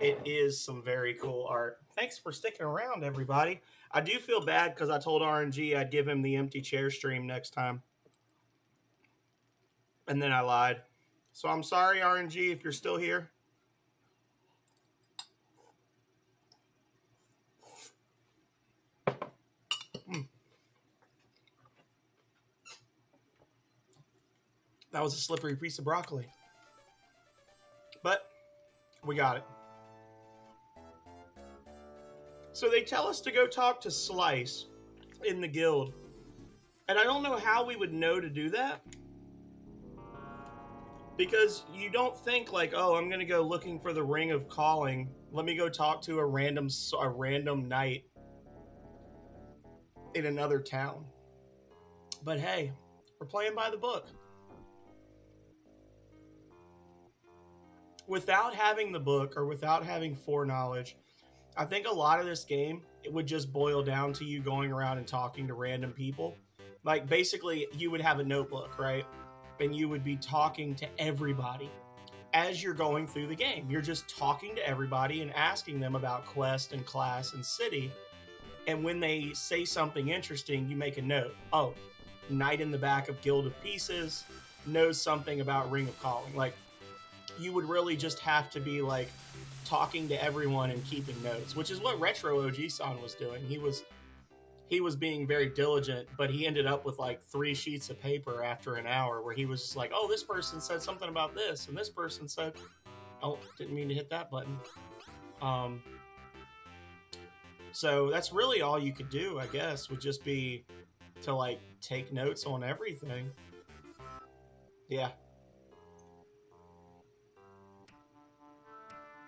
it is some very cool art. Thanks for sticking around, everybody. I do feel bad because I told RNG I'd give him the empty chair stream next time. And then I lied. So I'm sorry, RNG, if you're still here. That was a slippery piece of broccoli. But we got it. So they tell us to go talk to Slice in the guild. And I don't know how we would know to do that. Because you don't think like, oh, I'm going to go looking for the Ring of Calling. Let me go talk to a random knight in another town. But hey, we're playing by the book. Without having the book or without having foreknowledge, I think a lot of this game, it would just boil down to you going around and talking to random people. Like basically you would have a notebook, right? And you would be talking to everybody as you're going through the game. You're just talking to everybody and asking them about quest and class and city. And when they say something interesting, you make a note. Oh, Knight in the back of Guild of Pieces knows something about Ring of Calling. Like, you would really just have to be like talking to everyone and keeping notes, which is what Retro OG-san was doing. He was being very diligent, but he ended up with like 3 sheets of paper after an hour where he was just like, oh, this person said something about this, and this person said, oh, didn't mean to hit that button. So that's really all you could do, I guess, would just be to like take notes on everything. Yeah.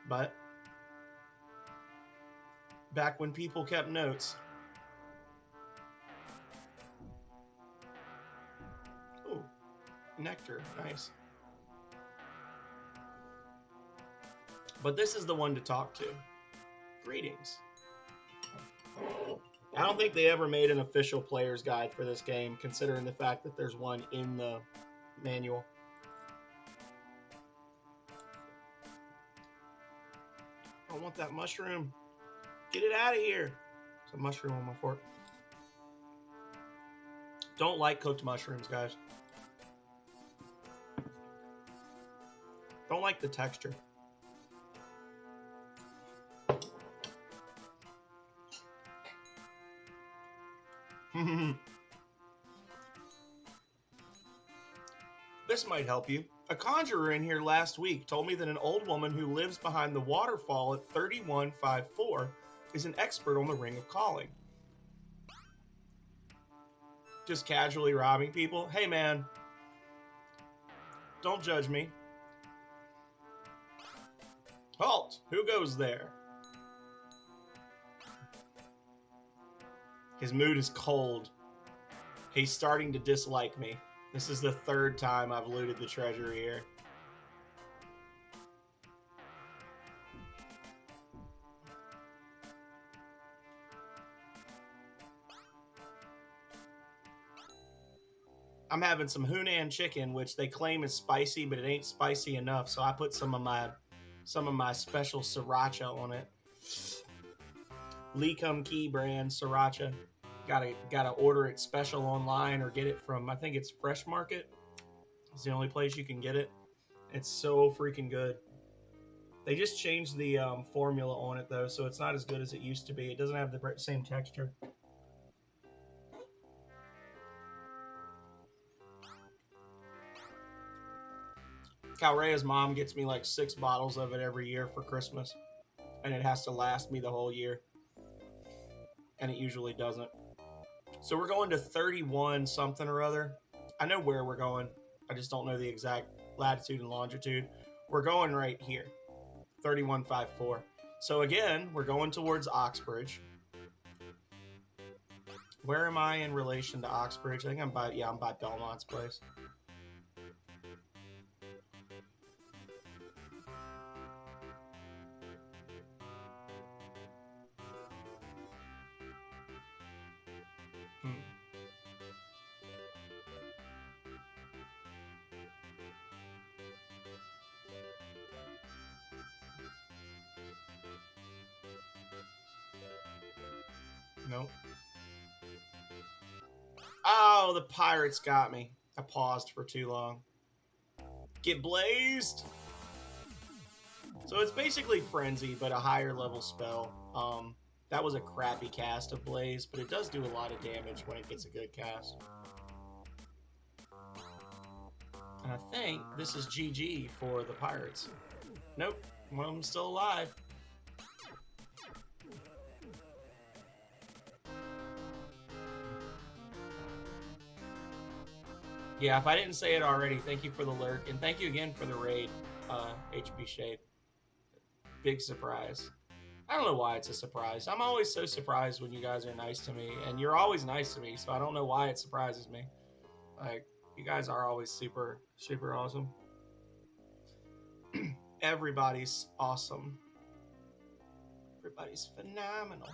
But back when people kept notes. Ooh, nectar, nice. But this is the one to talk to. Greetings. I don't think they ever made an official player's guide for this game, considering the fact that there's one in the manual. I don't want that mushroom. Get it out of here. There's a mushroom on my fork. Don't like cooked mushrooms, guys. Don't like the texture. This might help you. A conjurer in here last week told me that an old woman who lives behind the waterfall at 3154 is an expert on the Ring of Calling. Just casually robbing people? Hey man, don't judge me. Halt! Who goes there? His mood is cold. He's starting to dislike me. This is the 3rd time I've looted the treasure here. I'm having some Hunan chicken, which they claim is spicy, but it ain't spicy enough, so I put some of my special sriracha on it. Lee Kum Kee brand sriracha. Gotta order it special online or get it from, I think it's Fresh Market. It's the only place you can get it. It's so freaking good. They just changed the formula on it though, so it's not as good as it used to be. It doesn't have the same texture. Calrea's mom gets me like 6 bottles of it every year for Christmas, and it has to last me the whole year, and it usually doesn't. So we're going to 31 something or other. I know where we're going. I just don't know the exact latitude and longitude. We're going right here, 3154. So again, we're going towards Oxbridge. Where am I in relation to Oxbridge? I think I'm by Belmont's place. Nope. Oh, the pirates got me. I paused for too long. Get blazed! So it's basically Frenzy, but a higher level spell. That was a crappy cast of Blaze, but it does do a lot of damage when it gets a good cast. And I think this is GG for the pirates. Nope, one of them's still alive. Yeah, if I didn't say it already, thank you for the lurk, and thank you again for the raid, HB Shade. Big surprise. I don't know why it's a surprise. I'm always so surprised when you guys are nice to me, and you're always nice to me, so I don't know why it surprises me. Like, you guys are always super, super awesome. Everybody's awesome. Everybody's phenomenal.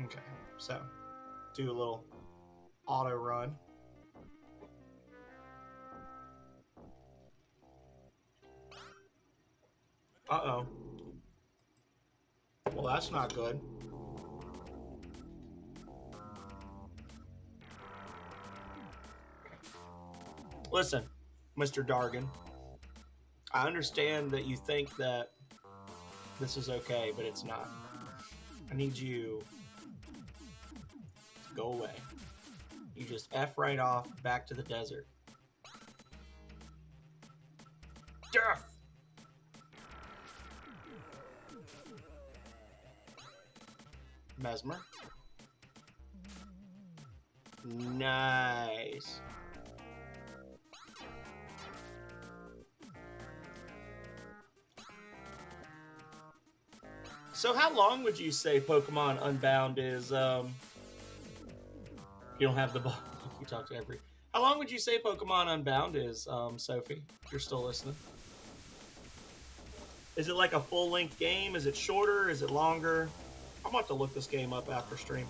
Okay, so do a little auto run. Uh-oh. Well, that's not good. Listen, Mr. Dargan, I understand that you think that this is okay, but it's not. I need you to go away. You just F right off back to the desert. Death! Mesmer. Nice. So how long would you say Pokemon Unbound is, you don't have the ball. You talk to every... How long would you say Pokemon Unbound is, Sophie? If you're still listening. Is it like a full-length game? Is it shorter? Is it longer? I'm about to look this game up after stream.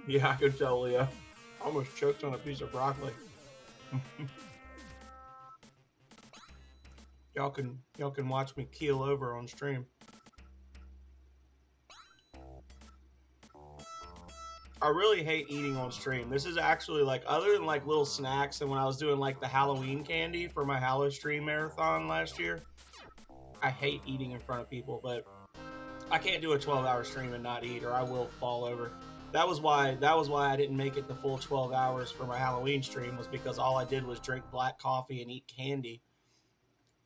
Yeah, I could tell, Leo. I almost choked on a piece of broccoli. Y'all can watch me keel over on stream. I really hate eating on stream. This is actually like, other than like little snacks and when I was doing like the Halloween candy for my Hallow Stream marathon last year, I hate eating in front of people, but I can't do a 12-hour stream and not eat or I will fall over. That was why I didn't make it the full 12 hours for my Halloween stream, was because all I did was drink black coffee and eat candy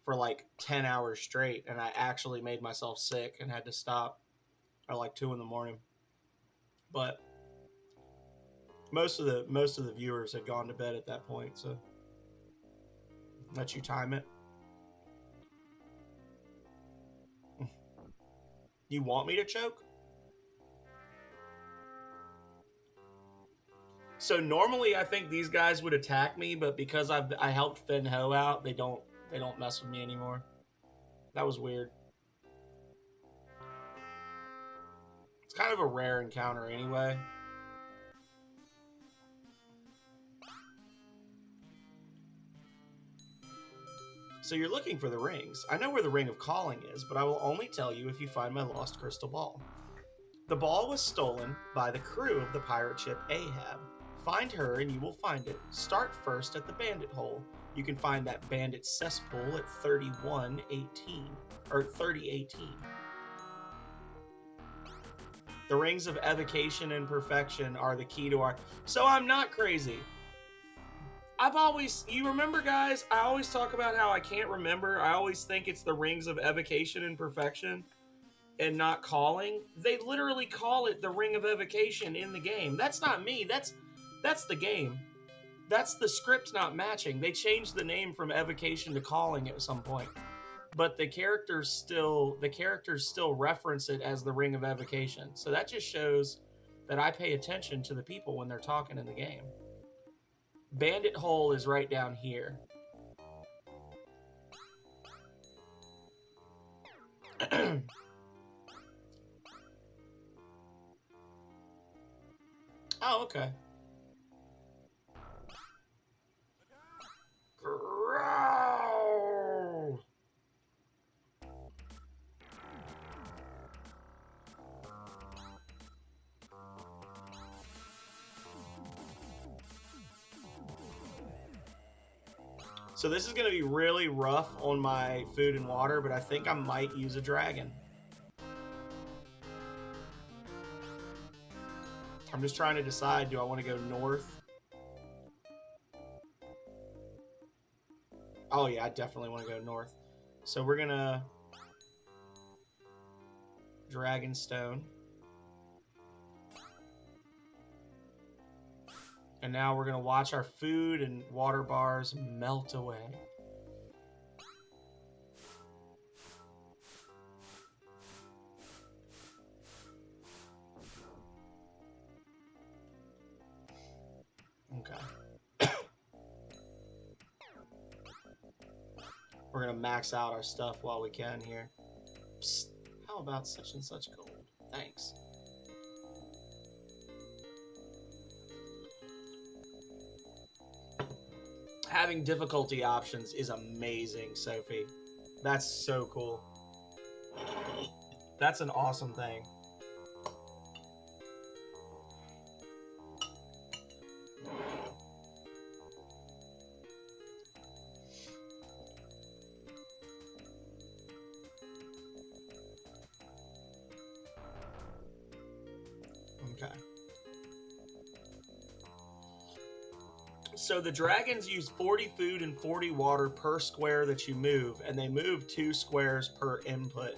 for like 10 hours straight, and I actually made myself sick and had to stop at like 2 in the morning. But most of the viewers had gone to bed at that point, so let you time it. You want me to choke? So normally I think these guys would attack me, but because I helped Finn Ho out, they don't mess with me anymore. That was weird. It's kind of a rare encounter anyway. So you're looking for the rings. I know where the Ring of Calling is, but I will only tell you if you find my lost crystal ball. The ball was stolen by the crew of the pirate ship Ahab. Find her and you will find it. Start first at the Bandit Hole. You can find that bandit cesspool at 3118, or 3018. The rings of evocation and perfection are the key to our... So I'm not crazy. You remember, guys, I always talk about how I can't remember. I always think it's the rings of evocation and perfection and not calling. They literally call it the ring of evocation in the game. That's not me. That's the game. That's the script not matching. They changed the name from evocation to calling at some point. But the characters still reference it as the ring of evocation. So that just shows that I pay attention to the people when they're talking in the game. Bandit Hole is right down here. Oh, okay. Growl. So this is going to be really rough on my food and water, but I think I might use a dragon. I'm just trying to decide, do I want to go north? Oh yeah, I definitely want to go north. So we're going to Dragonstone. And now we're going to watch our food and water bars melt away. Okay. We're going to max out our stuff while we can here. Psst, how about such and such gold? Thanks. Having difficulty options is amazing, Sophie. That's so cool. That's an awesome thing. Okay. So the dragons use 40 food and 40 water per square that you move, and they move 2 squares per input,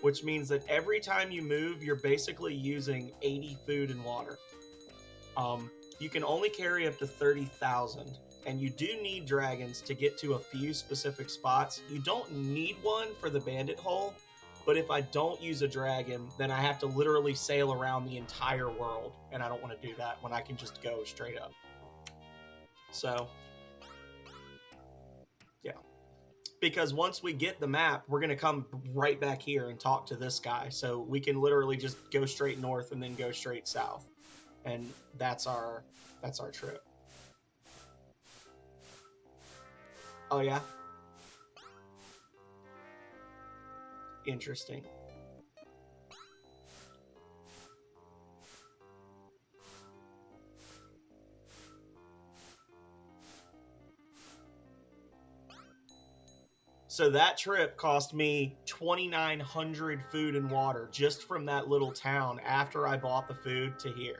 which means that every time you move, you're basically using 80 food and water. You can only carry up to 30,000, and you do need dragons to get to a few specific spots. You don't need one for the Bandit Hole, but if I don't use a dragon, then I have to literally sail around the entire world, and I don't want to do that when I can just go straight up. So, yeah. Because once we get the map, we're going to come right back here and talk to this guy. So we can literally just go straight north and then go straight south. And that's our trip. Oh, yeah? Interesting. So that trip cost me 2,900 food and water just from that little town after I bought the food to here.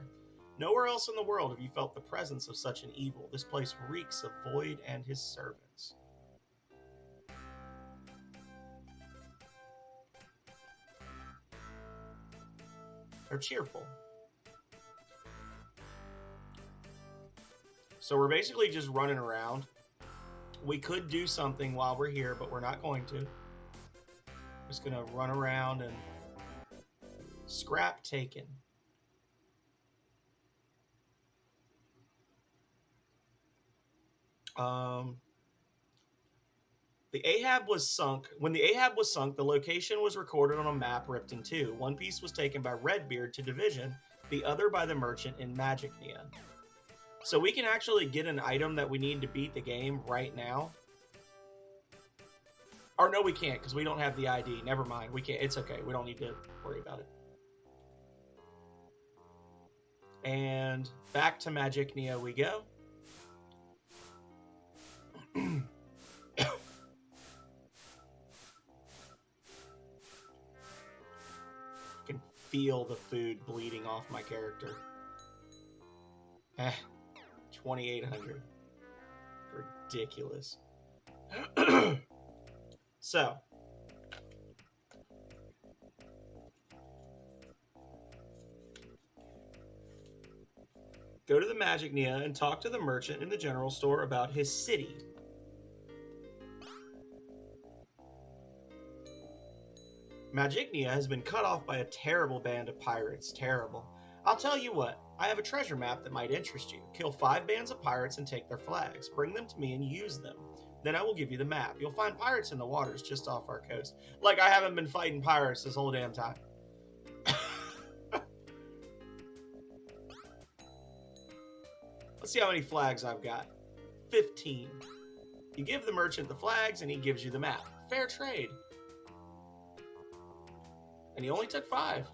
Nowhere else in the world have you felt the presence of such an evil. This place reeks of Void and his servants. They're cheerful. So we're basically just running around. We could do something while we're here, but we're not going to. Just gonna run around and scrap taken. The Ahab was sunk. When the Ahab was sunk, the location was recorded on a map ripped in two. One piece was taken by Redbeard to Division, the other by the merchant in Magicnia. So we can actually get an item that we need to beat the game right now. Or no, we can't, because we don't have the ID. Never mind. We can't. It's okay. We don't need to worry about it. And back to Magicnia we go. I can feel the food bleeding off my character. 2,800. Ridiculous. So, go to the Magicnia and talk to the merchant in the general store about his city. Magicnia has been cut off by a terrible band of pirates. Terrible. I'll tell you what, I have a treasure map that might interest you. Kill 5 bands of pirates and take their flags. Bring them to me and use them. Then I will give you the map. You'll find pirates in the waters just off our coast. Like I haven't been fighting pirates this whole damn time. Let's see how many flags I've got. 15. You give the merchant the flags and he gives you the map. Fair trade. And he only took 5.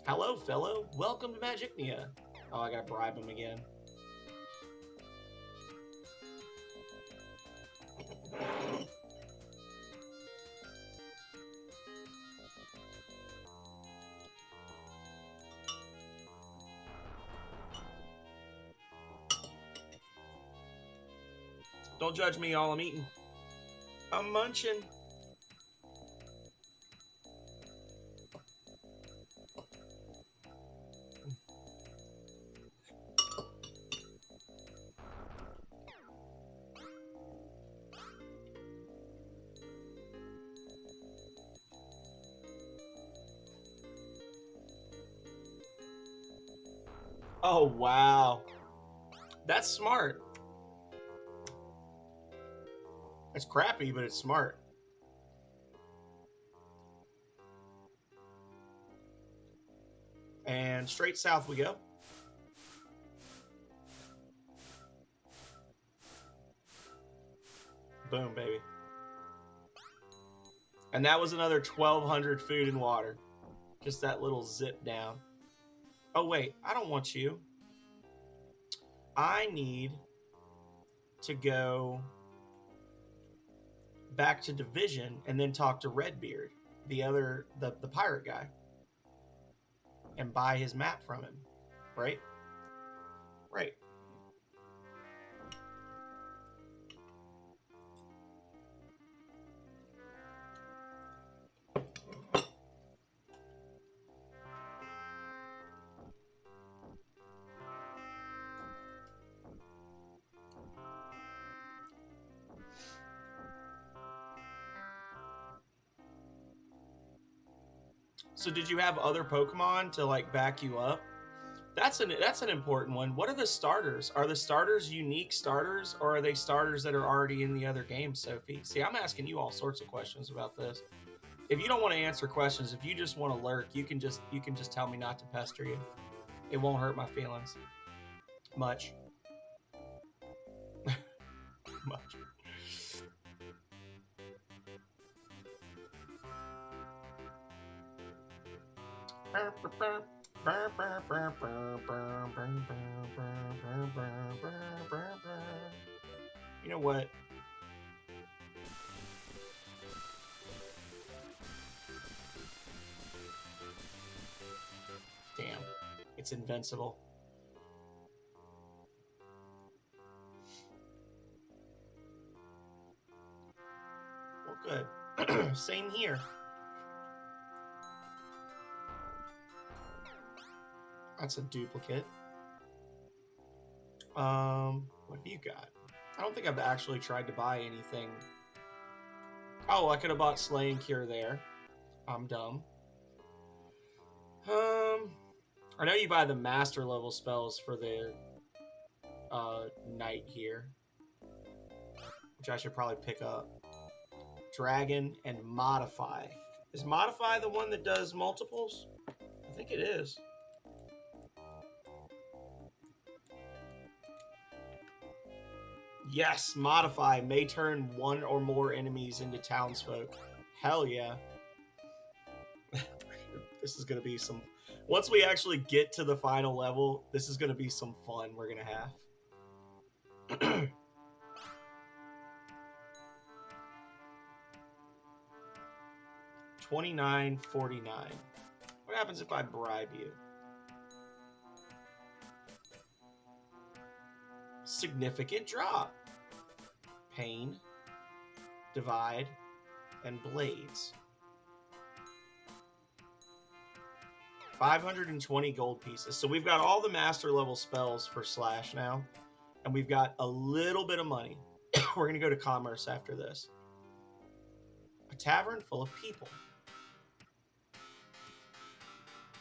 Hello, fellow. Welcome to Magicnia. Oh, I gotta bribe him again. Don't judge me, all I'm eating. I'm munching. Oh, wow. That's smart. It's crappy, but it's smart. And straight south we go. Boom, baby. And that was another 1,200 food and water. Just that little zip down. Oh, wait. I don't want you. I need to go back to Division and then talk to Redbeard, the pirate guy, and buy his map from him. Right? Right. So did you have other Pokemon to like back you up? That's an important one. What are the starters? Are the starters unique starters, or are they starters that are already in the other games, Sophie? See, I'm asking you all sorts of questions about this. If you don't want to answer questions, if you just want to lurk, you can just tell me not to pester you. It won't hurt my feelings much. Much. You know what? Damn. It's invincible. Well, good. Same here. That's a duplicate. What have you got? I don't think I've actually tried to buy anything. Oh, I could have bought Slaying Cure there. I'm dumb. I know you buy the master level spells for the knight here, which I should probably pick up. Dragon and Modify. Is Modify the one that does multiples? I think it is. Yes, Modify may turn one or more enemies into townsfolk. Hell yeah. This is going to be some... Once we actually get to the final level, this is going to be some fun we're going to have. $29.49. What happens if I bribe you? Significant drop. Pain, Divide, and Blades. 520 gold pieces. So we've got all the master level spells for Slash now, and we've got a little bit of money. We're going to go to commerce after this. A tavern full of people.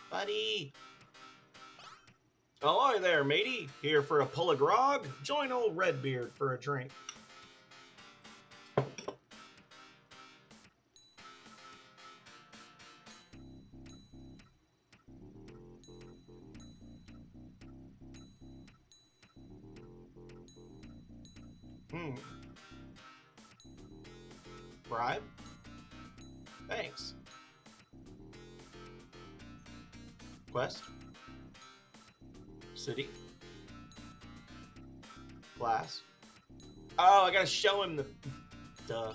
Buddy! Ahoy there, matey. Here for a pull of grog? Join old Redbeard for a drink. Bribe? Thanks. Quest? City? Class? Oh, I gotta show him the... Duh.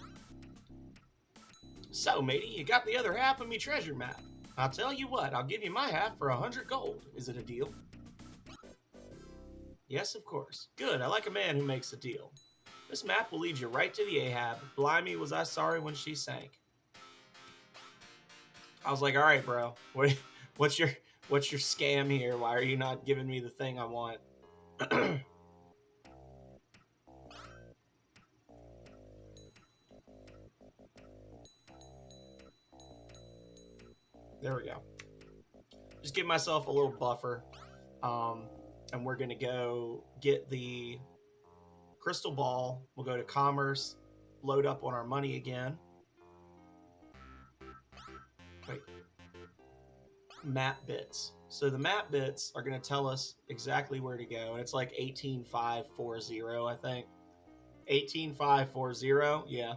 So, matey, you got the other half of me treasure map. I'll tell you what, I'll give you my half for 100 gold. Is it a deal? Yes, of course. Good, I like a man who makes a deal. This map will lead you right to the Ahab. Blimey, was I sorry when she sank. I was like, all right, bro. What's your scam here? Why are you not giving me the thing I want? There we go. Just give myself a little buffer. And we're going to go get the crystal ball. We'll go to commerce, load up on our money again. Wait. Map bits. So the map bits are going to tell us exactly where to go. And it's like 18540, I think. 18540, yeah.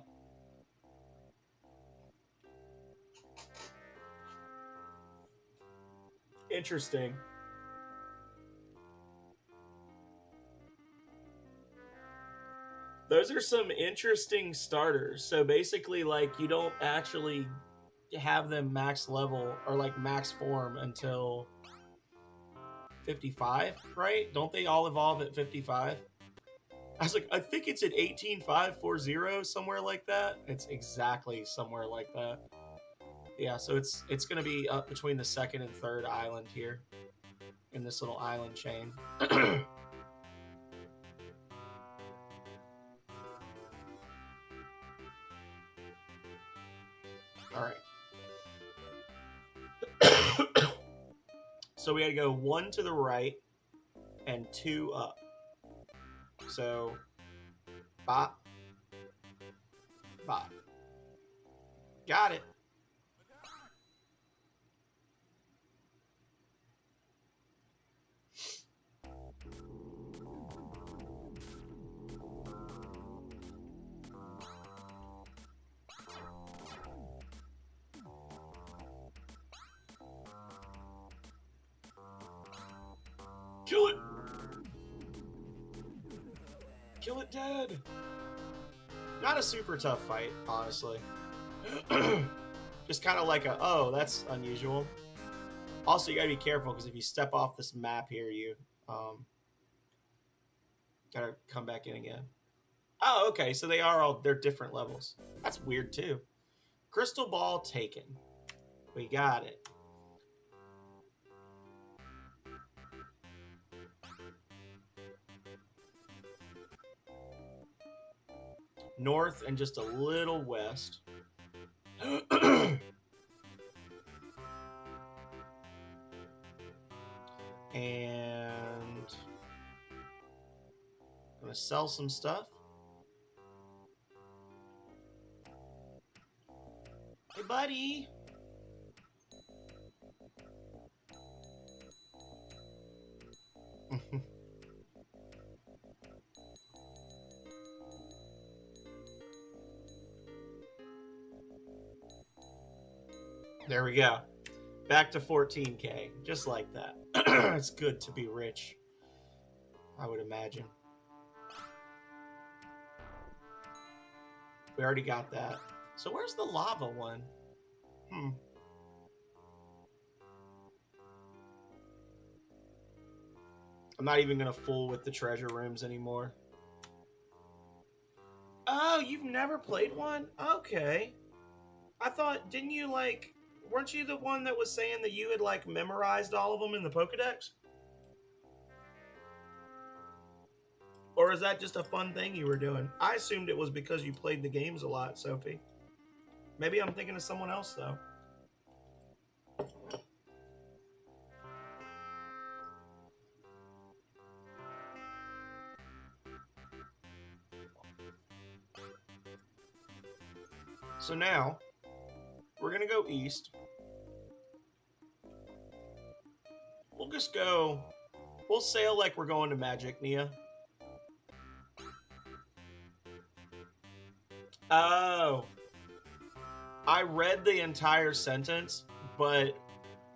Interesting. Those are some interesting starters. So basically, like, you don't actually have them max level or like max form until 55, right? Don't they all evolve at 55? I was like, I think it's at 18540, somewhere like that. It's exactly somewhere like that. Yeah, so it's going to be up between the second and third island here in this little island chain. All right. So we got to go 1 to the right and 2 up. So, bop, bop. Got it. Kill it! Kill it dead! Not a super tough fight, honestly. Just kind of like a, oh, that's unusual. Also, you gotta be careful, because if you step off this map here, you gotta come back in again. Oh, okay, so they're different levels. That's weird, too. Crystal ball taken. We got it. North and just a little west. And I'm gonna sell some stuff. Hey, buddy. There we go. Back to 14K, just like that. It's good to be rich, I would imagine. We already got that. So where's the lava one? I'm not even going to fool with the treasure rooms anymore. Oh, you've never played one? Okay. I thought, didn't you, like... Weren't you the one that was saying that you had, like, memorized all of them in the Pokedex? Or is that just a fun thing you were doing? I assumed it was because you played the games a lot, Sophie. Maybe I'm thinking of someone else, though. So now, we're going to go east. We'll just go... We'll sail like we're going to Magic, Nia. Oh. I read the entire sentence, but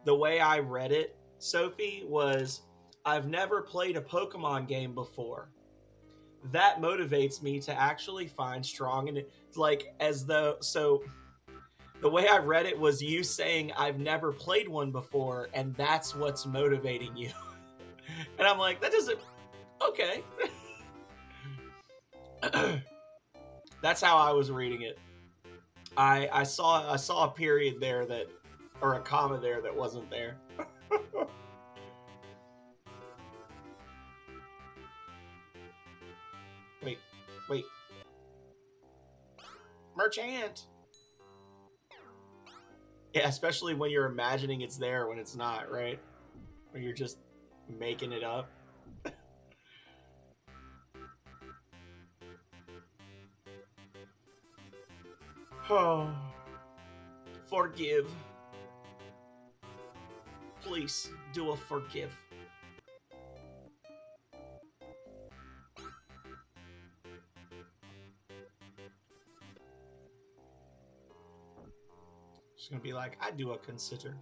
the way I read it, Sophie, was I've never played a Pokemon game before. That motivates me to actually find strong and like as though so the way I read it was you saying I've never played one before and that's what's motivating you. And I'm like, that doesn't okay. That's how I was reading it. I saw a period there that or a comma there that wasn't there. Wait. Merchant. Yeah, especially when you're imagining it's there when it's not, right? When you're just making it up. Oh. Forgive. Please do a forgive. She's gonna be like, I do a consider.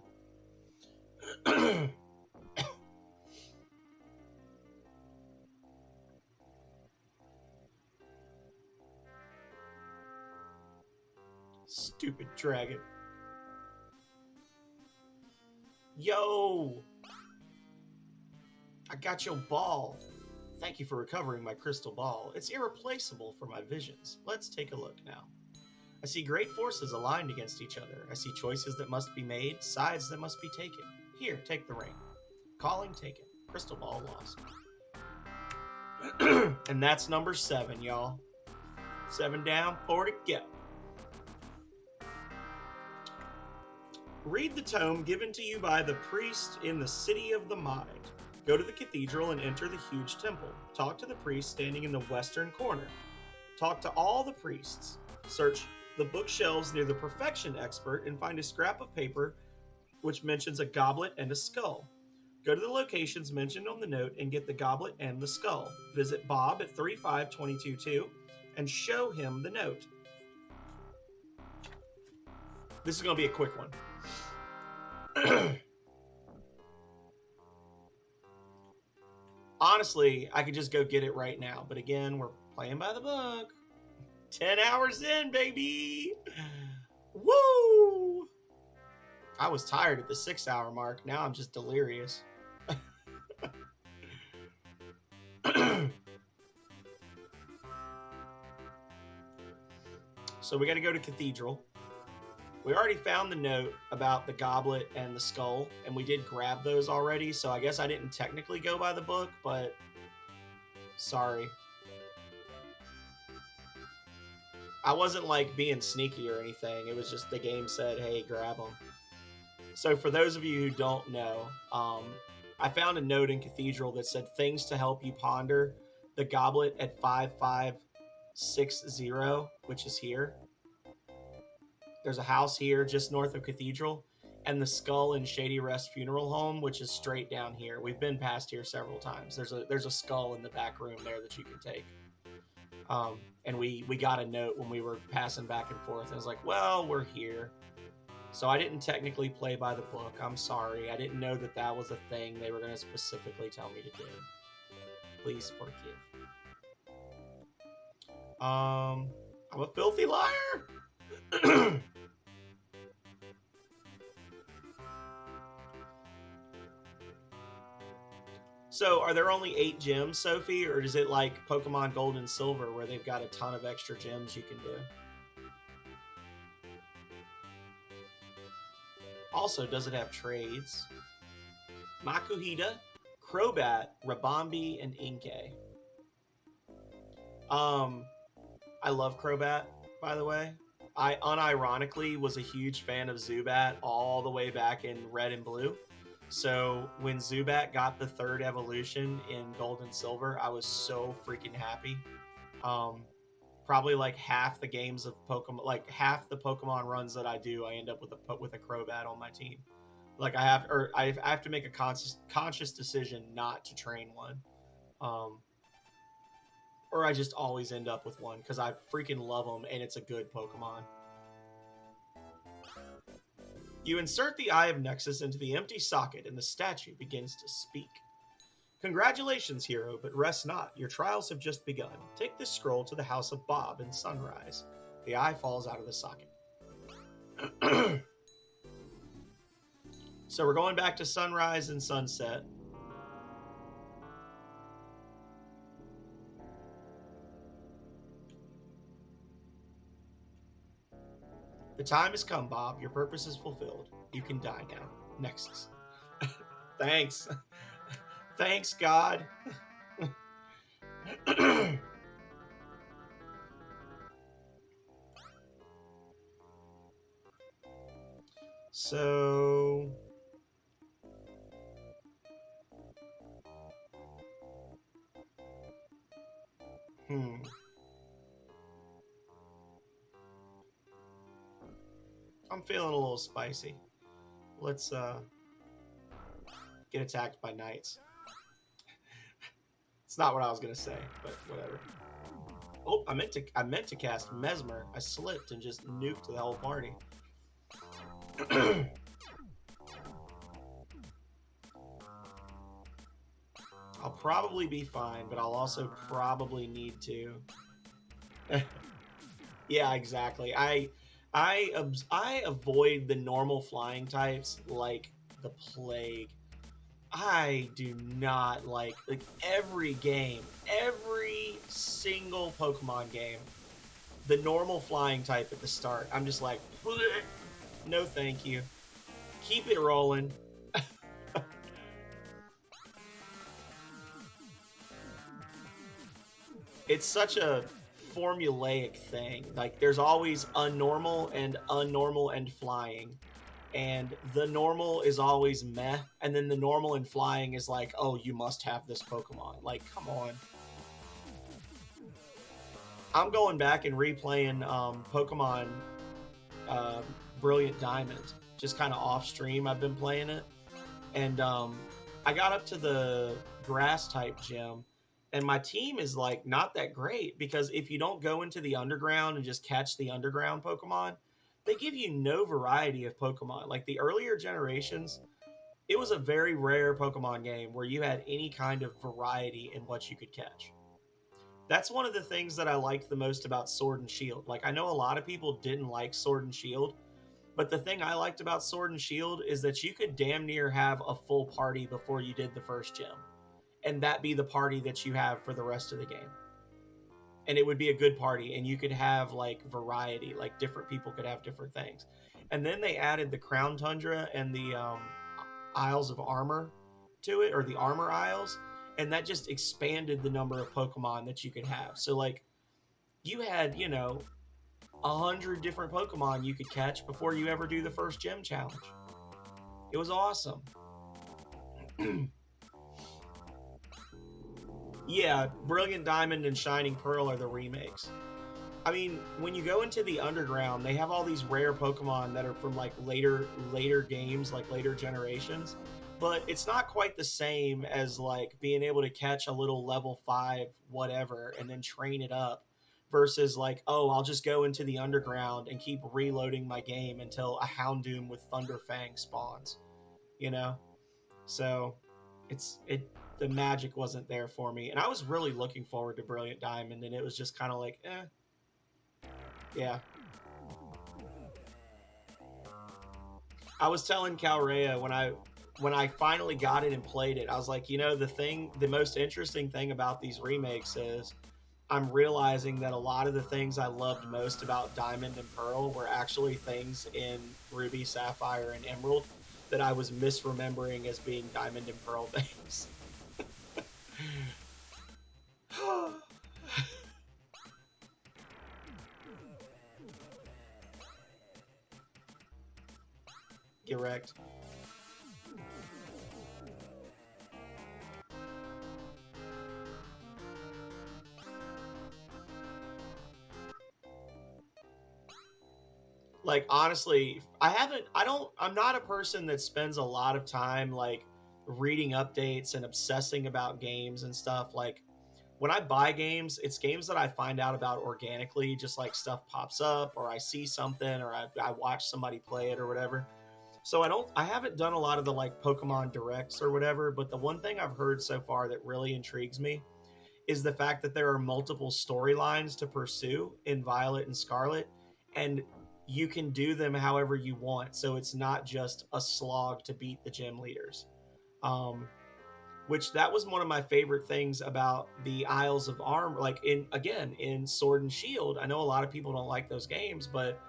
Stupid dragon. Yo! I got your ball. Thank you for recovering my crystal ball. It's irreplaceable for my visions. Let's take a look now. I see great forces aligned against each other. I see choices that must be made, sides that must be taken. Here, take the ring. Calling taken. Crystal ball lost. And that's number 7, y'all. 7 down, 4 to go. Read the tome given to you by the priest in the City of the Mind. Go to the cathedral and enter the huge temple. Talk to the priest standing in the western corner. Talk to all the priests. Search the bookshelves near the Perfection Expert and find a scrap of paper which mentions a goblet and a skull. Go to the locations mentioned on the note and get the goblet and the skull. Visit Bob at 35222 and show him the note. This is going to be a quick one. Honestly, I could just go get it right now. But again, we're playing by the book. 10 hours in, baby. Woo! I was tired at the 6-hour mark. Now I'm just delirious. So we got to go to Cathedral. We already found the note about the goblet and the skull, and we did grab those already, so I guess I didn't technically go by the book, but sorry. I wasn't like being sneaky or anything. It was just the game said, hey, grab them. So for those of you who don't know, I found a note in Cathedral that said things to help you ponder the goblet at 5560, which is here. There's a house here just north of Cathedral, and the skull in Shady Rest Funeral Home, which is straight down here. We've been past here several times. There's a skull in the back room there that you can take. And we got a note when we were passing back and forth. I was like, well, we're here. So I didn't technically play by the book. I'm sorry. I didn't know that that was a thing they were going to specifically tell me to do. Please forgive. I'm a filthy liar. So, are there only 8 gems, Sophie, or is it like Pokemon Gold and Silver where they've got a ton of extra gems you can do? Also, does it have trades? Makuhita, Crobat, Rabombi, and Inkay. I love Crobat, by the way. I unironically was a huge fan of Zubat all the way back in Red and Blue. So when Zubat got the 3rd evolution in Gold and Silver, I was so freaking happy. probably like half the games of Pokemon, like half the Pokemon runs that I do, I end up with a Crobat on my team. Like I have to make a conscious decision not to train one, um, or I just always end up with one because I freaking love them and it's a good Pokemon. You insert the Eye of Nexus into the empty socket and the statue begins to speak. Congratulations, hero, but rest not. Your trials have just begun. Take this scroll to the house of Bob in Sunrise. The eye falls out of the socket. So we're going back to Sunrise and Sunset. The time has come, Bob. Your purpose is fulfilled. You can die now. Nexus. Thanks. Thanks, God. So... I'm feeling a little spicy. Let's get attacked by knights. It's not what I was gonna say, but whatever. Oh, I meant to cast Mesmer. I slipped and just nuked the whole party. I'll probably be fine, but I'll also probably need to. Yeah, exactly. I avoid the normal flying types like the plague. I do not like every game, every single Pokemon game, the normal flying type at the start. I'm just like, no, thank you. Keep it rolling. It's such a formulaic thing. Like, there's always unnormal and flying. And the normal is always meh, and then the normal and flying is like, oh, you must have this Pokemon. Like, come on. I'm going back and replaying Pokemon Brilliant Diamond. Just kind of off stream, I've been playing it. And I got up to the grass type gym, and my team is like not that great because if you don't go into the underground and just catch the underground Pokemon, they give you no variety of Pokemon. Like the earlier generations, it was a very rare Pokemon game where you had any kind of variety in what you could catch. That's one of the things that I liked the most about Sword and Shield. Like, I know a lot of people didn't like Sword and Shield, but the thing I liked about Sword and Shield is that you could damn near have a full party before you did the first gym. And that be the party that you have for the rest of the game. And it would be a good party, and you could have like variety, like different people could have different things. And then they added the Crown Tundra and the Isles of Armor to it, or the Armor Isles, and that just expanded the number of Pokemon that you could have. So like you had, 100 different Pokemon you could catch before you ever do the first gym challenge. It was awesome. Yeah, Brilliant Diamond and Shining Pearl are the remakes. I mean, when you go into the underground, they have all these rare Pokemon that are from like later games, like later generations. But it's not quite the same as like being able to catch a little level 5 whatever and then train it up versus like, oh, I'll just go into the underground and keep reloading my game until a Houndoom with Thunderfang spawns, you know? So the magic wasn't there for me. And I was really looking forward to Brilliant Diamond, and it was just kind of like, yeah. I was telling Calrea when I finally got it and played it, I was like, the most interesting thing about these remakes is I'm realizing that a lot of the things I loved most about Diamond and Pearl were actually things in Ruby, Sapphire, and Emerald that I was misremembering as being Diamond and Pearl things. Get wrecked. Like, honestly, I'm not a person that spends a lot of time, like, reading updates and obsessing about games and stuff. Like, when I buy games, it's games that I find out about organically, just like stuff pops up or I see something or I watch somebody play it or whatever. So I haven't done a lot of the like Pokemon Directs or whatever, but the one thing I've heard so far that really intrigues me is the fact that there are multiple storylines to pursue in Violet and Scarlet, and you can do them however you want. So it's not just a slog to beat the gym leaders. Um, which that was one of my favorite things about the Isles of Armor. Like in Sword and Shield, I know a lot of people don't like those games, but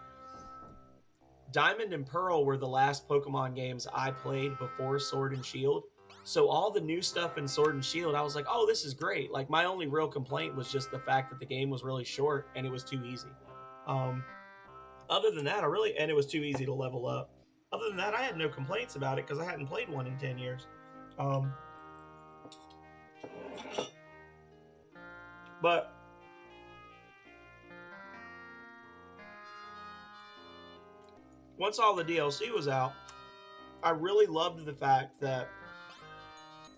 Diamond and Pearl were the last Pokemon games I played before Sword and Shield. So all the new stuff in Sword and Shield, I was like, "Oh, this is great!" Like my only real complaint was just the fact that the game was really short and it was too easy. Um, Other than that, and it was too easy to level up. Other than that, I had no complaints about it because I hadn't played one in 10 years. Um, but once all the DLC was out, I really loved the fact that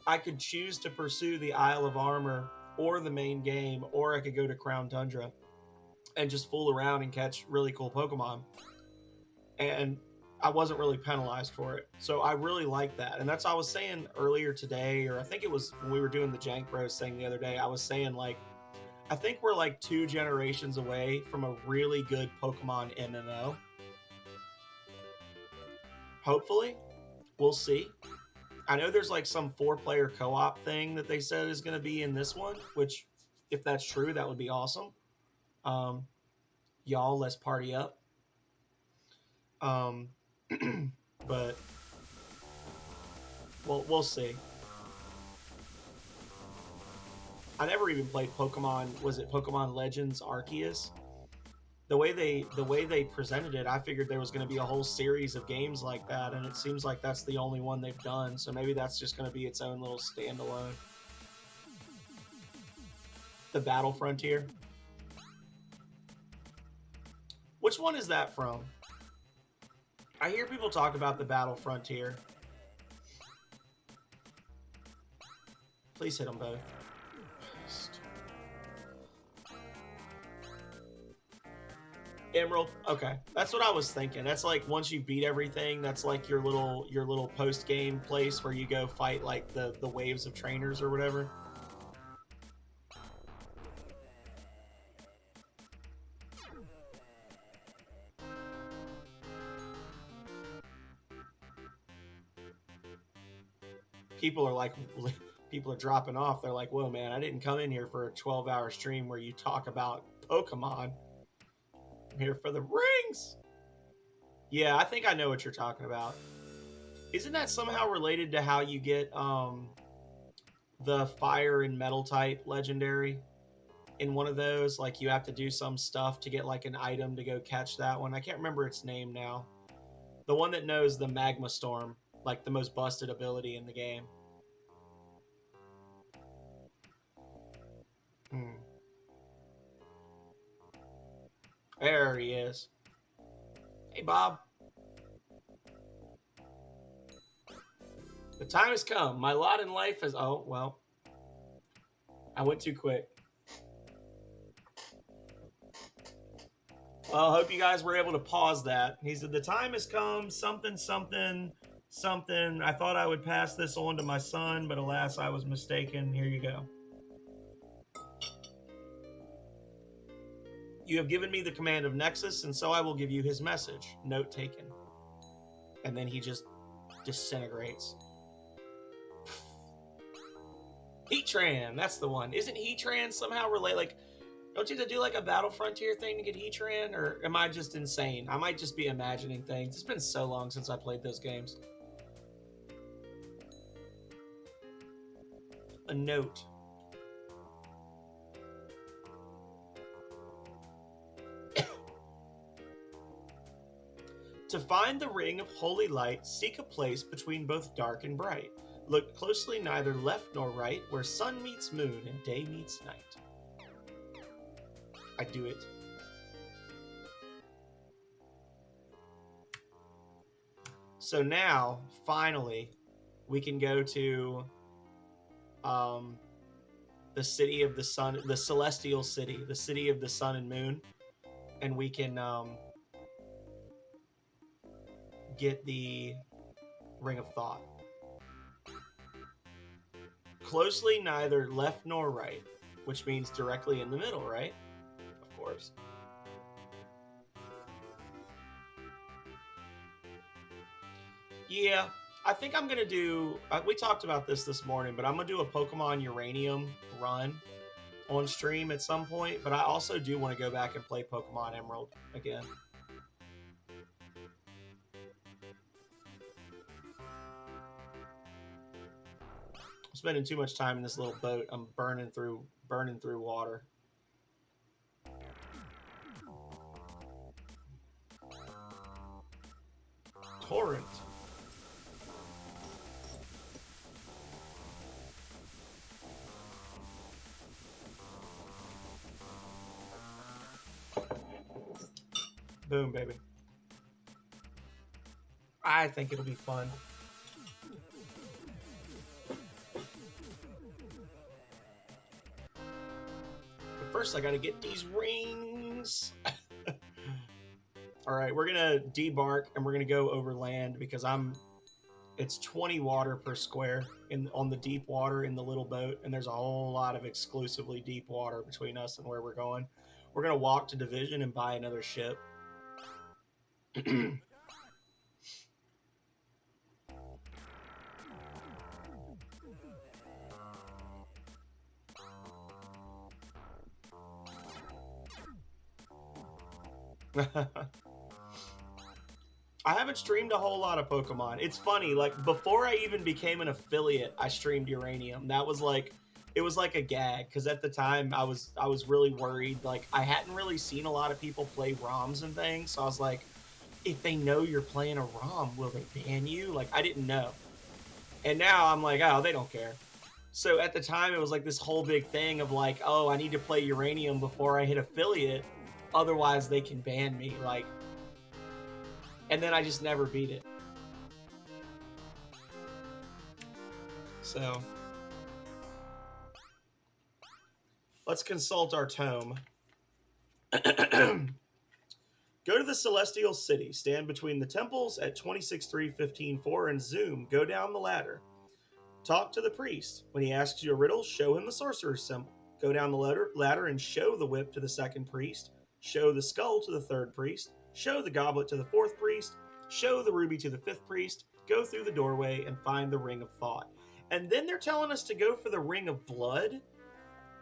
I could choose to pursue the Isle of Armor or the main game, or I could go to Crown Tundra and just fool around and catch really cool Pokemon. And I wasn't really penalized for it. So I really like that. And that's what I was saying earlier today, or I think it was when we were doing the Jank Bros thing the other day. I was saying, like, I think we're like 2 generations away from a really good Pokemon MMO. Hopefully, we'll see. I know there's like some 4-player co-op thing that they said is going to be in this one, which, if that's true, that would be awesome. Um, y'all, let's party up. Um, but we'll see. I never even played Pokemon. Was it Pokemon Legends Arceus? The way they presented it, I figured there was going to be a whole series of games like that, and it seems like that's the only one they've done. So maybe that's just going to be its own little standalone. The Battle Frontier. Which one is that from? I hear people talk about the Battle Frontier. Please hit them both. Emerald. Okay, that's what I was thinking. That's like once you beat everything, that's like your little post game place where you go fight like the waves of trainers or whatever. People are like, people are dropping off. They're like, "Whoa, man! I didn't come in here for a 12-hour stream where you talk about Pokemon. I'm here for the rings." Yeah, I think I know what you're talking about. Isn't that somehow related to how you get the fire and metal type legendary in one of those? Like you have to do some stuff to get like an item to go catch that one. I can't remember its name now. The one that knows the magma storm, like the most busted ability in the game. Hmm. There he is. Hey, Bob. The time has come. My lot in life is. Oh, well. I went too quick. Well, I hope you guys were able to pause that. He said, "The time has come. Something, something, something. I thought I would pass this on to my son, but alas, I was mistaken. Here you go. You have given me the command of Nexus, and so I will give you his message. Note taken." And then he just disintegrates. Heatran, that's the one. Isn't Heatran somehow related? Like, don't you have to do like a Battle Frontier thing to get Heatran? Or am I just insane? I might just be imagining things. It's been so long since I played those games. A note. To find the ring of holy light, seek a place between both dark and bright. Look closely neither left nor right, where sun meets moon and day meets night. I do it. So now, finally, we can go to the city of the sun, the celestial city, the city of the sun and moon, and we can get the Ring of Thought. Closely neither left nor right, which means directly in the middle, right? Of course. Yeah, I think I'm going to do... we talked about this morning, but I'm going to do a Pokemon Uranium run on stream at some point, but I also do want to go back and play Pokemon Emerald again. I'm spending too much time in this little boat. I'm burning through water. Torrent. Boom, baby. I think it'll be fun. But first, I gotta get these rings. All right, we're gonna debark and we're gonna go over land because it's 20 water per square on the deep water in the little boat, and there's a whole lot of exclusively deep water between us and where we're going. We're gonna walk to Division and buy another ship. I haven't streamed a whole lot of Pokemon. It's funny, like before I even became an affiliate, I streamed Uranium. That was like, it was like a gag because at the time I was really worried. Like I hadn't really seen a lot of people play ROMs and things, so I was like, if they know you're playing a ROM, will they ban you? Like I didn't know. And now I'm like, oh, they don't care. So at the time it was like this whole big thing of like, oh, I need to play Uranium before I hit affiliate, otherwise they can ban me. Like, and then I just never beat it. So let's consult our tome. Go to the Celestial City. Stand between the temples at 26.3.15.4 and zoom. Go down the ladder. Talk to the priest. When he asks you a riddle, show him the sorcerer's symbol. Go down the ladder and show the whip to the second priest. Show the skull to the third priest. Show the goblet to the fourth priest. Show the ruby to the fifth priest. Go through the doorway and find the Ring of Thought. And then they're telling us to go for the Ring of Blood,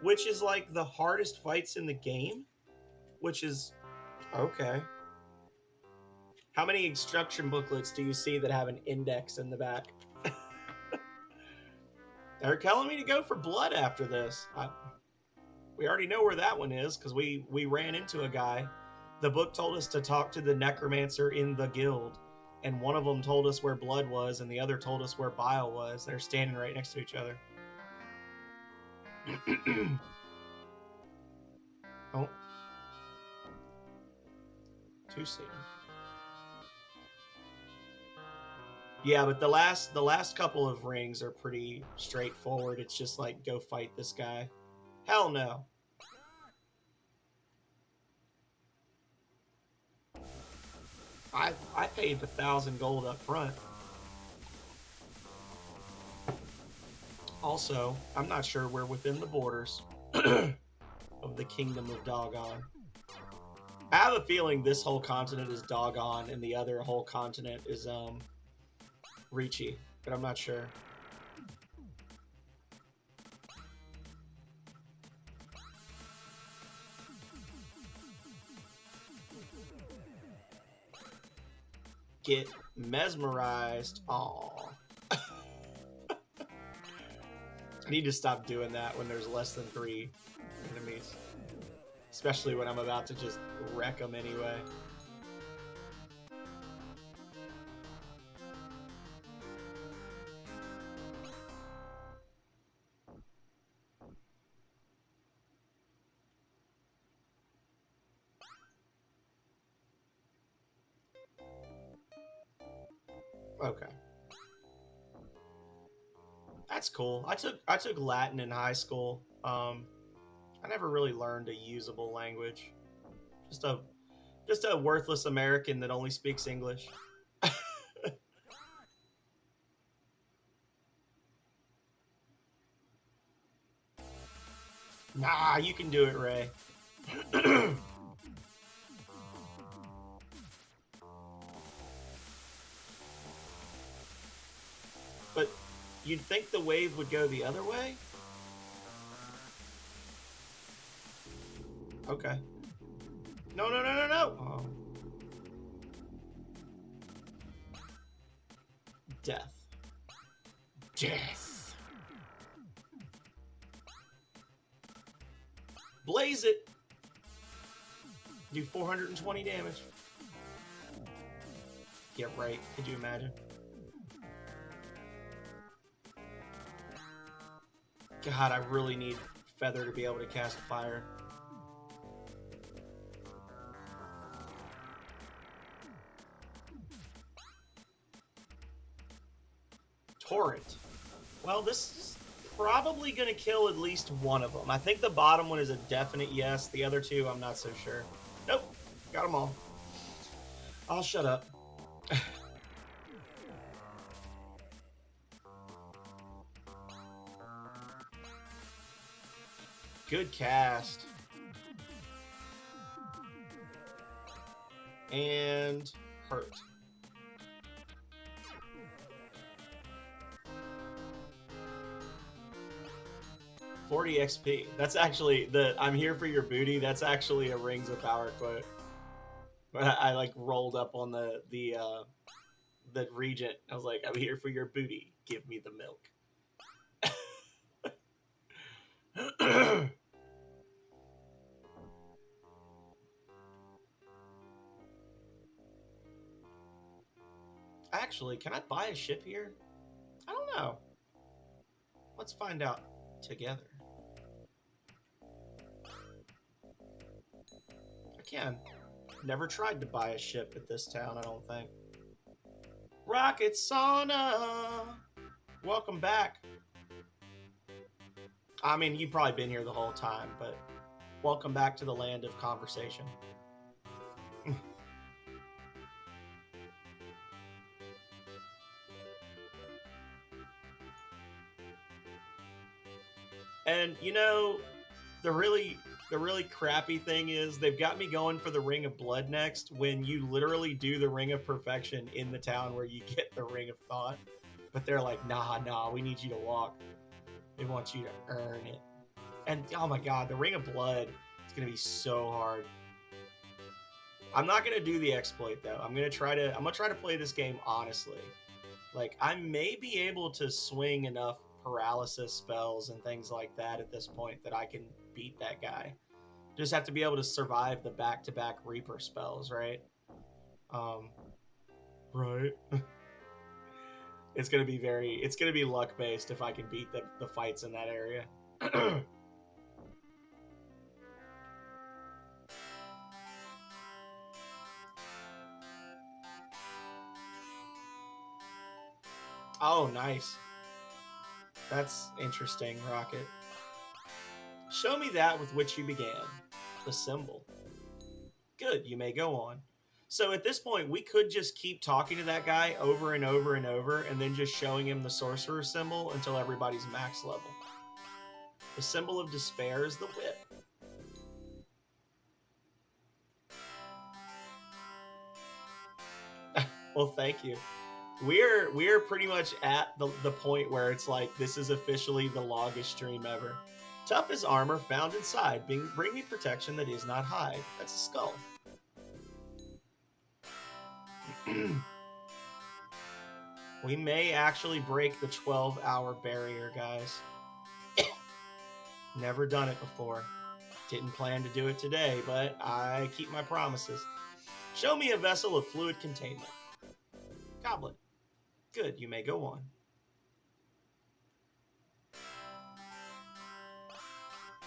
which is like the hardest fights in the game, which is okay. How many instruction booklets do you see that have an index in the back? They're telling me to go for blood after this. We already know where that one is because we ran into a guy. The book told us to talk to the necromancer in the guild, and one of them told us where blood was, and the other told us where bile was. They're standing right next to each other. Oh. Too soon. Yeah, but the last couple of rings are pretty straightforward. It's just like, go fight this guy. Hell no. I paid 1,000 gold up front. Also, I'm not sure we're within the borders of the Kingdom of Doggone. I have a feeling this whole continent is Doggone and the other whole continent is Ricci, but I'm not sure. Get mesmerized. Aww. I need to stop doing that when there's less than 3 enemies. Especially when I'm about to just wreck them anyway. Okay. That's cool. I took Latin in high school. I never really learned a usable language. Just a just a worthless American that only speaks English. Nah, you can do it, Ray. But you'd think the wave would go the other way? Okay. No, no, no, no, no! Oh. Death. Death. Blaze it! Do 420 damage. Yeah, right. Could you imagine? God, I really need Feather to be able to cast fire. Torrent. Well, this is probably going to kill at least one of them. I think the bottom one is a definite yes. The other two, I'm not so sure. Nope. Got them all. I'll shut up. Good cast. And hurt. $40 XP. That's actually the I'm here for your booty. That's actually a Rings of Power quote. But I like rolled up on the regent. I was like, I'm here for your booty. Give me the milk. Actually, can I buy a ship here? I don't know. Let's find out together. I can. Never tried to buy a ship at this town, I don't think. Rocket Sauna! Welcome back. I mean, you've probably been here the whole time, but welcome back to the land of conversation. And you know, the really crappy thing is they've got me going for the Ring of Blood next when you literally do the Ring of Perfection in the town where you get the Ring of Thought. But they're like, nah, we need you to walk. They want you to earn it. And oh my god, the Ring of Blood is gonna be so hard. I'm not gonna do the exploit though. I'm gonna try to play this game honestly. Like I may be able to swing enough paralysis spells and things like that at this point that I can beat that guy. Just have to be able to survive the back-to-back Reaper spells, right? Right. It's gonna be luck based if I can beat the fights in that area. Oh, nice. That's interesting, Rocket. Show me that with which you began. The symbol. Good, you may go on. So at this point, we could just keep talking to that guy over and over and over, and then just showing him the sorcerer symbol until everybody's max level. The symbol of despair is the whip. Well, thank you. We're pretty much at the point where it's like this is officially the longest stream ever. Tough as armor found inside. Bring me protection that is not hide. That's a skull. We may actually break the 12-hour barrier, guys. Never done it before. Didn't plan to do it today, but I keep my promises. Show me a vessel of fluid containment. Goblet. Good, you may go on.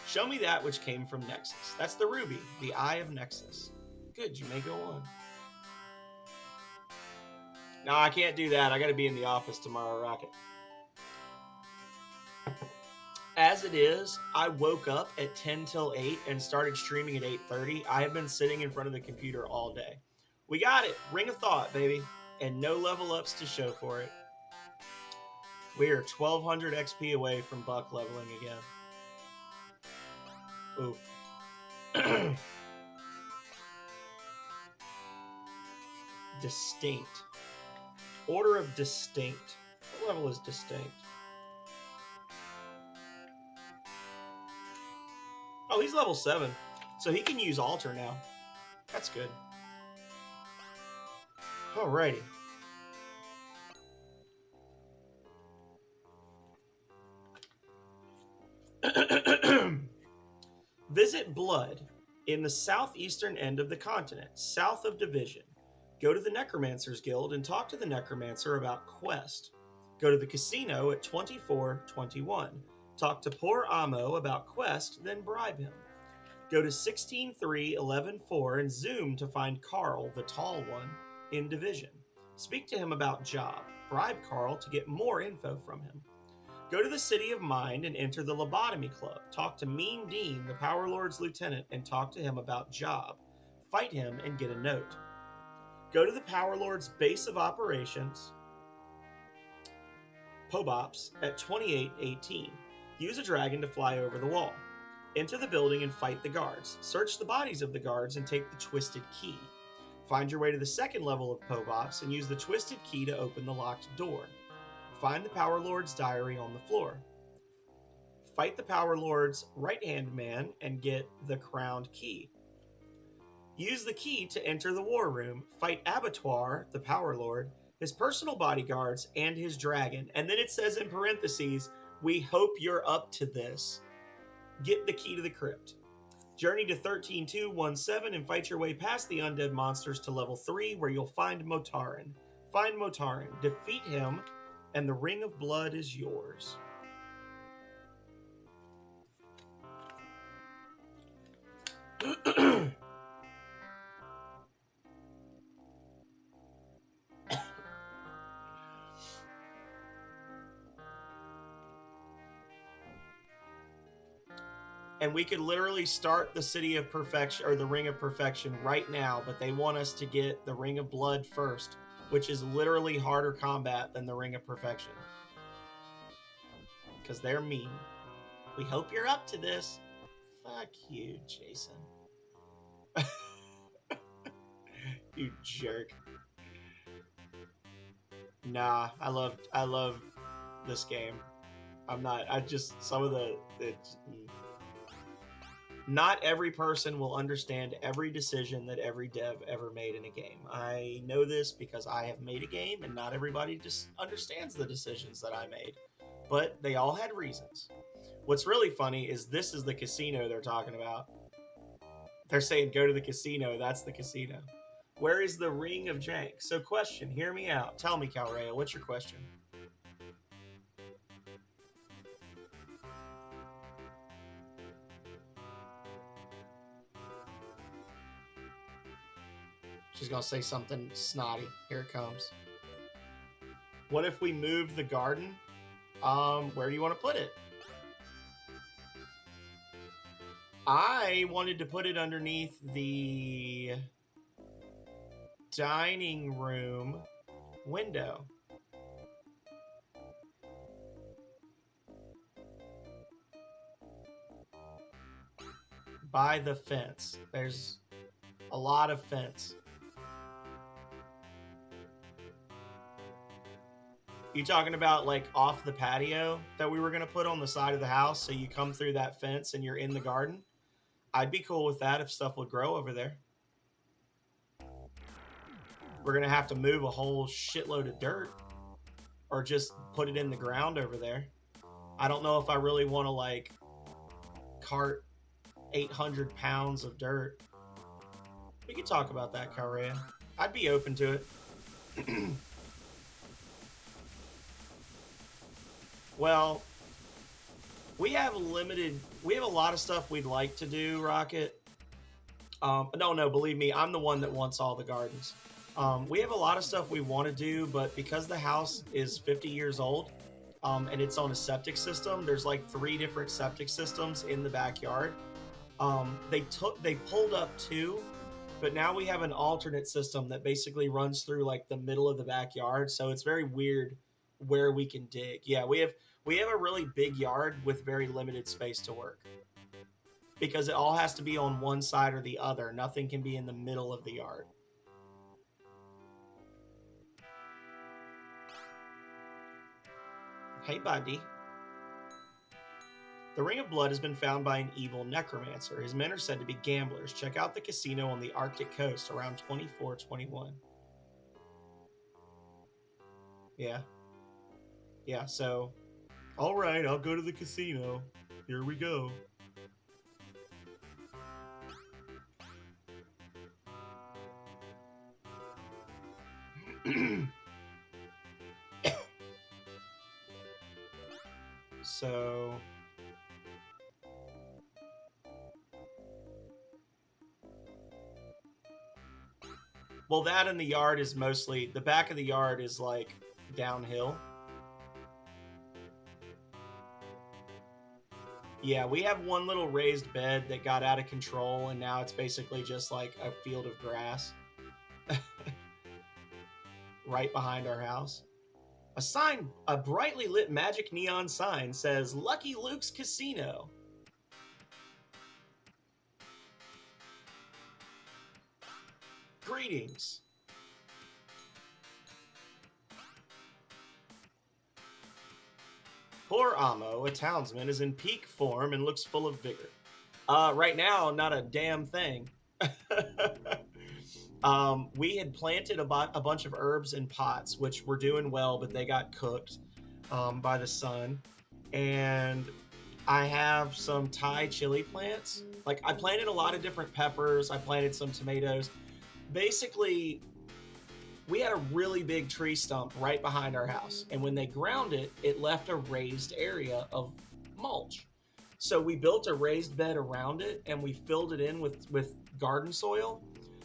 Show me that which came from Nexus. That's the ruby, the Eye of Nexus. Good, you may go on. No, I can't do that. I got to be in the office tomorrow, Rocket. As it is, I woke up at 10 till 8 and started streaming at 8:30. I have been sitting in front of the computer all day. We got it. Ring of Thought, baby. And no level ups to show for it. We are 1200 XP away from Buck leveling again. Ooh. Distinct. Order of Distinct. What level is Distinct? Oh, he's level 7. So he can use Alter now. That's good. Alrighty. Visit Blood in the southeastern end of the continent, south of Division. Go to the Necromancers Guild and talk to the Necromancer about Quest. Go to the casino at 2421. Talk to poor Amo about Quest, then bribe him. Go to 163114 and zoom to find Carl, the tall one, in Division. Speak to him about job. Bribe Carl to get more info from him. Go to the City of Mind and enter the Lobotomy Club. Talk to Mean Dean, the Power Lord's lieutenant, and talk to him about job. Fight him and get a note. Go to the Power Lord's base of operations, Pobops, at 2818. Use a dragon to fly over the wall. Enter the building and fight the guards. Search the bodies of the guards and take the Twisted Key. Find your way to the second level of Pobops and use the Twisted Key to open the locked door. Find the Power Lord's diary on the floor. Fight the Power Lord's right-hand man and get the crowned key. Use the key to enter the war room. Fight Abattoir, the Power Lord, his personal bodyguards, and his dragon. And then it says in parentheses, we hope you're up to this. Get the key to the crypt. Journey to 13217 and fight your way past the undead monsters to level 3 where you'll find Motarin. Find Motarin, defeat him, and the Ring of Blood is yours. And we could literally start the City of Perfection, or the Ring of Perfection right now, but they want us to get the Ring of Blood first, which is literally harder combat than the Ring of Perfection. Because they're mean. We hope you're up to this. Fuck you, Jason. You jerk. Nah, I love this game. Not every person will understand every decision that every dev ever made in a game. I know this because I have made a game and not everybody just understands the decisions that I made. But they all had reasons. What's really funny is this is the casino they're talking about. They're saying go to the casino, that's the casino. Where is the Ring of Jank? So question, hear me out. Tell me, Calrea, what's your question? She's going to say something snotty. Here it comes. What if we move the garden? Where do you want to put it? I wanted to put it underneath the dining room window. By the fence. There's a lot of fence. You talking about like off the patio that we were going to put on the side of the house so you come through that fence and you're in the garden? I'd be cool with that if stuff would grow over there. We're going to have to move a whole shitload of dirt or just put it in the ground over there. I don't know if I really want to like cart 800 pounds of dirt. We could talk about that, Calrea. I'd be open to it. Well, we have a lot of stuff we'd like to do, Rocket. No, believe me, I'm the one that wants all the gardens. We have a lot of stuff we want to do, but because the house is 50 years old, and it's on a septic system, there's like 3 different septic systems in the backyard. They pulled up 2, but now we have an alternate system that basically runs through like the middle of the backyard, so it's very weird where we can dig. Yeah, we have a really big yard with very limited space to work because it all has to be on one side or the other. Nothing can be in the middle of the yard. Hey, buddy. The Ring of Blood has been found by an evil necromancer. His men are said to be gamblers. Check out the casino on the Arctic coast around 2421. Yeah. Yeah, so... Alright, I'll go to the casino. Here we go. So... Well, that in the yard is mostly... The back of the yard is, like, downhill. Yeah, we have one little raised bed that got out of control, and now it's basically just, like, a field of grass. Right behind our house. A sign, a brightly lit magic neon sign says, Lucky Luke's Casino. Greetings. Poor Amo, a townsman, is in peak form and looks full of vigor. Right now, not a damn thing. We had planted a bunch of herbs in pots, which were doing well, but they got cooked by the sun. And I have some Thai chili plants. Like, I planted a lot of different peppers. I planted some tomatoes. Basically, we had a really big tree stump right behind our house. And when they ground it, it left a raised area of mulch. So we built a raised bed around it, and we filled it in with garden soil.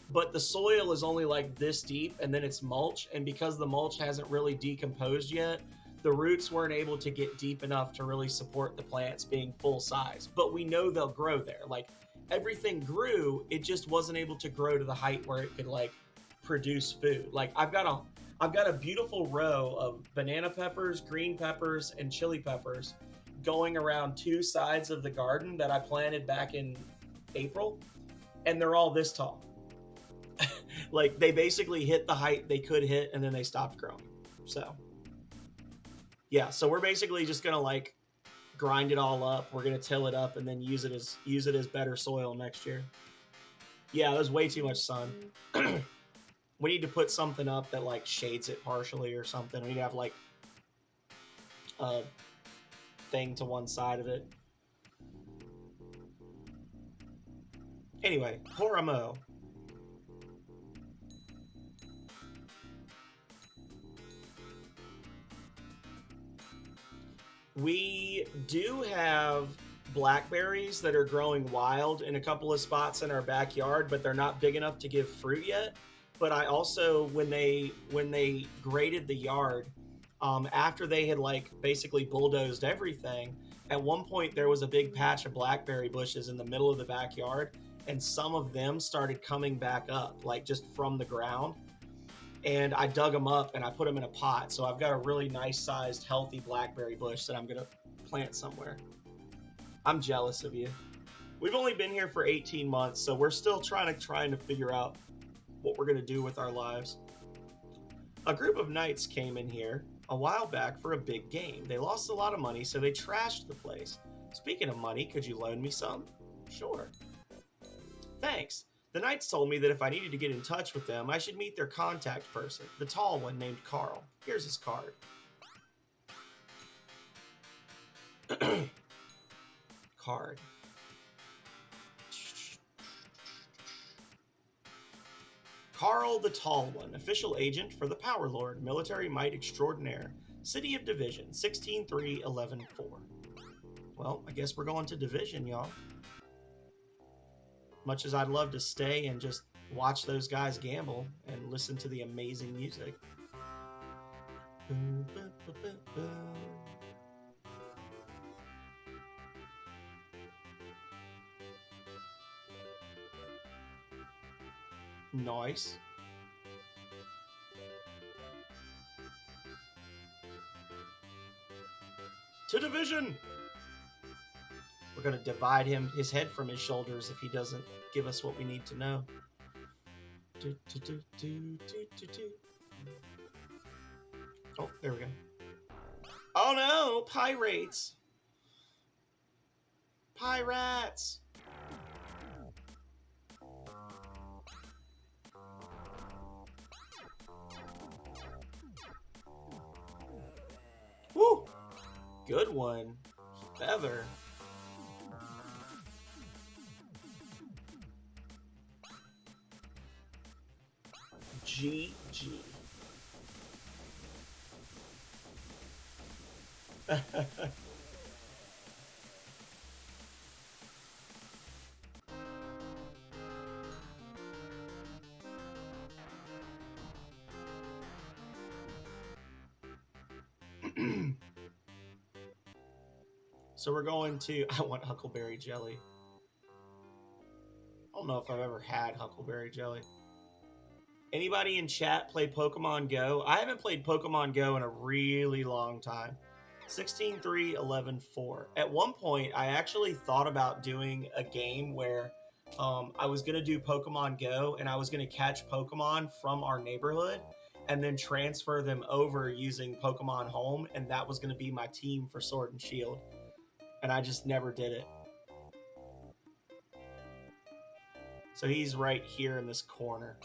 But the soil is only like this deep, and then it's mulch. And because the mulch hasn't really decomposed yet, the roots weren't able to get deep enough to really support the plants being full size. But we know they'll grow there. Like, everything grew, it just wasn't able to grow to the height where it could, like, produce food. Like, I've got a beautiful row of banana peppers, green peppers, and chili peppers going around 2 sides of the garden that I planted back in April, and they're all this tall. Like, they basically hit the height they could hit, and then they stopped growing. So, yeah, so we're basically just gonna, like, grind it all up. We're gonna till it up and then use it as better soil next year. Yeah, there's way too much sun. We need to put something up that, like, shades it partially or something. We need to have, like, a thing to one side of it. Anyway, Horamo. We do have blackberries that are growing wild in a couple of spots in our backyard, but they're not big enough to give fruit yet. But I also, when they graded the yard, after they had, like, basically bulldozed everything, at one point there was a big patch of blackberry bushes in the middle of the backyard, and some of them started coming back up, like, just from the ground. And I dug them up and I put them in a pot. So I've got a really nice sized, healthy blackberry bush that I'm going to plant somewhere. I'm jealous of you. We've only been here for 18 months, so we're still trying to figure out what we're going to do with our lives. A group of knights came in here a while back for a big game. They lost a lot of money, so they trashed the place. Speaking of money, could you loan me some? Sure. Thanks. The knights told me that if I needed to get in touch with them, I should meet their contact person, the tall one named Carl. Here's his card. Card. Carl the Tall One, official agent for the Power Lord, military might extraordinaire, city of Division, 16-3-11-4. Well, I guess we're going to Division, y'all. Much as I'd love to stay and just watch those guys gamble and listen to the amazing music. Nice. To division! We're going to divide his head from his shoulders if he doesn't give us what we need to know. Oh, there we go. Oh no! Pirates! Pirates! Woo! Good one. Feather. GG. So we're going to... I want Huckleberry Jelly. I don't know if I've ever had Huckleberry Jelly. Anybody in chat play Pokemon Go? I haven't played Pokemon Go in a really long time. 16-3-11-4. At one point, I actually thought about doing a game where I was going to do Pokemon Go and I was going to catch Pokemon from our neighborhood and then transfer them over using Pokemon Home, and that was going to be my team for Sword and Shield. And I just never did it. So he's right here in this corner.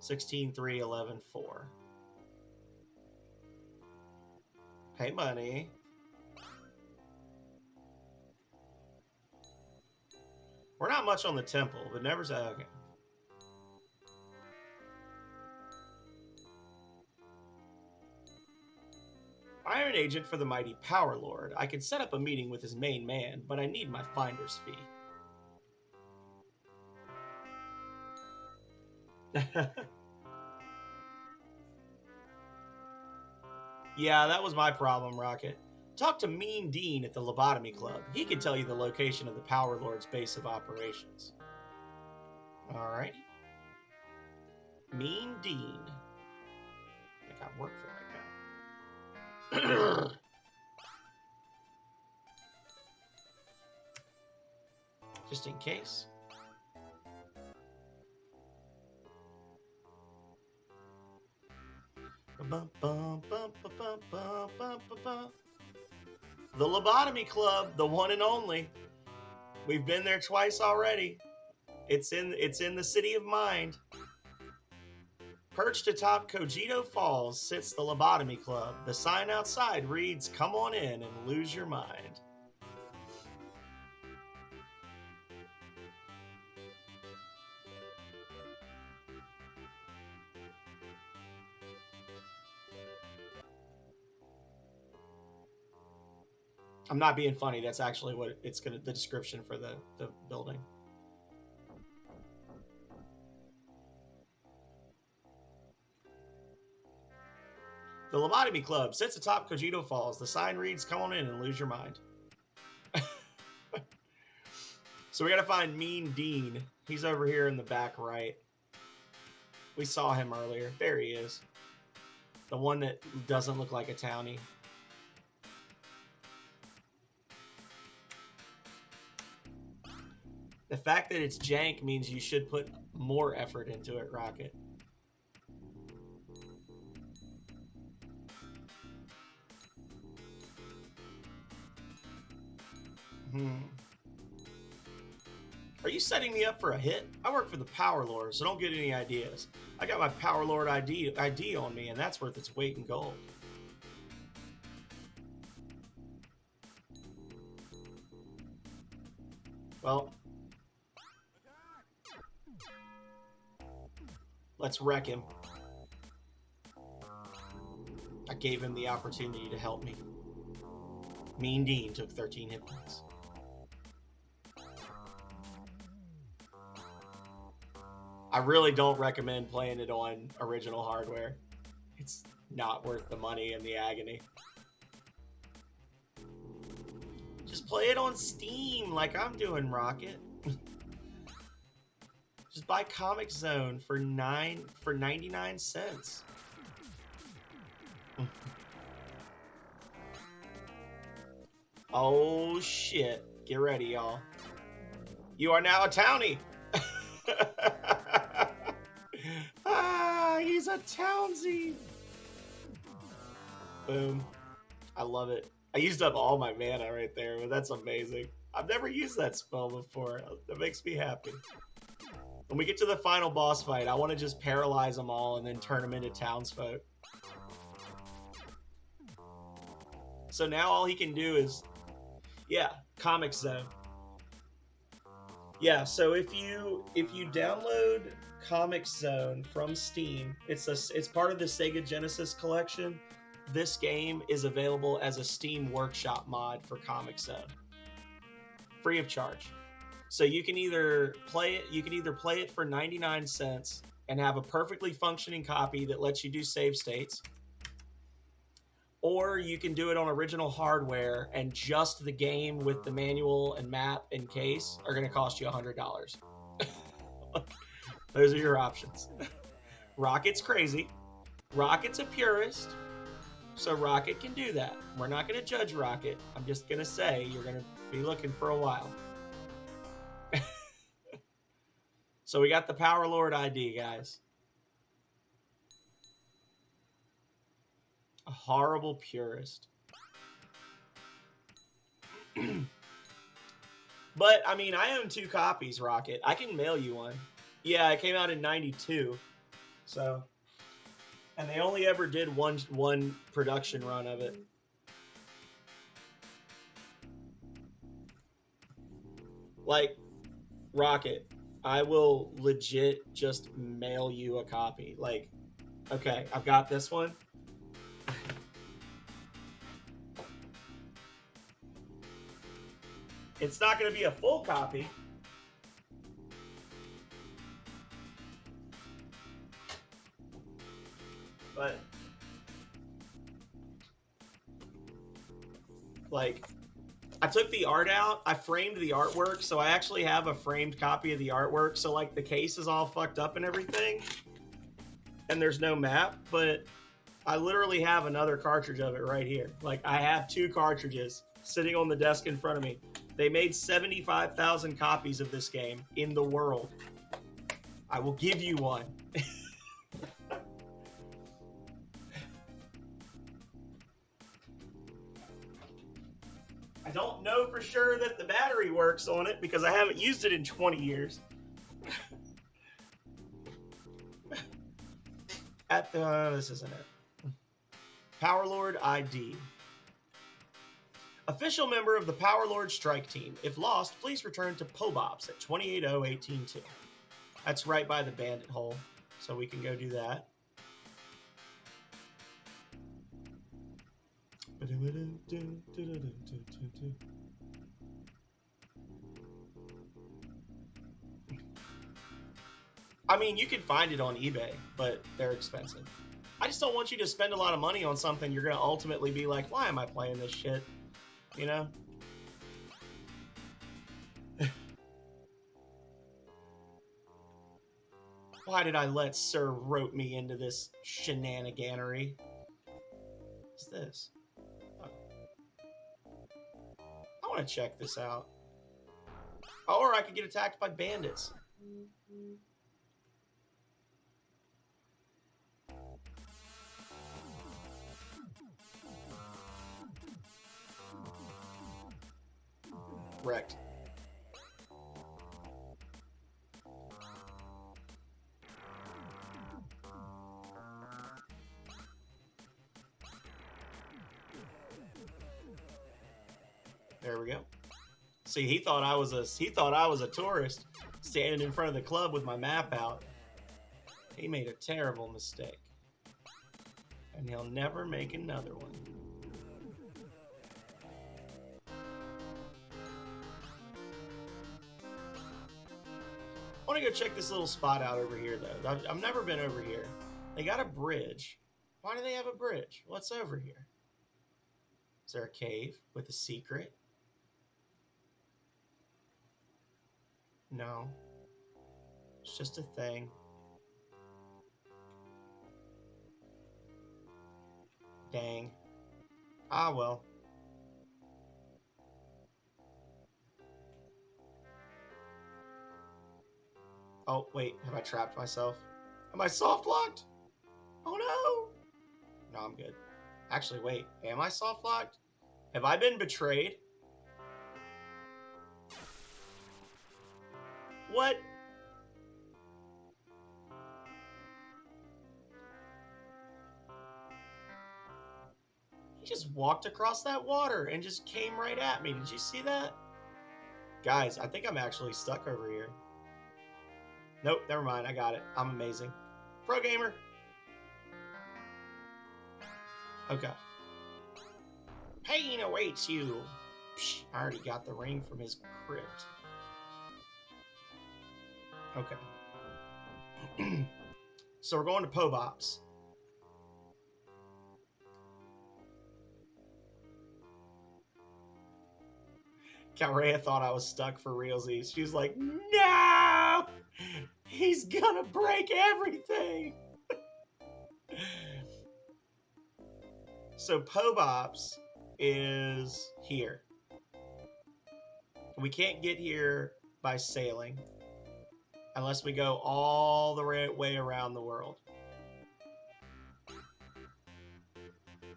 16-3-11-4. Pay money. We're not much on the temple, but never say okay. I am an agent for the mighty Power Lord. I can set up a meeting with his main man, but I need my finder's fee. Yeah, that was my problem, Rocket. Talk to Mean Dean at the Lobotomy Club. He can tell you the location of the Power Lord's base of operations. Alright. Mean Dean. I think I work for that guy. Just in case. The Lobotomy Club, the one and only. We've been there twice already. It's in the City of Mind. Perched atop Cogito Falls sits the Lobotomy Club. The sign outside reads, "Come on in and lose your mind." I'm not being funny. That's actually what it's the description for the building. The Lobotomy Club sits atop Cogito Falls. The sign reads, "Come on in and lose your mind." So we got to find Mean Dean. He's over here in the back right. We saw him earlier. There he is. The one that doesn't look like a townie. The fact that it's jank means you should put more effort into it, Rocket. Are you setting me up for a hit? I work for the Power Lord, so don't get any ideas. I got my Power Lord ID on me, and that's worth its weight in gold. Well, let's wreck him. I gave him the opportunity to help me. Mean Dean took 13 hit points. I really don't recommend playing it on original hardware. It's not worth the money and the agony. Just play it on Steam like I'm doing, Rocket. Just buy Comic Zone for 99 cents. Oh shit. Get ready, y'all. You are now a townie. Ah, he's a townsy. Boom. I love it. I used up all my mana right there, but that's amazing. I've never used that spell before. That makes me happy. When we get to the final boss fight, I want to just paralyze them all and then turn them into townsfolk. So now all he can do is, yeah, Comic Zone. Yeah, so if you download Comic Zone from Steam, it's part of the Sega Genesis collection. This game is available as a Steam Workshop mod for Comic Zone, free of charge. So you can either play it for 99 cents and have a perfectly functioning copy that lets you do save states, or you can do it on original hardware and just the game with the manual and map and case are going to cost you $100. Those are your options. Rocket's crazy. Rocket's a purist, so Rocket can do that. We're not going to judge Rocket. I'm just going to say you're going to be looking for a while. So we got the Power Lord ID, guys. A horrible purist. But, I mean, I own 2 copies, Rocket. I can mail you one. Yeah, it came out in 92. So, and they only ever did one production run of it. Like, Rocket, I will legit just mail you a copy. Like, okay, I've got this one. It's not going to be a full copy. But, like, I took the art out. I framed the artwork, so I actually have a framed copy of the artwork. So, like, the case is all fucked up and everything. And there's no map, but I literally have another cartridge of it right here. Like, I have 2 cartridges sitting on the desk in front of me. They made 75,000 copies of this game in the world. I will give you one. I don't know for sure that the battery works on it because I haven't used it in 20 years. This isn't it. Power Lord ID. Official member of the Power Lord Strike Team. If lost, please return to Pobobs at 280-18-2. That's right by the Bandit Hole, so we can go do that. I mean, you can find it on eBay, but they're expensive. I just don't want you to spend a lot of money on something you're going to ultimately be like, why am I playing this shit? You know? Why did I let Sir rope me into this shenaniganery? What's this? Oh. I want to check this out. Or I could get attacked by bandits. Wrecked. There we go. See, he thought I was a tourist standing in front of the club with my map out. He made a terrible mistake. And he'll never make another one. want to go check this little spot out over here, though. I've never been over here. They got a bridge. Why do they have a bridge? What's over here? Is there a cave with a secret? No. It's just a thing. Dang. Ah, well. Oh, wait. Have I trapped myself? Am I soft locked? Oh, no. No, I'm good. Actually, wait. Am I soft locked? Have I been betrayed? What? He just walked across that water and just came right at me. Did you see that? Guys, I think I'm actually stuck over here. Nope, never mind. I got it. I'm amazing. Pro gamer. Okay. Pain awaits you. Psh, I already got the ring from his crypt. Okay. So we're going to Pobops. Calrea thought I was stuck for realsies. She was like, no! He's gonna break everything! So Pobops is here. We can't get here by sailing unless we go all the way around the world.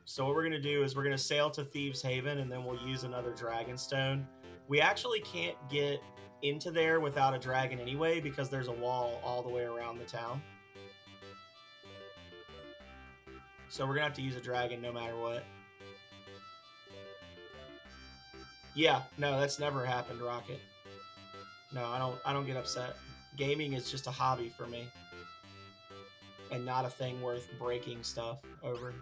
So what we're going to do is we're going to sail to Thieves Haven, and then we'll use another Dragonstone. We actually can't get into there without a dragon anyway, because there's a wall all the way around the town. So we're going to have to use a dragon no matter what. Yeah, no, that's never happened, Rocket. No, I don't get upset. Gaming is just a hobby for me. And not a thing worth breaking stuff over.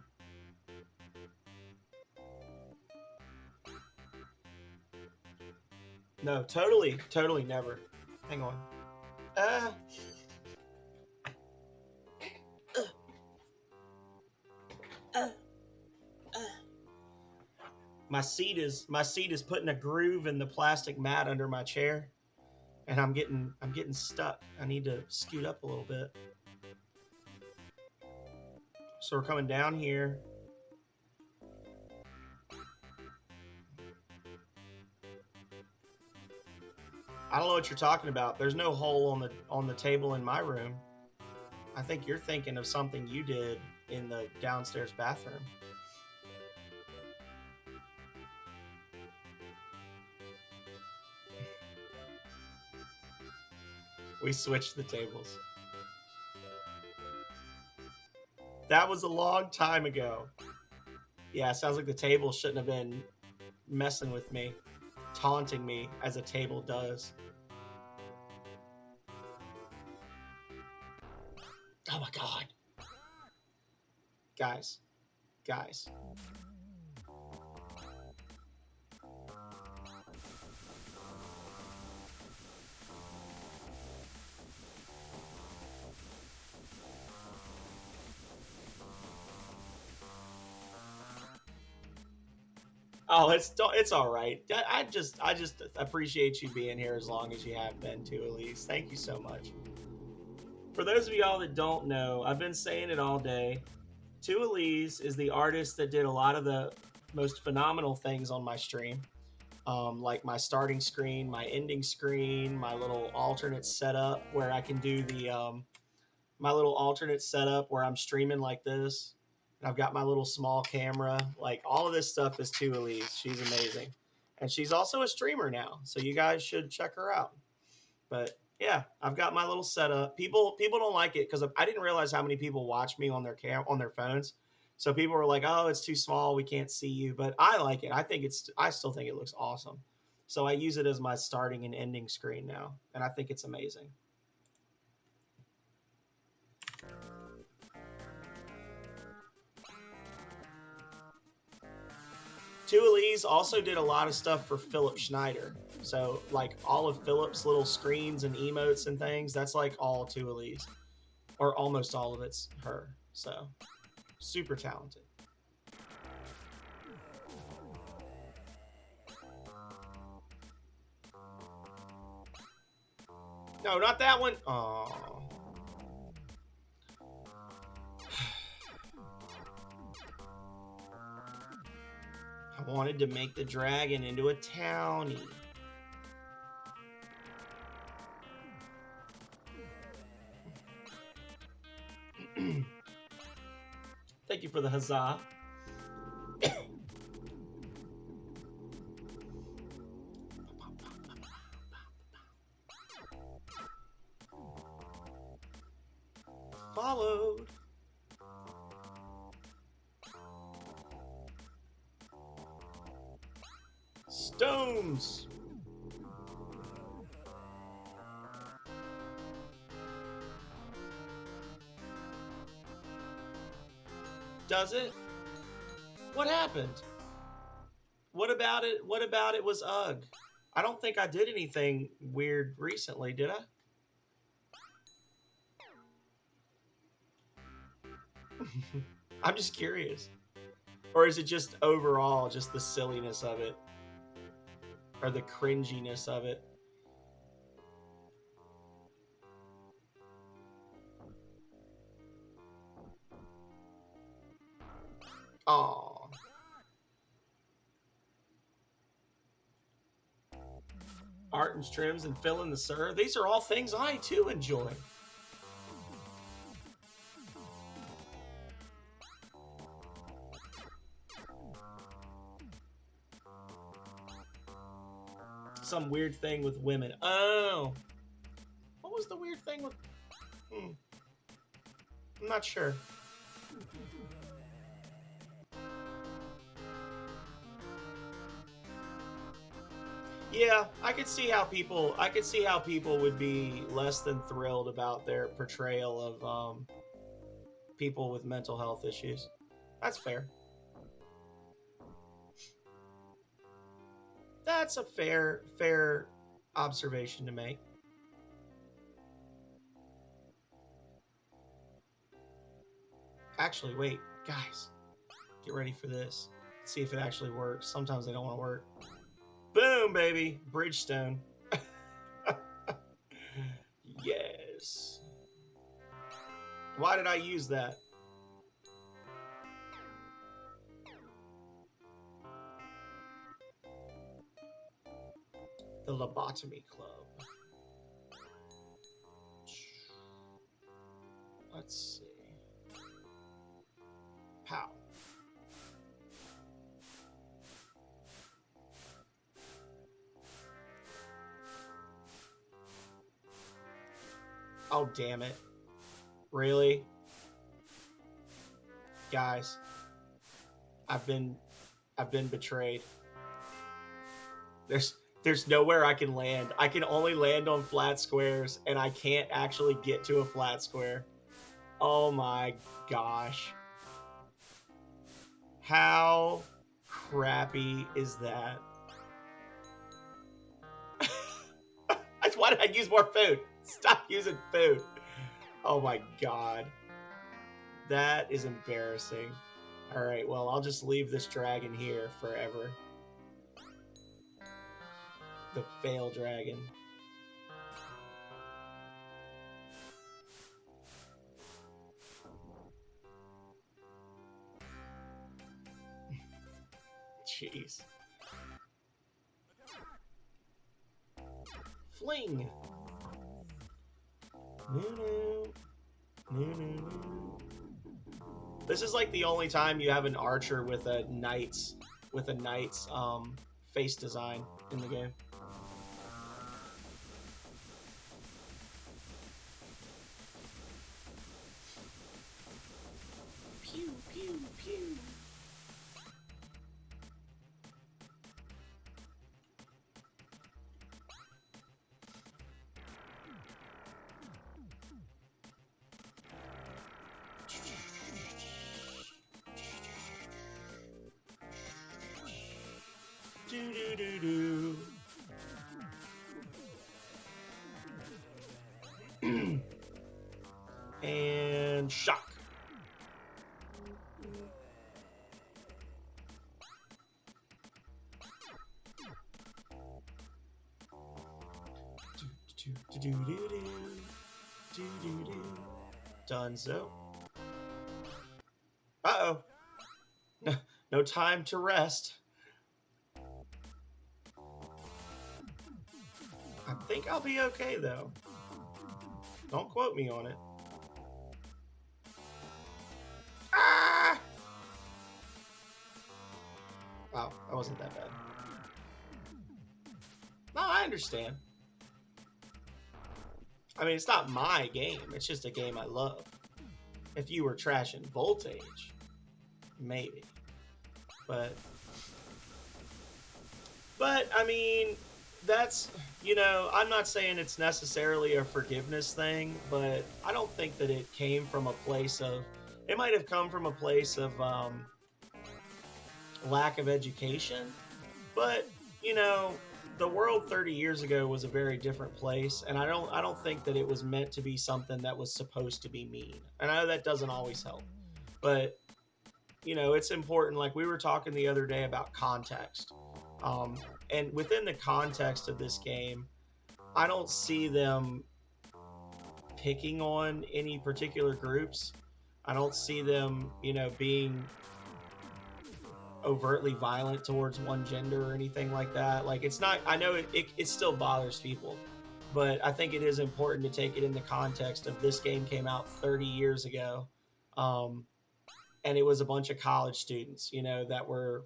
No, totally never. Hang on. My seat is putting a groove in the plastic mat under my chair, and I'm getting stuck. I need to scoot up a little bit. So we're coming down here. I don't know what you're talking about. There's no hole on the table in my room. I think you're thinking of something you did in the downstairs bathroom. We switched the tables. That was a long time ago. Yeah, sounds like the table shouldn't have been messing with me, taunting me as a table does. Oh my god. Guys. Oh, it's all right. I just appreciate you being here as long as you have been too, Elise. Thank you so much. For those of y'all that don't know, I've been saying it all day. Two Elise is the artist that did a lot of the most phenomenal things on my stream. Like my starting screen, my ending screen, my little alternate setup where I can do the my little alternate setup where I'm streaming like this. And I've got my little small camera. Like all of this stuff is to Elise. She's amazing. And she's also a streamer now. So you guys should check her out. But yeah, I've got my little setup. People don't like it because I didn't realize how many people watch me on their phones. So people were like, "Oh, it's too small. We can't see you." But I like it. I still think it looks awesome. So I use it as my starting and ending screen now, and I think it's amazing. Two Elise also did a lot of stuff for Philip Schneider. So like all of Philip's little screens and emotes and things, that's like all Tuali's, or almost all of it's her. So super talented. No, not that one. Oh. I wanted to make the dragon into a townie. Thank you for the huzzah. Followed. Stones. Does it? What happened? What about it? What about it was ugh? I don't think I did anything weird recently, did I? I'm just curious. Or is it just overall just the silliness of it? Or the cringiness of it? Aww. Art and trims and fill in the sir. These are all things I too enjoy. Some weird thing with women. Oh. What was the weird thing with... I'm not sure. Yeah, I could see how people would be less than thrilled about their portrayal of people with mental health issues. That's fair. That's a fair observation to make. Actually, wait, guys, get ready for this. Let's see if it actually works. Sometimes they don't want to work. Boom, baby, Bridgestone. Yes. Why did I use that? The Lobotomy Club. Let's see. Pow. Oh, damn it. Really? Guys, I've been betrayed. There's nowhere I can land. I can only land on flat squares, and I can't actually get to a flat square. Oh my gosh. How crappy is that? Why did I use more food? Stop using food. Oh my god. That is embarrassing. Alright, well, I'll just leave this dragon here forever. The fail dragon. Jeez. Fling. This is like the only time you have an archer with a knight's face design in the game. Pew pew pew. Do do do do. And shock. Dunzo. Uh-oh. No time to rest. I think I'll be okay, though. Don't quote me on it. Ah! Wow, that wasn't that bad. No, I understand. I mean, it's not my game. It's just a game I love. If you were trashing Voltage, maybe. But I mean, that's, you know, I'm not saying it's necessarily a forgiveness thing, but I don't think that it came from a place of, it might have come from a place of lack of education, but, you know, the world 30 years ago was a very different place, and I don't think that it was meant to be something that was supposed to be mean. And I know that doesn't always help, but, you know, it's important. Like we were talking the other day about context. And within the context of this game, I don't see them picking on any particular groups. I don't see them, you know, being overtly violent towards one gender or anything like that. Like, it's not, I know it still bothers people, but I think it is important to take it in the context of this game came out 30 years ago. And it was a bunch of college students, you know, that were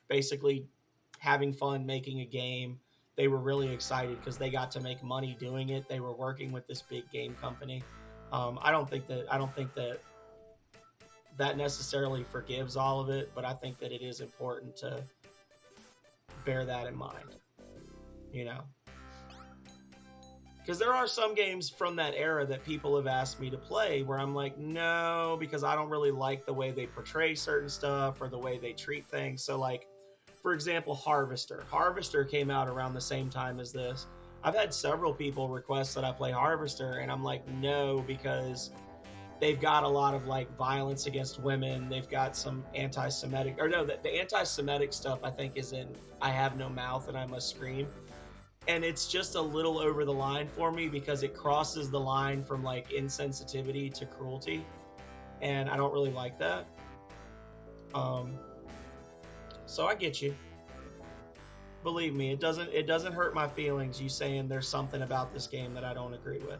basically having fun making a game. They were really excited because they got to make money doing it. They were working with this big game company. I don't think that necessarily forgives all of it, but I think that it is important to bear that in mind, you know, because there are some games from that era that people have asked me to play where I'm like, no, because I don't really like the way they portray certain stuff or the way they treat things. So, like, for example, Harvester came out around the same time as this. I've had several people request that I play Harvester, and I'm like, no, because they've got a lot of like violence against women. They've got some anti-Semitic, or no, the anti-Semitic stuff I think is in I Have No Mouth and I Must Scream. And it's just a little over the line for me because it crosses the line from like insensitivity to cruelty. And I don't really like that. So I get you. Believe me, it doesn't hurt my feelings you saying there's something about this game that I don't agree with.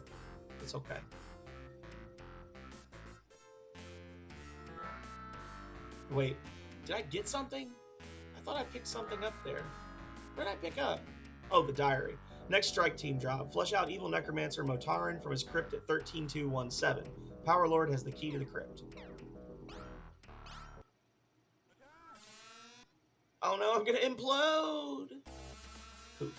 It's okay. Wait, did I get something? I thought I picked something up there. What did I pick up? Oh, the diary. Next strike team job. Flush out evil necromancer Motaran from his crypt at 13217. Power Lord has the key to the crypt. Oh no, I'm gonna implode! Poof.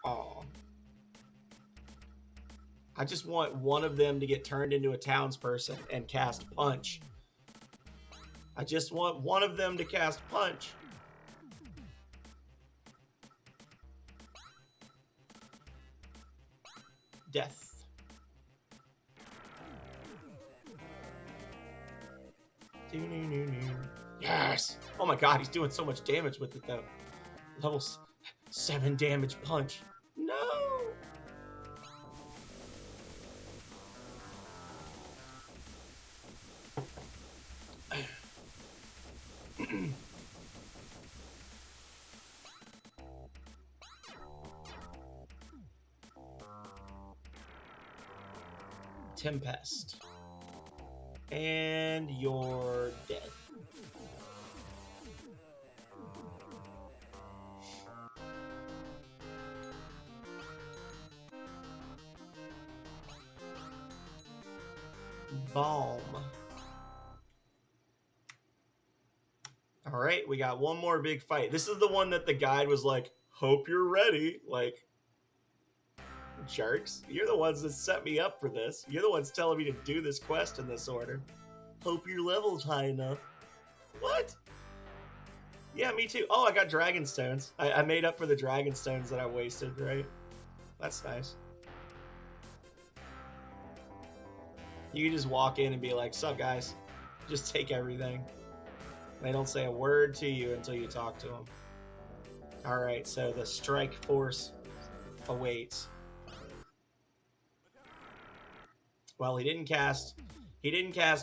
Aw. I just want one of them to get turned into a townsperson and cast Punch. I just want one of them to cast Punch. Death. Yes! Oh my god, he's doing so much damage with it though. Level 7 damage Punch. No! Tempest. And you're dead. Balm. All right, we got one more big fight. This is the one that the guide was like, hope you're ready. Like, jerks. You're the ones that set me up for this. You're the ones telling me to do this quest in this order. Hope your level's high enough. What? Yeah, me too. Oh, I got dragon stones. I made up for the dragon stones that I wasted, right? That's nice. You can just walk in and be like, sup, guys? Just take everything. They don't say a word to you until you talk to them. Alright, so the strike force awaits. Well, he didn't cast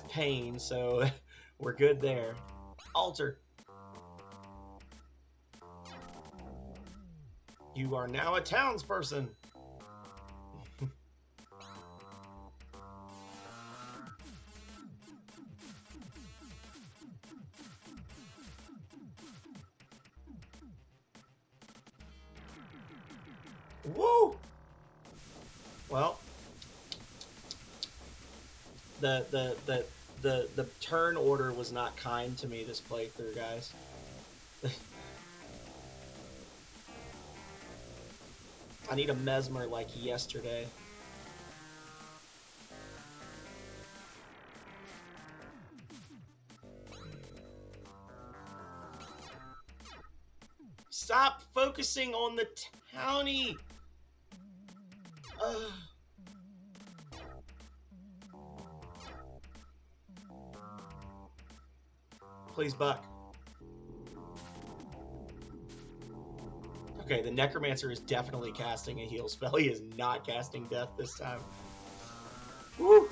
pain, so we're good there. Alter. You are now a townsperson. Woo! Well, the turn order was not kind to me this playthrough, guys. I need a Mesmer like yesterday. Stop focusing on the townie! Please, Buck. Okay, the Necromancer is definitely casting a heal spell. He is not casting death this time. Woo!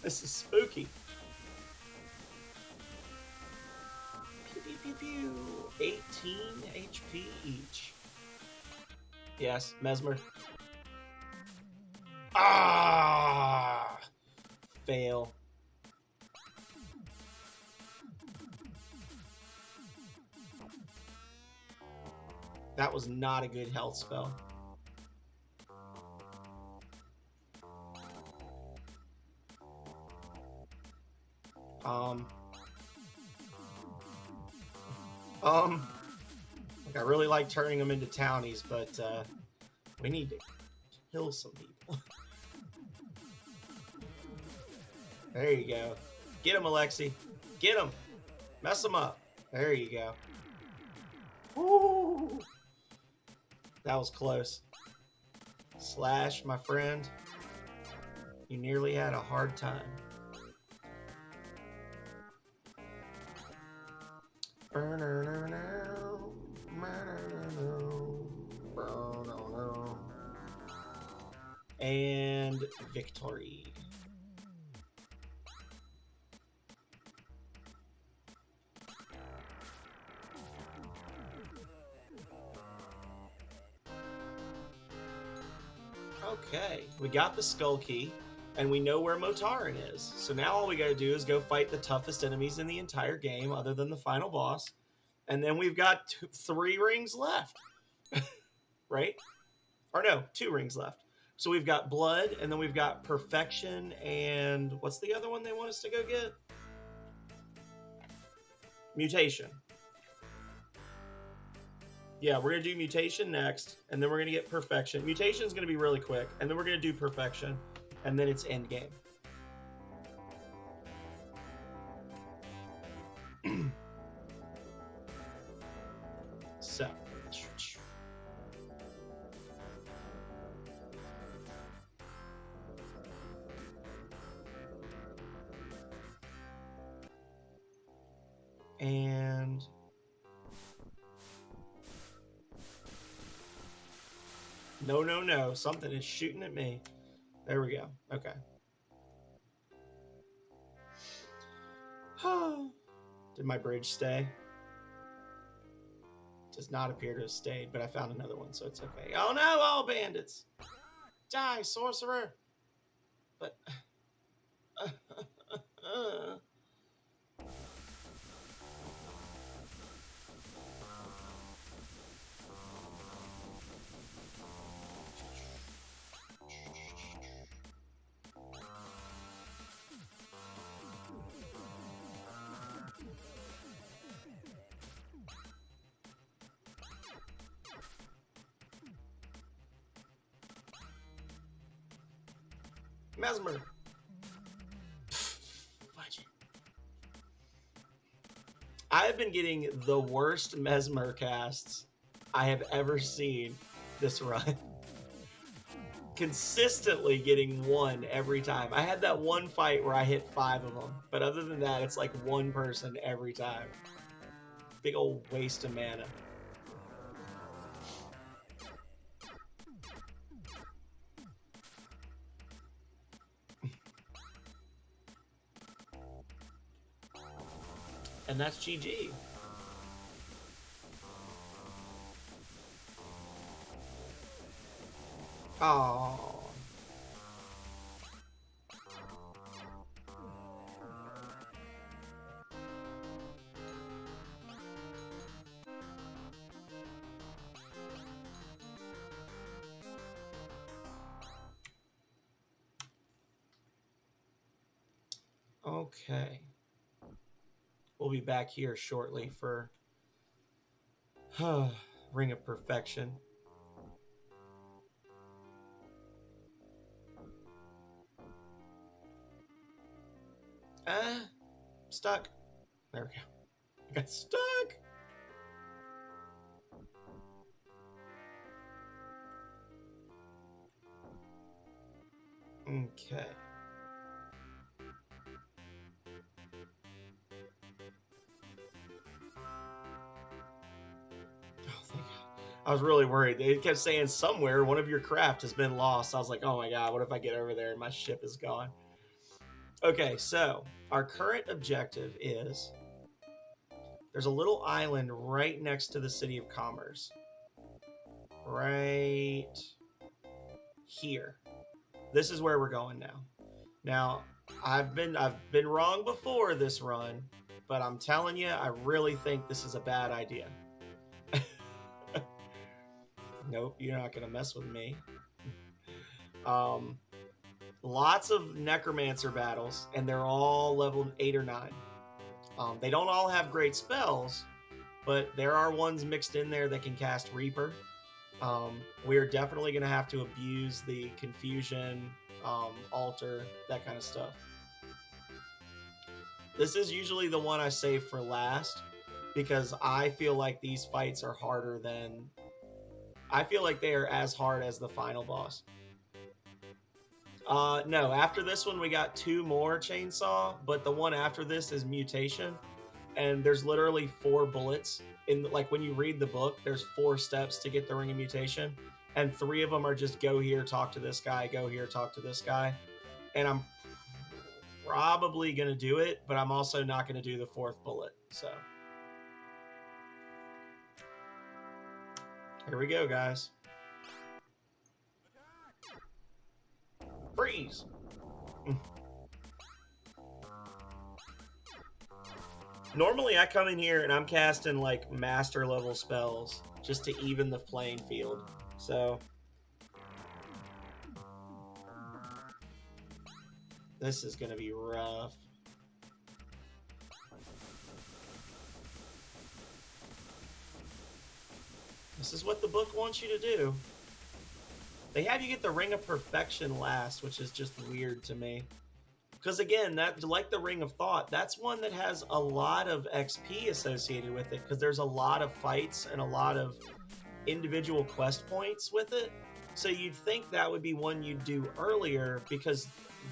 This is spooky. Pew, pew, pew, pew. 18 HP each. Yes, Mesmer. Ah! Fail. That was not a good health spell. Like I really like turning them into townies, but we need to kill some people. There you go. Get him, Alexi. Get him. Mess him up. There you go. Woo! That was close. Slash, my friend. You nearly had a hard time. And victory. Okay, we got the skull key, and we know where Motarin is. So now all we gotta do is go fight the toughest enemies in the entire game, other than the final boss. And then we've got 3 rings left. Right? Or no, 2 rings left. So we've got blood, and then we've got perfection, and what's the other one they want us to go get? Mutation. Yeah, we're going to do mutation next, and then we're going to get perfection. Mutation is going to be really quick, and then we're going to do perfection, and then it's end game. So. And no, something is shooting at me. There we go. Okay. Did my bridge stay? Does not appear to have stayed, but I found another one, so it's okay. Oh no, all bandits! Die, sorcerer! But Mesmer. Fudge. I have been getting the worst Mesmer casts I have ever seen this run. Consistently getting one every time. I had that one fight where I hit 5 of them, but other than that, it's like one person every time. Big old waste of mana. And that's GG. Oh. Okay. We'll be back here shortly for Ring of Perfection. Stuck. There we go. I got stuck. Okay. Oh, thank God. I was really worried. They kept saying somewhere one of your craft has been lost. I was like, oh my God, what if I get over there and my ship is gone? Okay, so our current objective is there's a little island right next to the City of Commerce. Right here. This is where we're going now. Now, I've been wrong before this run, but I'm telling you, I really think this is a bad idea. Nope, you're not gonna mess with me. Lots of Necromancer battles, and they're all level 8 or 9. They don't all have great spells, but there are ones mixed in there that can cast Reaper. We're definitely going to have to abuse the Confusion, Altar, that kind of stuff. This is usually the one I save for last, because I feel like these fights are harder than... I feel like they are as hard as the final boss. No, after this one we got 2 more Chainsaw, but the one after this is Mutation, and there's literally 4 bullets. Like when you read the book, there's 4 steps to get the Ring of Mutation, and 3 of them are just go here, talk to this guy, go here, talk to this guy. And I'm probably going to do it, but I'm also not going to do the 4th bullet, so. Here we go, guys. Freeze! Normally I come in here and I'm casting like master level spells just to even the playing field. So this is going to be rough. This is what the book wants you to do. They have you get the Ring of Perfection last, which is just weird to me. Because again, that, like the Ring of Thought, that's one that has a lot of XP associated with it, because there's a lot of fights and a lot of individual quest points with it. So you'd think that would be one you'd do earlier, because you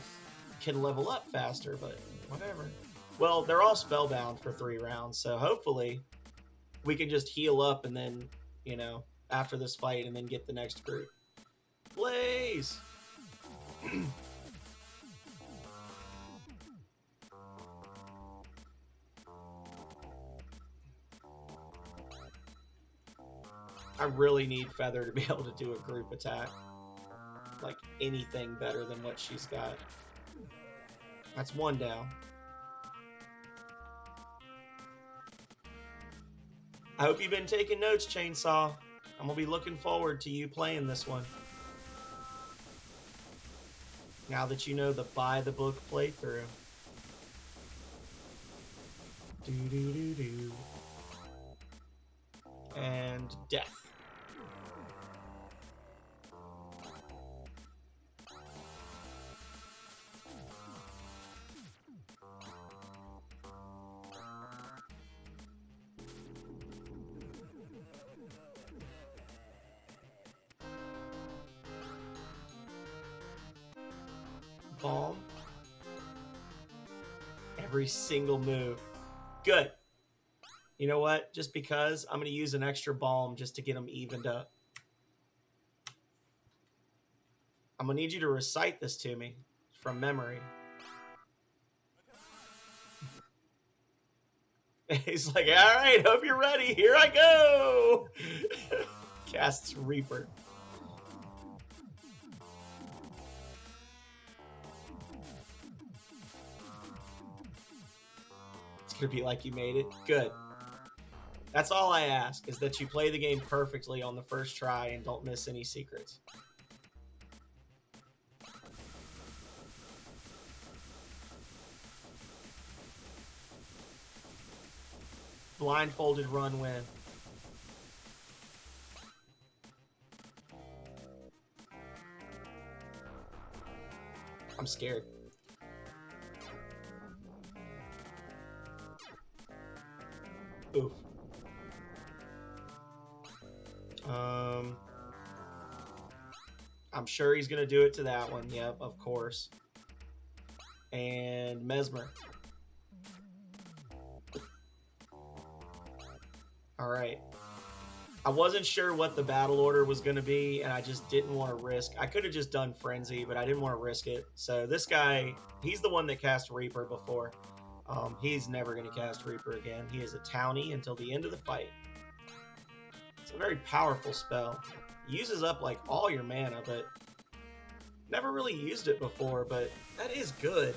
can level up faster, but whatever. Well, they're all spellbound for 3 rounds, so hopefully we can just heal up and then, you know, after this fight, and then get the next group. Blaze! I really need Feather to be able to do a group attack. Like, anything better than what she's got. That's 1 down. I hope you've been taking notes, Chainsaw. I'm going to be looking forward to you playing this one. Now that you know the by-the-book playthrough. Do-do-do-do. And death. Balm. Every single move. Good. You know what? Just because, I'm going to use an extra Balm just to get them evened up. I'm going to need you to recite this to me from memory. He's like, all right, hope you're ready. Here I go. Casts Reaper. It's going to be like you made it. Good. That's all I ask, is that you play the game perfectly on the first try and don't miss any secrets. Blindfolded run win. I'm scared. Oof. I'm sure he's going to do it to that one. Yep, of course. And Mesmer. All right. I wasn't sure what the battle order was going to be, and I just didn't want to risk. I could have just done Frenzy, but I didn't want to risk it. So this guy, he's the one that cast Reaper before. He's never going to cast Reaper again. He is a townie until the end of the fight. It's a very powerful spell. It uses up like all your mana, but never really used it before, but that is good.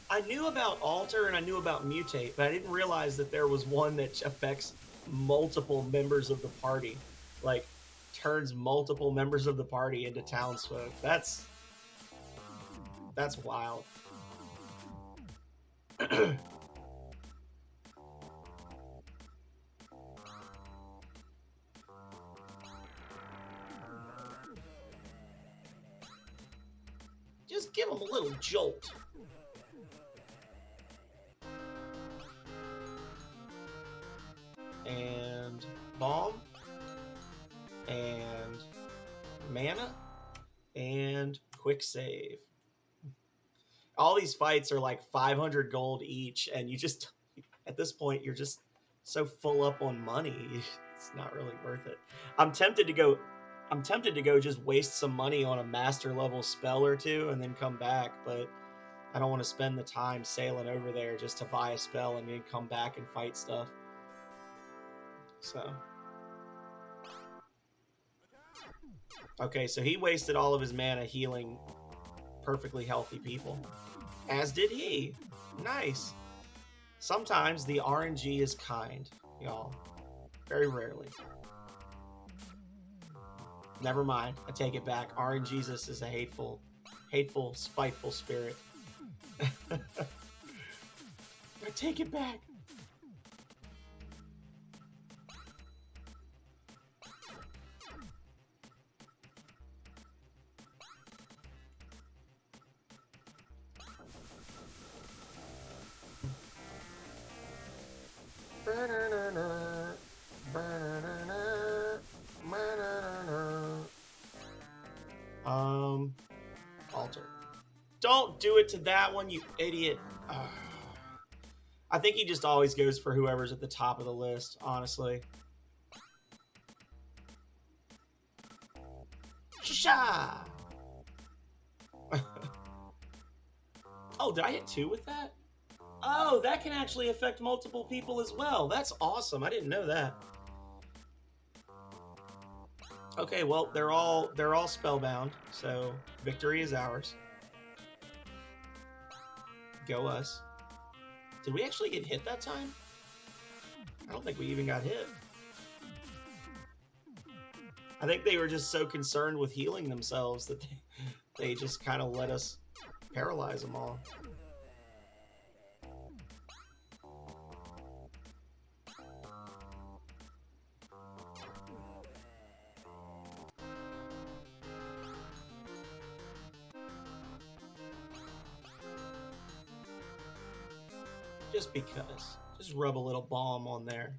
I knew about Alter and I knew about Mutate, but I didn't realize that there was one that affects multiple members of the party. Like, turns multiple members of the party into townsfolk. That's wild. Just give him a little jolt. And Balm. And Mana. And Quick Save. All these fights are like 500 gold each, and you just, at this point, you're just so full up on money. It's not really worth it. I'm tempted to go just waste some money on a master level spell or two and then come back, but I don't want to spend the time sailing over there just to buy a spell and then come back and fight stuff. So. Okay, so he wasted all of his mana healing perfectly healthy people. As did he. Nice. Sometimes the RNG is kind, y'all. Very rarely. Never mind. I take it back. RNGesus is a hateful, spiteful spirit. I take it back. Alter. Don't do it to that one, you idiot. I think he just always goes for whoever's at the top of the list, honestly. Sha! Oh, did I hit 2 with that? Oh, that can actually affect multiple people as well. That's awesome. I didn't know that. Okay, well, they're all spellbound, so victory is ours. Go us. Did we actually get hit that time? I don't think we even got hit. I think they were just so concerned with healing themselves that they just kind of let us paralyze them all. Just because. Just rub a little balm on there.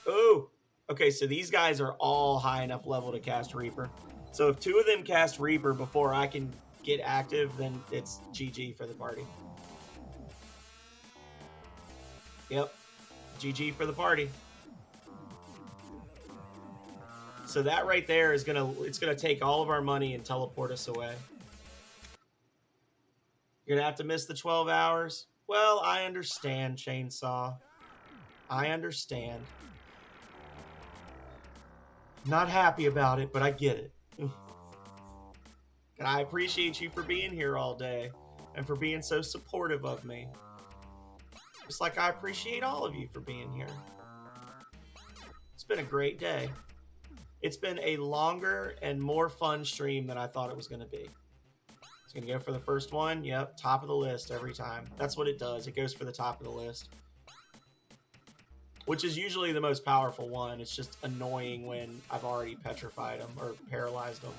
Ooh! Okay, so these guys are all high enough level to cast Reaper. So if 2 of them cast Reaper before I can get active, then it's GG for the party. Yep. GG for the party. So that right there is it's gonna take all of our money and teleport us away. You're gonna have to miss the 12 hours. Well, I understand, Chainsaw. I understand. Not happy about it, but I get it. And I appreciate you for being here all day and for being so supportive of me. Just like I appreciate all of you for being here. It's been a great day. It's been a longer and more fun stream than I thought it was going to be. It's going to go for the first one. Yep, top of the list every time. That's what it does. It goes for the top of the list. Which is usually the most powerful one. It's just annoying when I've already petrified them or paralyzed them.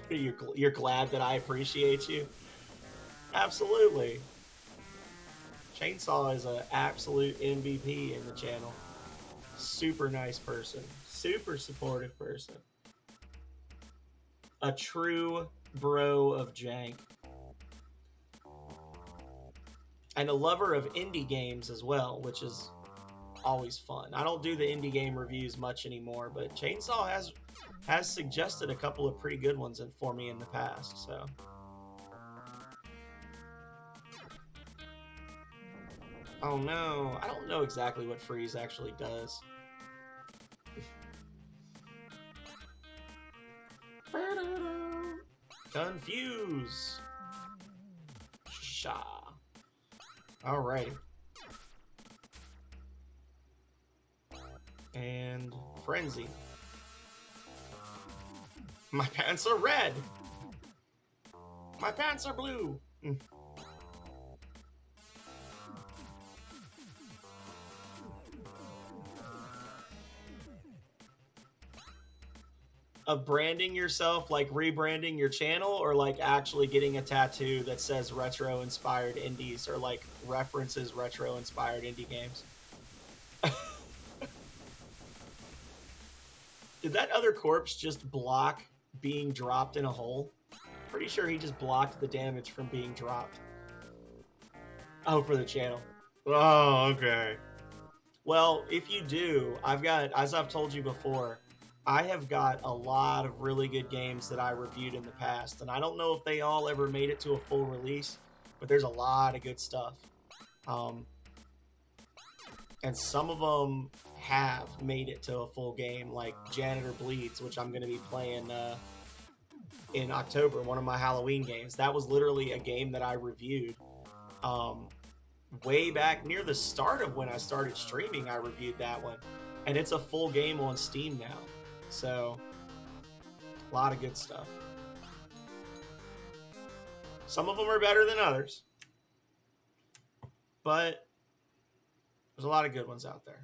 You're glad that I appreciate you? Absolutely. Chainsaw is an absolute MVP in the channel. Super nice person. Super supportive person. A true bro of jank. And a lover of indie games as well, which is always fun. I don't do the indie game reviews much anymore, but Chainsaw has suggested a couple of pretty good ones for me in the past, so. Oh no, I don't know exactly what Freeze actually does. Confuse. Sha. Alrighty. And Frenzy. My pants are red. My pants are blue. Of branding yourself, like rebranding your channel, or like actually getting a tattoo that says retro inspired indies or like references retro inspired indie games? Did that other corpse just block being dropped in a hole? Pretty sure he just blocked the damage from being dropped. Oh, for the channel. Oh, okay. Well, if you do, I've got, as I've told you before, I have got a lot of really good games that I reviewed in the past, and I don't know if they all ever made it to a full release, but there's a lot of good stuff. And some of them have made it to a full game, like Janitor Bleeds, which I'm going to be playing in October, one of my Halloween games. That was literally a game that I reviewed way back near the start of when I started streaming. I reviewed that one, and it's a full game on Steam now. So, a lot of good stuff. Some of them are better than others, but there's a lot of good ones out there.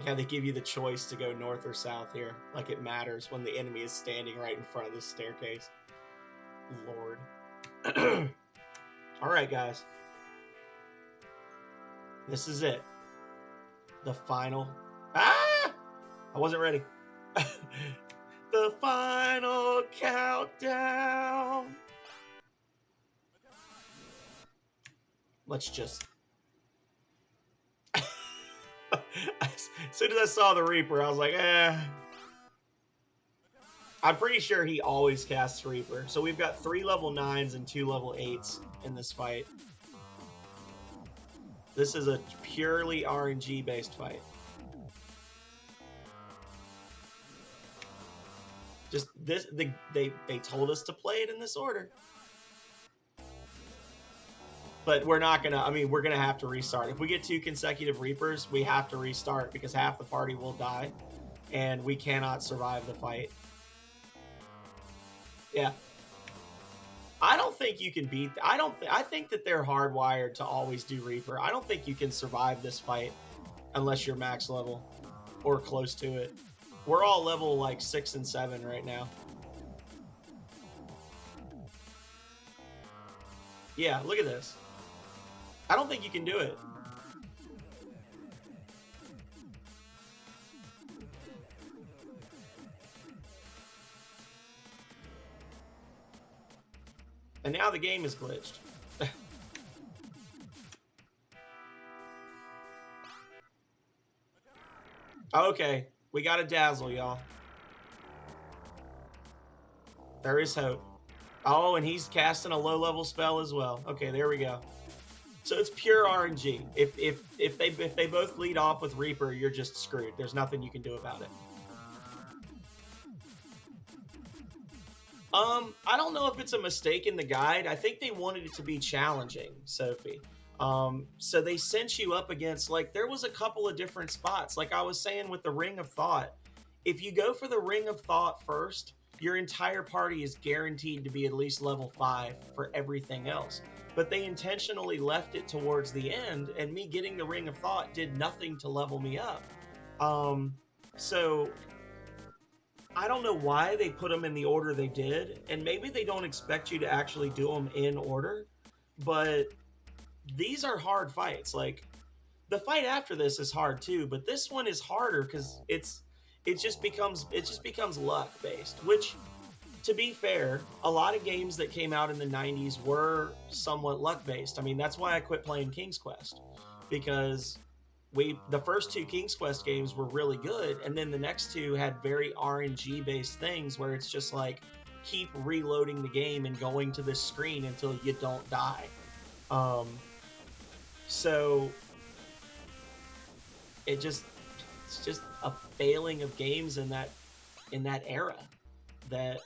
Yeah, they give you the choice to go north or south here. Like it matters when the enemy is standing right in front of this staircase. Lord. Alright, guys. This is it. The final... Ah! I wasn't ready. The final countdown. Let's just... As soon as I saw the Reaper, I was like, eh. I'm pretty sure he always casts Reaper. So we've got 3 level 9s and 2 level 8s in this fight. This is a purely RNG based fight. Just this, they told us to play it in this order. But we're not gonna, I mean, we're gonna have to restart. If we get 2 consecutive Reapers, we have to restart because half the party will die and we cannot survive the fight. Yeah. I don't think you can beat, I think that they're hardwired to always do Reaper. I don't think you can survive this fight unless you're max level or close to it. We're all level like 6 and 7 right now. Yeah, look at this. I don't think you can do it. And now the game is glitched. Okay, we got a dazzle, y'all. There is hope. Oh, and he's casting a low-level spell as well. Okay, there we go. So it's pure RNG. If they both lead off with Reaper, you're just screwed. There's nothing you can do about it. I don't know if it's a mistake in the guide. I think they wanted it to be challenging, Sophie. So they sent you up against, like, there was a couple of different spots. Like I was saying with the Ring of Thought, if you go for the Ring of Thought first, your entire party is guaranteed to be at least level 5 for everything else. But they intentionally left it towards the end, and me getting the Ring of Thought did nothing to level me up. So I don't know why they put them in the order they did, and maybe they don't expect you to actually do them in order, but these are hard fights. Like, the fight after this is hard too, but this one is harder because it just becomes luck based, which, to be fair, a lot of games that came out in the 90s were somewhat luck based. I mean, that's why I quit playing King's Quest, because the first 2 King's Quest games were really good, and then the next 2 had very RNG based things where it's just like, keep reloading the game and going to this screen until you don't die. So it's just a failing of games in that era, that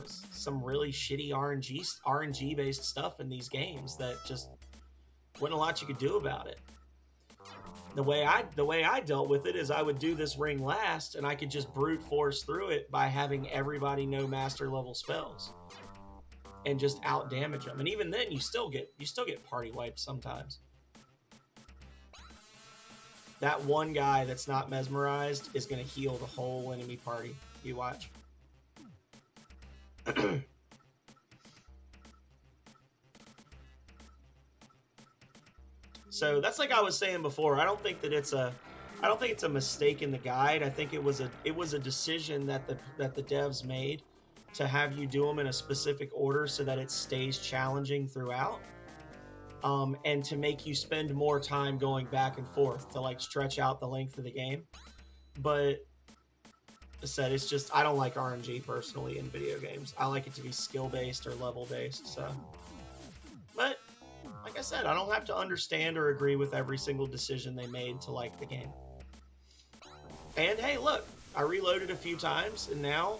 some really shitty RNG based stuff in these games that just wasn't a lot you could do about it. The way I dealt with it is I would do this ring last, and I could just brute force through it by having everybody know master level spells and just out damage them. And even then, you still get party wiped sometimes. That one guy that's not mesmerized is going to heal the whole enemy party. You watch. So that's, like I was saying before, I don't think it's a mistake in the guide. I think it was a decision that the devs made to have you do them in a specific order so that it stays challenging throughout. And to make you spend more time going back and forth to, like, stretch out the length of the game. But I said, it's just, I don't like RNG personally in video games. I like it to be skill based or level based. So, but like I said, I don't have to understand or agree with every single decision they made to like the game. And hey, look, I reloaded a few times, and now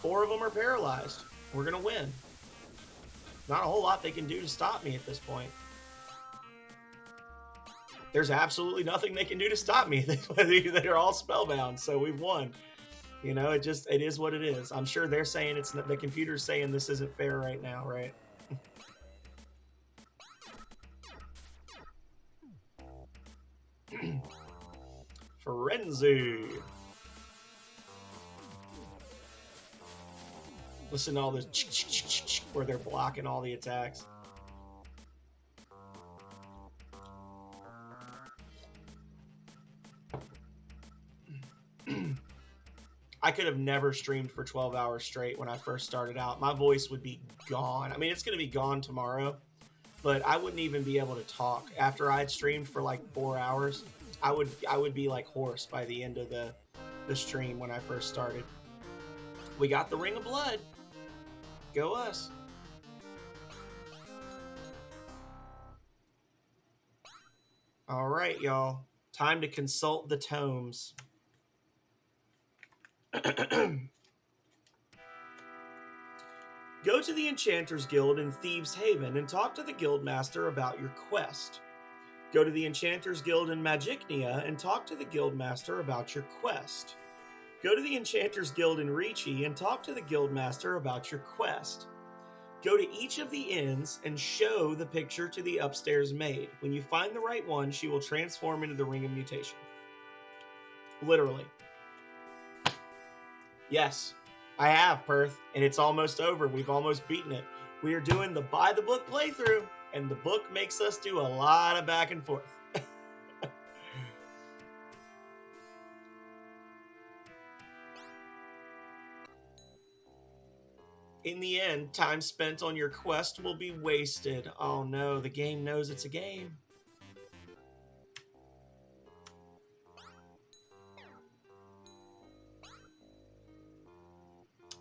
4 of them are paralyzed. We're gonna win. Not a whole lot they can do to stop me at this point. There's absolutely nothing they can do to stop me. They're all spellbound, so we've won. You know, it is what it is. I'm sure they're saying the computer's saying this isn't fair right now, right? Frenzy. Listen to all this where they're blocking all the attacks. I could have never streamed for 12 hours straight when I first started out. My voice would be gone. I mean, it's going to be gone tomorrow, but I wouldn't even be able to talk. After I'd streamed for like 4 hours, I would be like hoarse by the end of the stream when I first started. We got the Ring of Blood. Go us. All right, y'all. Time to consult the tomes. Go to the Enchanters Guild in Thieves Haven and talk to the Guildmaster about your quest. Go to the Enchanters Guild in Magicnia and talk to the Guildmaster about your quest. Go to the Enchanters Guild in Ricci and talk to the Guildmaster about your quest. Go to each of the inns and show the picture to the upstairs maid. When you find the right one, she will transform into the Ring of Mutation. Literally. Yes, I have, Perth, and it's almost over. We've almost beaten it. We are doing the by the book playthrough, And the book makes us do a lot of back and forth. In the end, time spent on your quest will be wasted. Oh no, the game knows it's a game.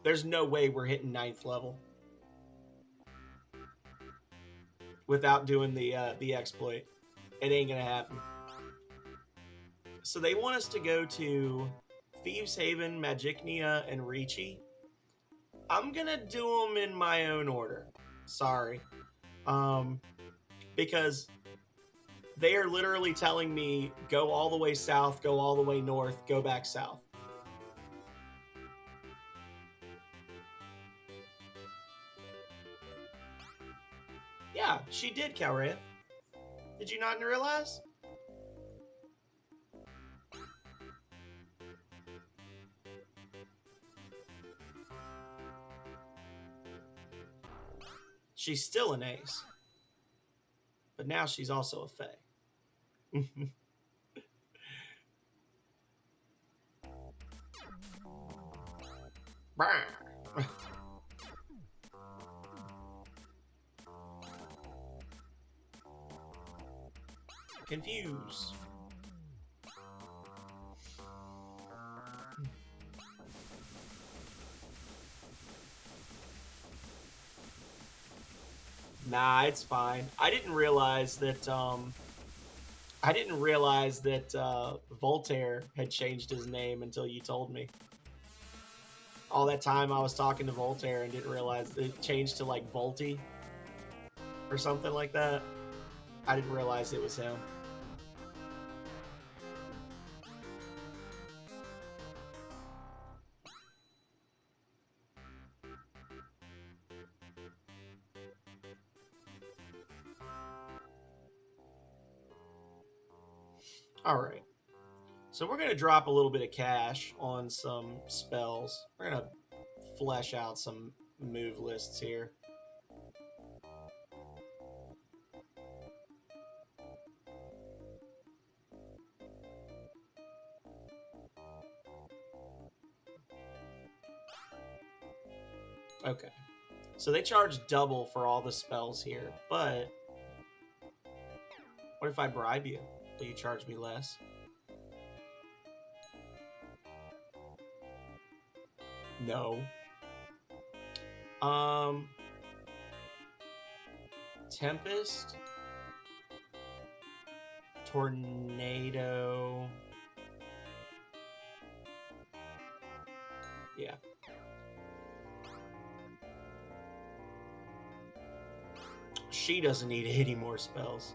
There's no way we're hitting 9th level without doing the exploit. It ain't gonna happen. So they want us to go to Thieves Haven, Magicnia, and Ricci. I'm gonna do them in my own order. Sorry. Because they are literally telling me go all the way south, go all the way north, go back south. Yeah, she did, Calrath. Did you not realize? She's still an ace. But now she's also a fae. Confuse. Nah, it's fine. I didn't realize that Voltaire had changed his name until you told me. All that time I was talking to Voltaire and didn't realize it changed to like Volty or something like that. I didn't realize it was him. All right. So we're going to drop a little bit of cash on some spells. We're going to flesh out some move lists here. Okay. So they charge double for all the spells here, but what if I bribe you? Will you charge me less? No. Tempest. Tornado. Yeah. She doesn't need any more spells.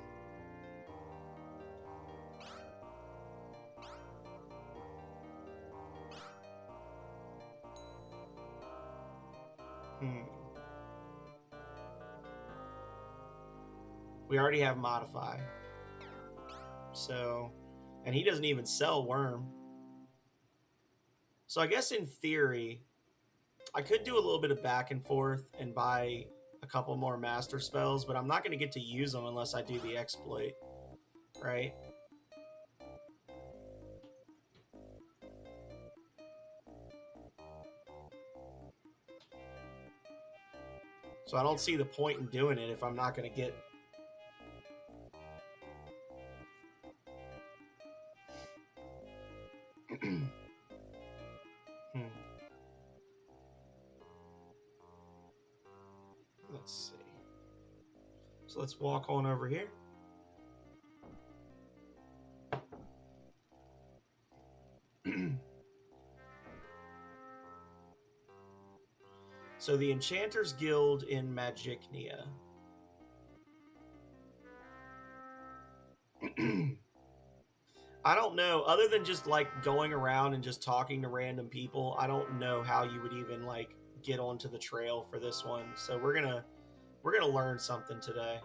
We already have Modify. So, and he doesn't even sell Worm. So I guess in theory, I could do a little bit of back and forth and buy a couple more Master Spells, but I'm not going to get to use them unless I do the exploit, right? So I don't see the point in doing it if I'm not going to get... Let's see. So let's walk on over here. So the Enchanters Guild in Magicnia. I don't know, other than just like going around and just talking to random people, I don't know how you would even like get onto the trail for this one. So we're gonna learn something today.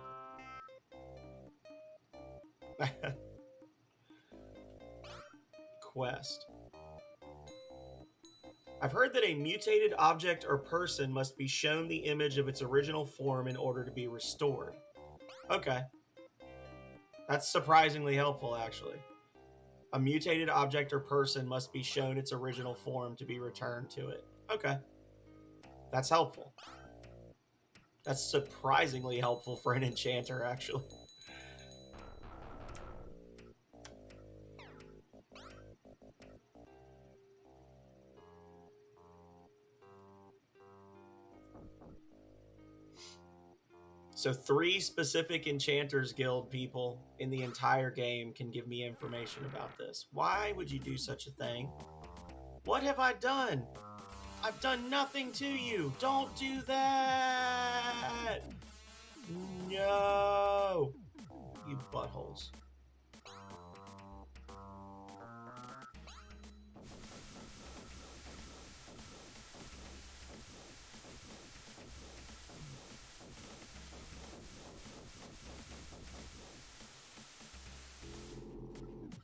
Quest. I've heard that a mutated object or person must be shown the image of its original form in order to be restored. Okay. That's surprisingly helpful, actually. A mutated object or person must be shown its original form to be returned to it. Okay. That's helpful. That's surprisingly helpful for an enchanter, actually. So 3 specific Enchanters Guild people in the entire game can give me information about this. Why would you do such a thing? What have I done? I've done nothing to you. Don't do that. No. You buttholes.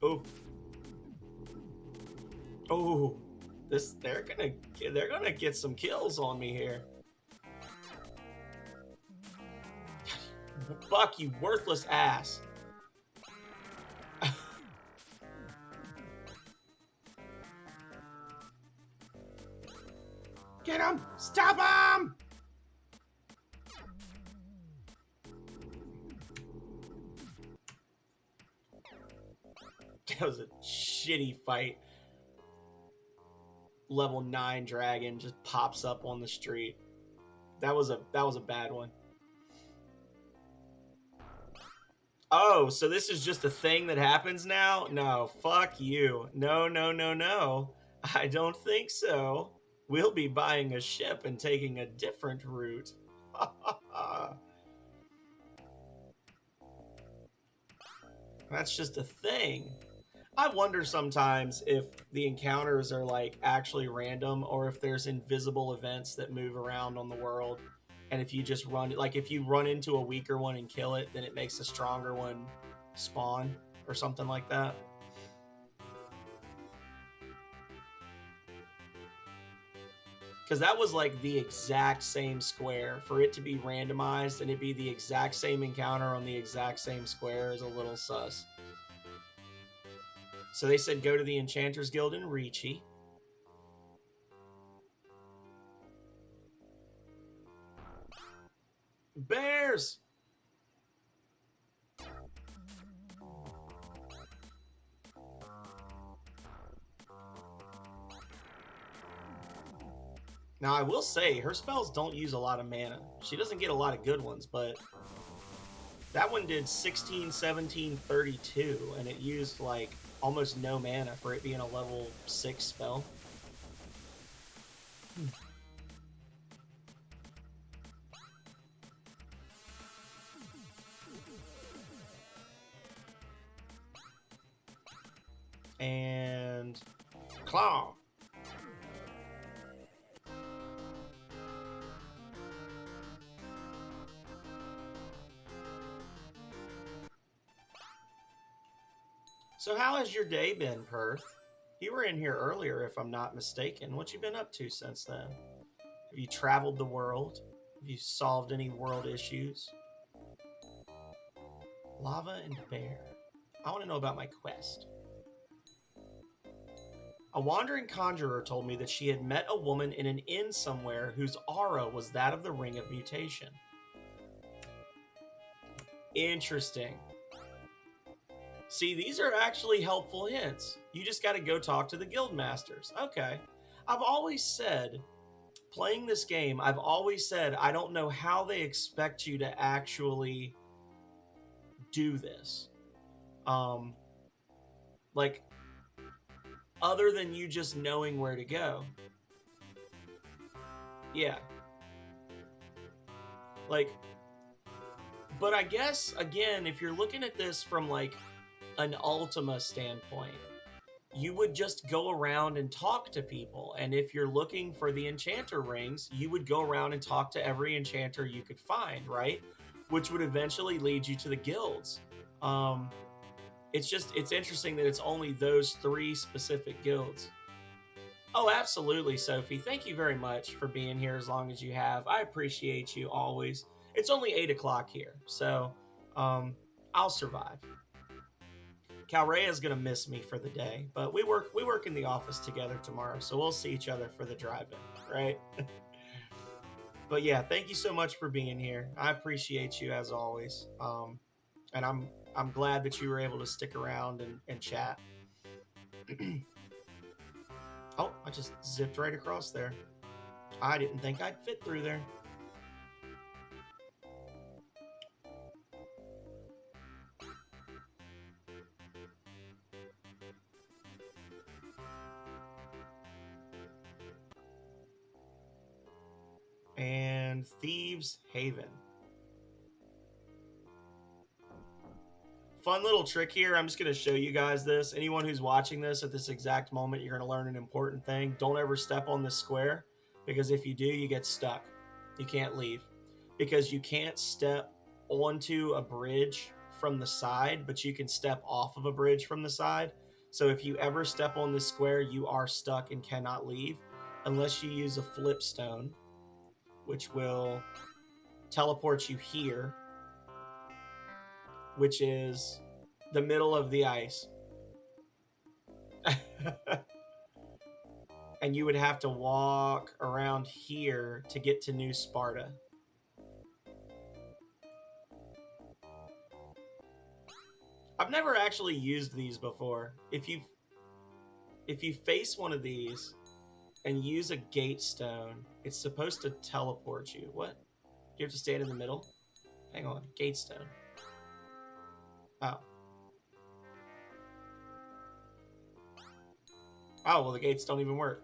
Oh. Oh. They're gonna get some kills on me here. Buck, you worthless ass. Get him! Stop him! That was a shitty fight. Level 9 dragon just pops up on the street. That was a bad one. Oh, so this is just a thing that happens now? No, fuck you. No, no, no, no. I don't think so. We'll be buying a ship and taking a different route. That's just a thing. I wonder sometimes if the encounters are like actually random or if there's invisible events that move around on the world. And if you just run, like if you run into a weaker one and kill it, then it makes a stronger one spawn or something like that. Because that was like the exact same square. For it to be randomized and it be the exact same encounter on the exact same square is a little sus. So they said go to the Enchanters Guild in Ricci. Bears! Now, I will say, her spells don't use a lot of mana. She doesn't get a lot of good ones, but that one did 16, 17, 32, and it used, like, almost no mana for it being a level 6 spell. And claw. So how has your day been, Perth? You were in here earlier, if I'm not mistaken. What you been up to since then? Have you traveled the world? Have you solved any world issues? Lava and bear. I want to know about my quest. A wandering conjurer told me that she had met a woman in an inn somewhere whose aura was that of the Ring of Mutation. Interesting. See, these are actually helpful hints. You just got to go talk to the guild masters. Okay. I've always said, playing this game, I've always said I don't know how they expect you to actually do this. Like, other than you just knowing where to go. Yeah. Like, but I guess, again, if you're looking at this from, like, an Ultima standpoint, you would just go around and talk to people. And if you're looking for the enchanter rings, you would go around and talk to every enchanter you could find, right? Which would eventually lead you to the guilds. It's interesting that it's only those 3 specific guilds. Oh, absolutely, Sophie. Thank you very much for being here as long as you have. I appreciate you always. It's only 8 o'clock here, so I'll survive. Calrea's gonna miss me for the day, but we work in the office together tomorrow, so we'll see each other for the drive-in, right? But yeah, thank you so much for being here. I appreciate you as always. And I'm glad that you were able to stick around and chat. Oh, I just zipped right across there. I didn't think I'd fit through there. And Thieves Haven. Fun little trick here. I'm just going to show you guys this. Anyone who's watching this at this exact moment, you're going to learn an important thing. Don't ever step on this square, because if you do, you get stuck. You can't leave, because you can't step onto a bridge from the side, but you can step off of a bridge from the side. So if you ever step on this square, you are stuck and cannot leave unless you use a flip stone, which will teleport you here, which is the middle of the ice. And you would have to walk around here to get to New Sparta. I've never actually used these before. If you face one of these and use a gate stone, it's supposed to teleport you. What? You have to stand in the middle? Hang on, gate stone. Oh. Oh, well, the gates don't even work.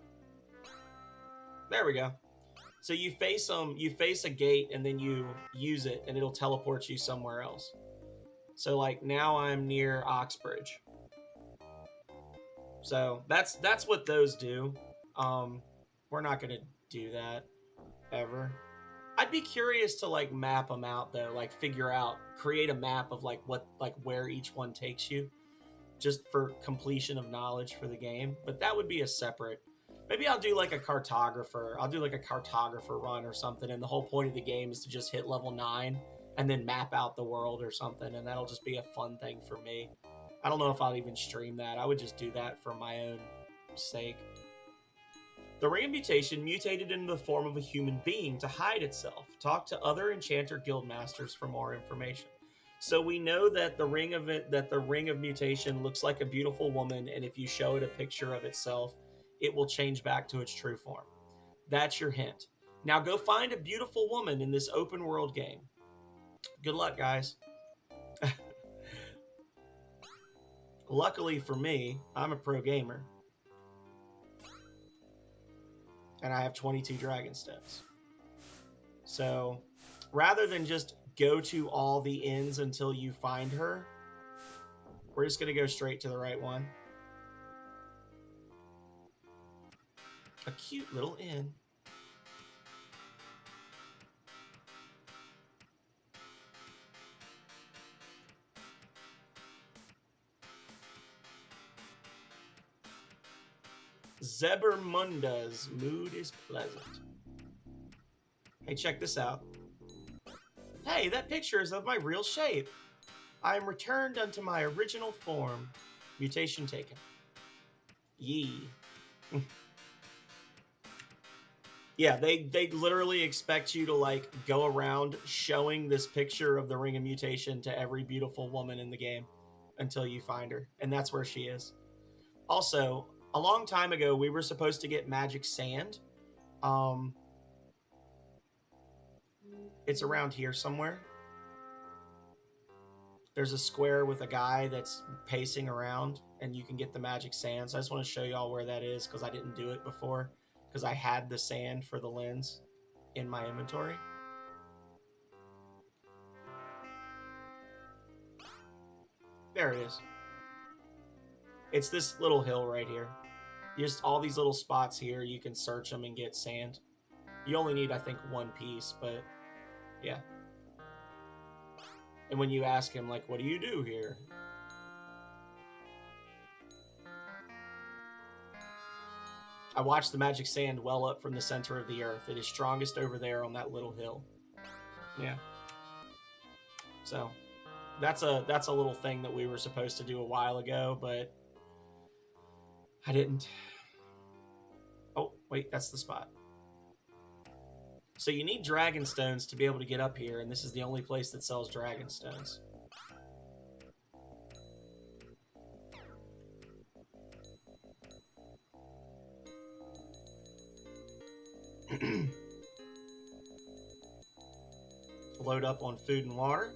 There we go. So you face a gate and then you use it and it'll teleport you somewhere else. So like now I'm near Oxbridge. So that's what those do. We're not gonna do that ever. I'd be curious to like map them out though, like create a map of like where each one takes you, just for completion of knowledge for the game. But that would be a separate. Maybe I'll do like a cartographer. I'll do like a cartographer run or something, and the whole point of the game is to just hit level 9 and then map out the world or something, and that'll just be a fun thing for me. I don't know if I'll even stream that. I would just do that for my own sake. The Ring of Mutation mutated into the form of a human being to hide itself. Talk to other Enchanter Guild masters for more information. So we know that the Ring of Mutation looks like a beautiful woman, and if you show it a picture of itself, it will change back to its true form. That's your hint. Now go find a beautiful woman in this open world game. Good luck, guys. Luckily for me, I'm a pro gamer. And I have 22 dragon stones. So rather than just go to all the inns until you find her, we're just going to go straight to the right one. A cute little inn. Zebermunda's mood is pleasant. Hey, check this out. Hey, that picture is of my real shape. I am returned unto my original form. Mutation taken. Yee. Yeah, they literally expect you to like go around showing this picture of the Ring of Mutation to every beautiful woman in the game until you find her, and that's where she is. Also, a long time ago, we were supposed to get magic sand. It's around here somewhere. There's a square with a guy that's pacing around, and you can get the magic sand. So I just want to show y'all where that is, because I didn't do it before, because I had the sand for the lens in my inventory. There it is. It's this little hill right here. Just all these little spots here, you can search them and get sand. You only need, I think, one piece, but yeah. And when you ask him, like, what do you do here? I watched the magic sand well up from the center of the earth. It is strongest over there on that little hill. Yeah. So, That's a little thing that we were supposed to do a while ago, but I didn't. Oh, wait, that's the spot. So you need dragon stones to be able to get up here, and this is the only place that sells dragon stones. Load up on food and water.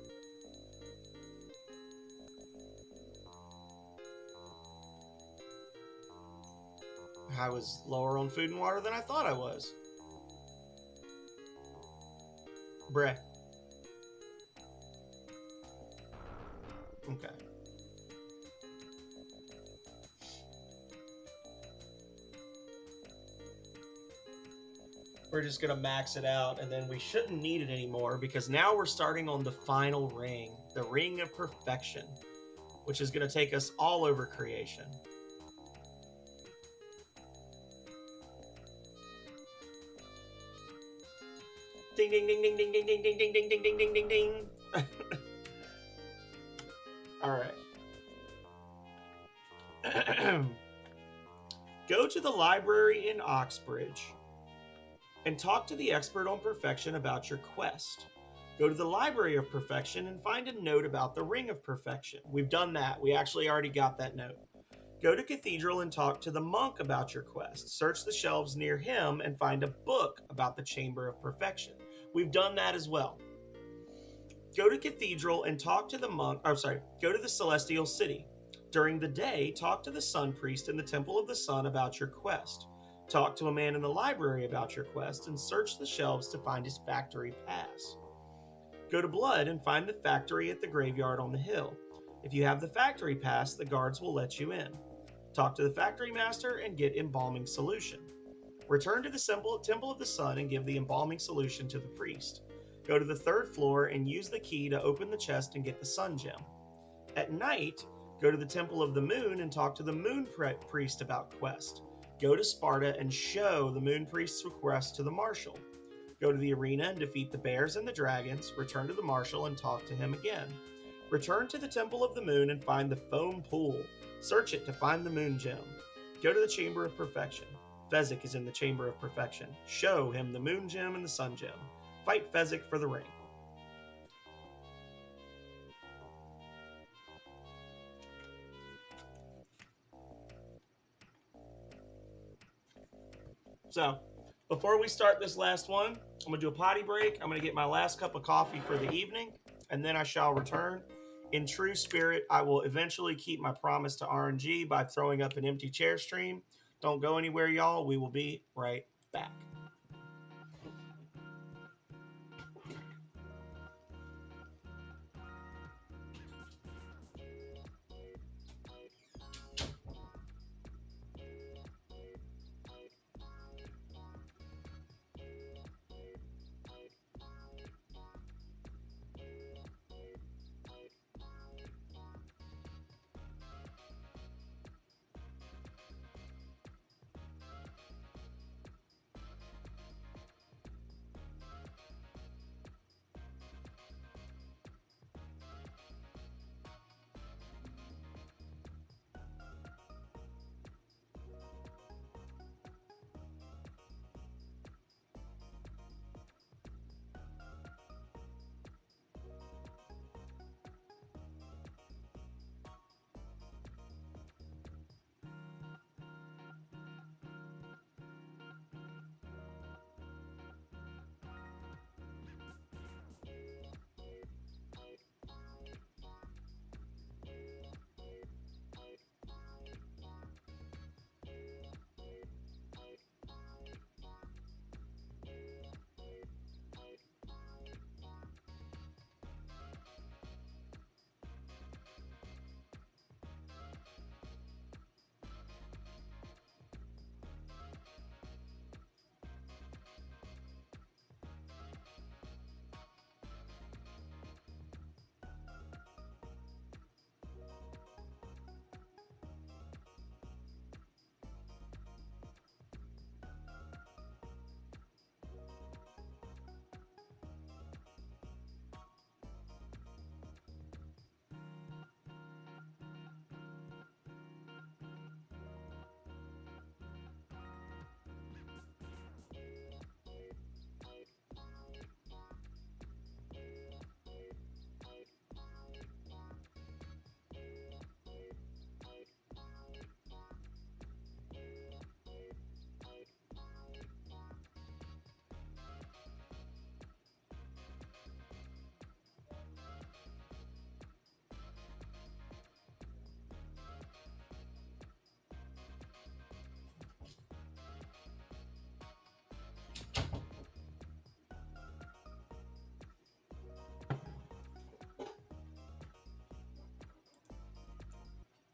I was lower on food and water than I thought I was. Bruh. Okay. We're just going to max it out, and then we shouldn't need it anymore because now we're starting on the final ring, the Ring of Perfection, which is going to take us all over creation. Ding, ding, ding, ding, ding, ding, ding, ding, ding, ding, ding, ding, ding, ding, ding. All right. Go to the library in Oxbridge and talk to the expert on perfection about your quest. Go to the Library of Perfection and find a note about the Ring of Perfection. We've done that. We actually already got that note. Go to Cathedral and talk to the monk about your quest. Search the shelves near him and find a book about the Chamber of Perfection. We've done that as well. Go to Cathedral and talk to the monk. Go to the Celestial City. During the day, talk to the Sun Priest in the Temple of the Sun about your quest. Talk to a man in the library about your quest and search the shelves to find his factory pass. Go to Blood and find the factory at the graveyard on the hill. If you have the factory pass, the guards will let you in. Talk to the factory master and get embalming solution. Return to the Temple of the Sun and give the embalming solution to the priest. Go to the third floor and use the key to open the chest and get the sun gem. At night, go to the Temple of the Moon and talk to the Moon Priest about quest. Go to Sparta and show the Moon Priest's request to the Marshal. Go to the arena and defeat the bears and the dragons. Return to the Marshal and talk to him again. Return to the Temple of the Moon and find the foam pool. Search it to find the moon gem. Go to the Chamber of Perfection. Fezzik is in the Chamber of Perfection. Show him the moon gem and the sun gem. Fight Fezzik for the ring. So, before we start this last one, I'm going to do a potty break. I'm going to get my last cup of coffee for the evening, and then I shall return. In true spirit, I will eventually keep my promise to RNG by throwing up an empty chair stream. Don't go anywhere, y'all. We will be right back.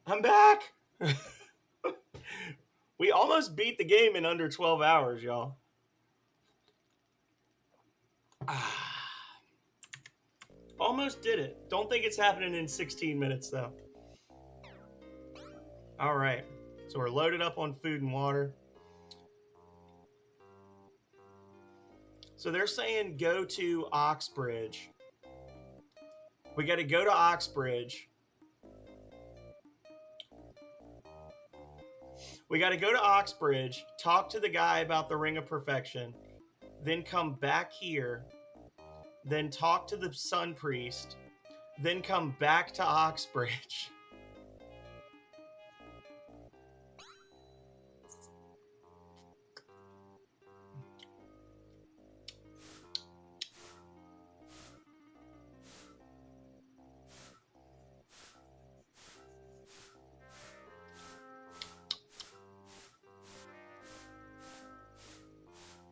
I'm back. We almost beat the game in under 12 hours, y'all. Almost did it. Don't think it's happening in 16 minutes, though. All right. So we're loaded up on food and water. So they're saying go to Oxbridge. We got to go to Oxbridge. We got to go to Oxbridge, talk to the guy about the Ring of Perfection, then come back here, then talk to the Sun Priest, then come back to Oxbridge.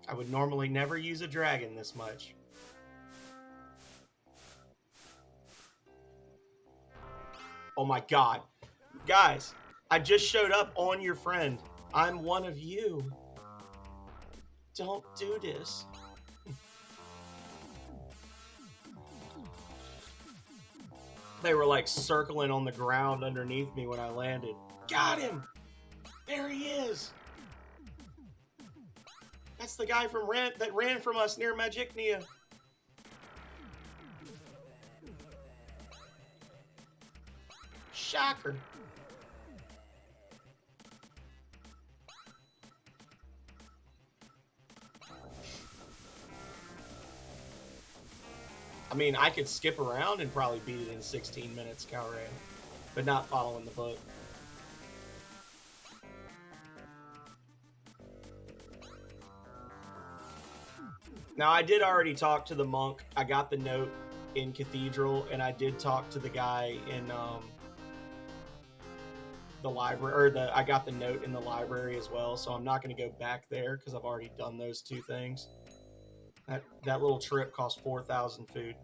I would normally never use a dragon this much. Oh my god. Guys, I just showed up on your friend. I'm one of you. Don't do this. They were like circling on the ground underneath me when I landed. Got him! There he is! That's the guy from that ran from us near Magicnia. Shocker. I mean, I could skip around and probably beat it in 16 minutes, Calran, but not following the book. Now, I did already talk to the monk. I got the note in Cathedral, and I did talk to the guy in the library, or I got the note in the library as well, so I'm not going to go back there because I've already done those two things. That little trip cost 4,000 food.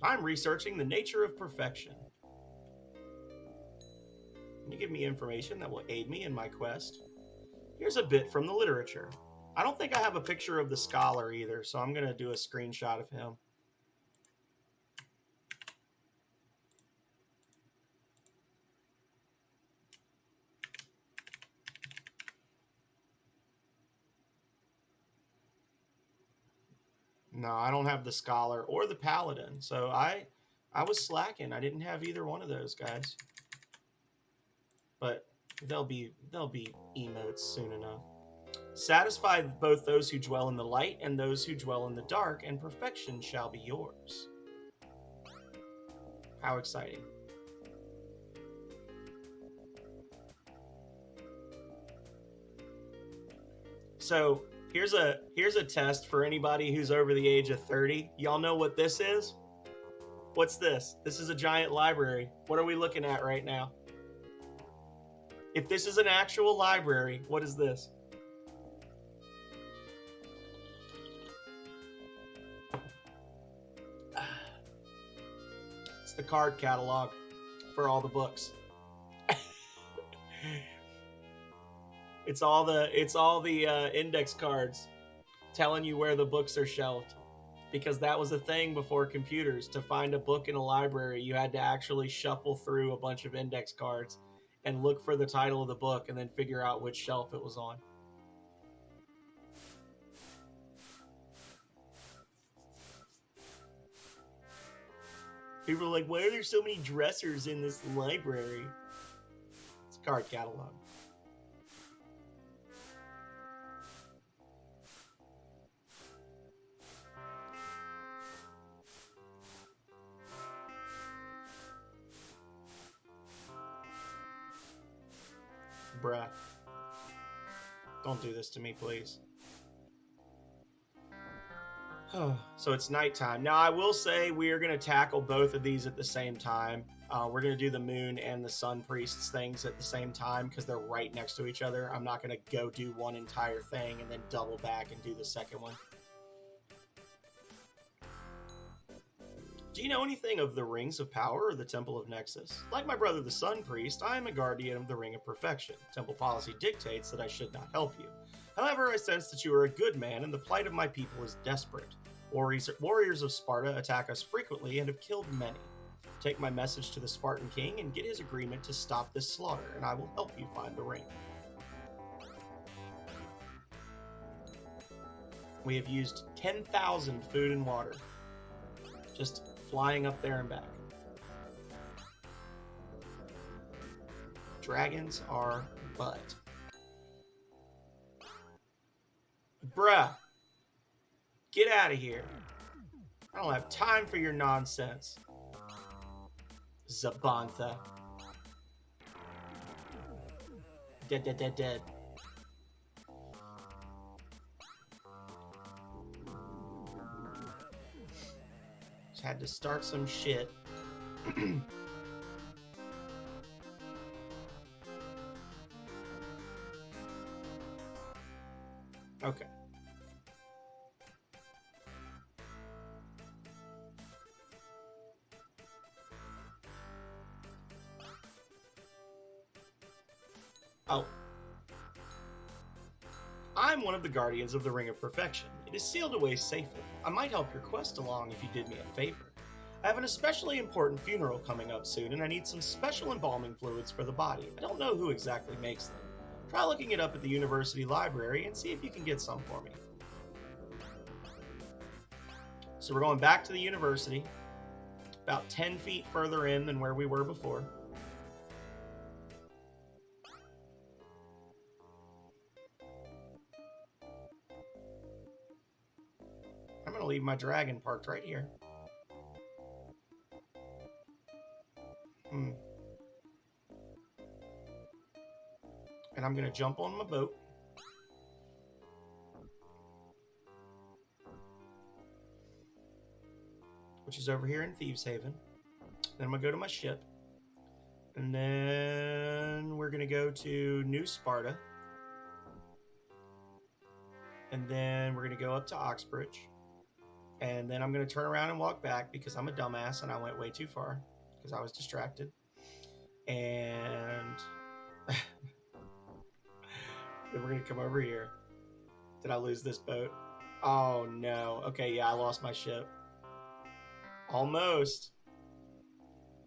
I'm researching the nature of perfection. Can you give me information that will aid me in my quest? Here's a bit from the literature. I don't think I have a picture of the scholar either, so I'm going to do a screenshot of him. No, I don't have the scholar or the paladin, so I was slacking. I didn't have either one of those guys. But they'll be emotes soon enough. Satisfy both those who dwell in the light and those who dwell in the dark, and perfection shall be yours. How exciting. So here's a test for anybody who's over the age of 30. Y'all know what this is? What's this? This is a giant library. What are we looking at right now? If this is an actual library, what is this? It's the card catalog for all the books. It's all the index cards telling you where the books are shelved, because that was a thing before computers. To find a book in a library, you had to actually shuffle through a bunch of index cards and look for the title of the book and then figure out which shelf it was on. People are like, why are there so many dressers in this library? It's a card catalog. Bruh. Don't do this to me, please. So it's nighttime. Now, I will say we are going to tackle both of these at the same time. We're going to do the Moon and the Sun Priests things at the same time because they're right next to each other. I'm not going to go do one entire thing and then double back and do the second one. Do you know anything of the Rings of Power or the Temple of Nexus? Like my brother the Sun Priest, I am a guardian of the Ring of Perfection. Temple policy dictates that I should not help you. However, I sense that you are a good man and the plight of my people is desperate. Warriors of Sparta attack us frequently and have killed many. Take my message to the Spartan king and get his agreement to stop this slaughter, and I will help you find the ring. We have used 10,000 food and water. Just flying up there and back. Dragons are butt. Bruh. Get out of here. I don't have time for your nonsense. Zabantha. Dead, dead, dead, dead. Just had to start some shit. Okay. Oh. I'm one of the guardians of the Ring of Perfection. It is sealed away safely. I might help your quest along if you did me a favor. I have an especially important funeral coming up soon, and I need some special embalming fluids for the body. I don't know who exactly makes them. Try looking it up at the university library and see if you can get some for me. So we're going back to the university, about 10 feet further in than where we were before. I'm going to leave my dragon parked right here. And I'm going to jump on my boat. Which is over here in Thieves Haven. Then I'm going to go to my ship. And then we're going to go to New Sparta. And then we're going to go up to Oxbridge. And then I'm going to turn around and walk back because I'm a dumbass and I went way too far because I was distracted. And then we're going to come over here. Did I lose this boat? Oh, no. Okay, yeah, I lost my ship. Almost.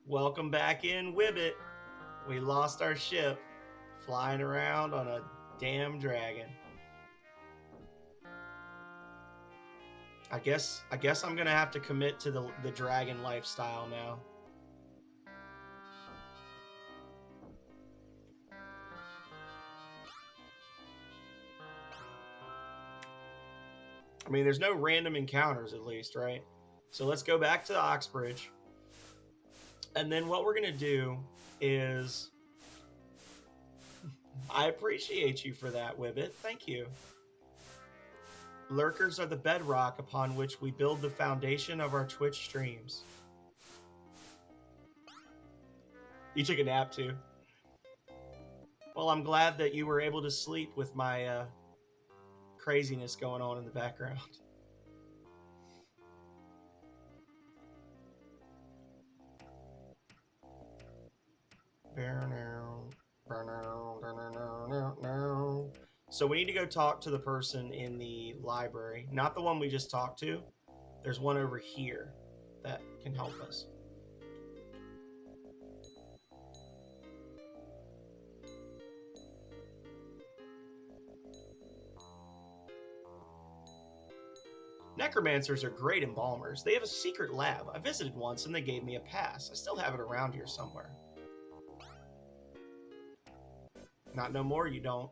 Welcome back in, Wibbit. We lost our ship. Flying around on a damn dragon. I guess I'm gonna have to commit to the dragon lifestyle now. I mean, there's no random encounters at least, right? So let's go back to Oxbridge. And then what we're gonna do is... I appreciate you for that, Wibbit. Thank you. Lurkers are the bedrock upon which we build the foundation of our Twitch streams. You took a nap too. Well, I'm glad that you were able to sleep with my craziness going on in the background. So we need to go talk to the person in the library. Not the one we just talked to. There's one over here that can help us. Necromancers are great embalmers. They have a secret lab. I visited once and they gave me a pass. I still have it around here somewhere. Not no more, you don't.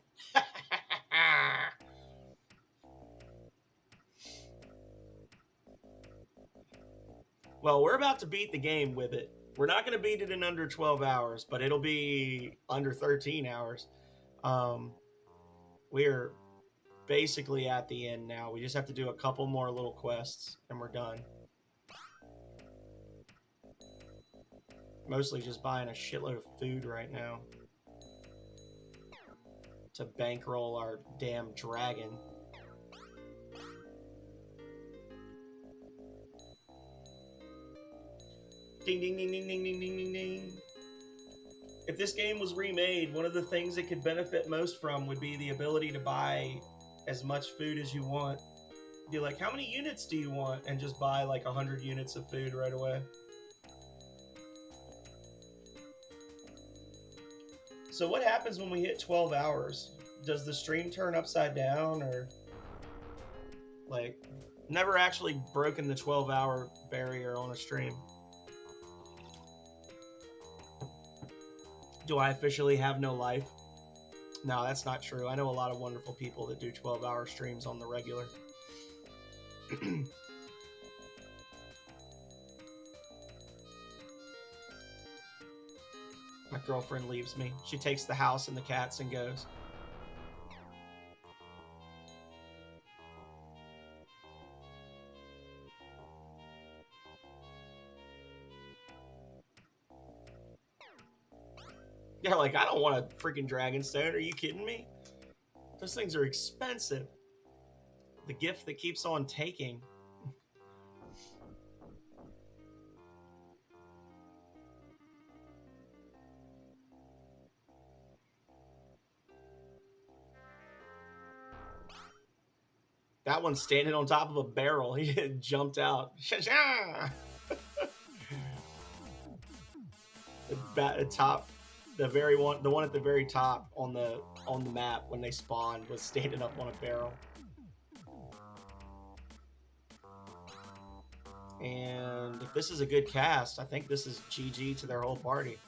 Well, we're about to beat the game with it. We're not going to beat it in under 12 hours, but it'll be under 13 hours. We're basically at the end now. We just have to do a couple more little quests, and we're done. Mostly just buying a shitload of food right now to bankroll our damn dragon. Ding, ding, ding, ding, ding, ding, ding, ding, ding. If this game was remade, one of the things it could benefit most from would be the ability to buy as much food as you want. Be like, how many units do you want? And just buy like 100 units of food right away. So what happens when we hit 12 hours? Does the stream turn upside down, or like, never actually broken the 12-hour barrier on a stream? Do I officially have no life? No, that's not true. I know a lot of wonderful people that do 12-hour streams on the regular. My girlfriend leaves me. She takes the house and the cats and goes. Yeah, like, I don't want a freaking Dragonstone. Are you kidding me? Those things are expensive. The gift that keeps on taking. That one's standing on top of a barrel. He jumped out. The top, the one at the very top on the map when they spawned was standing up on a barrel. And if this is a good cast, I think this is GG to their whole party.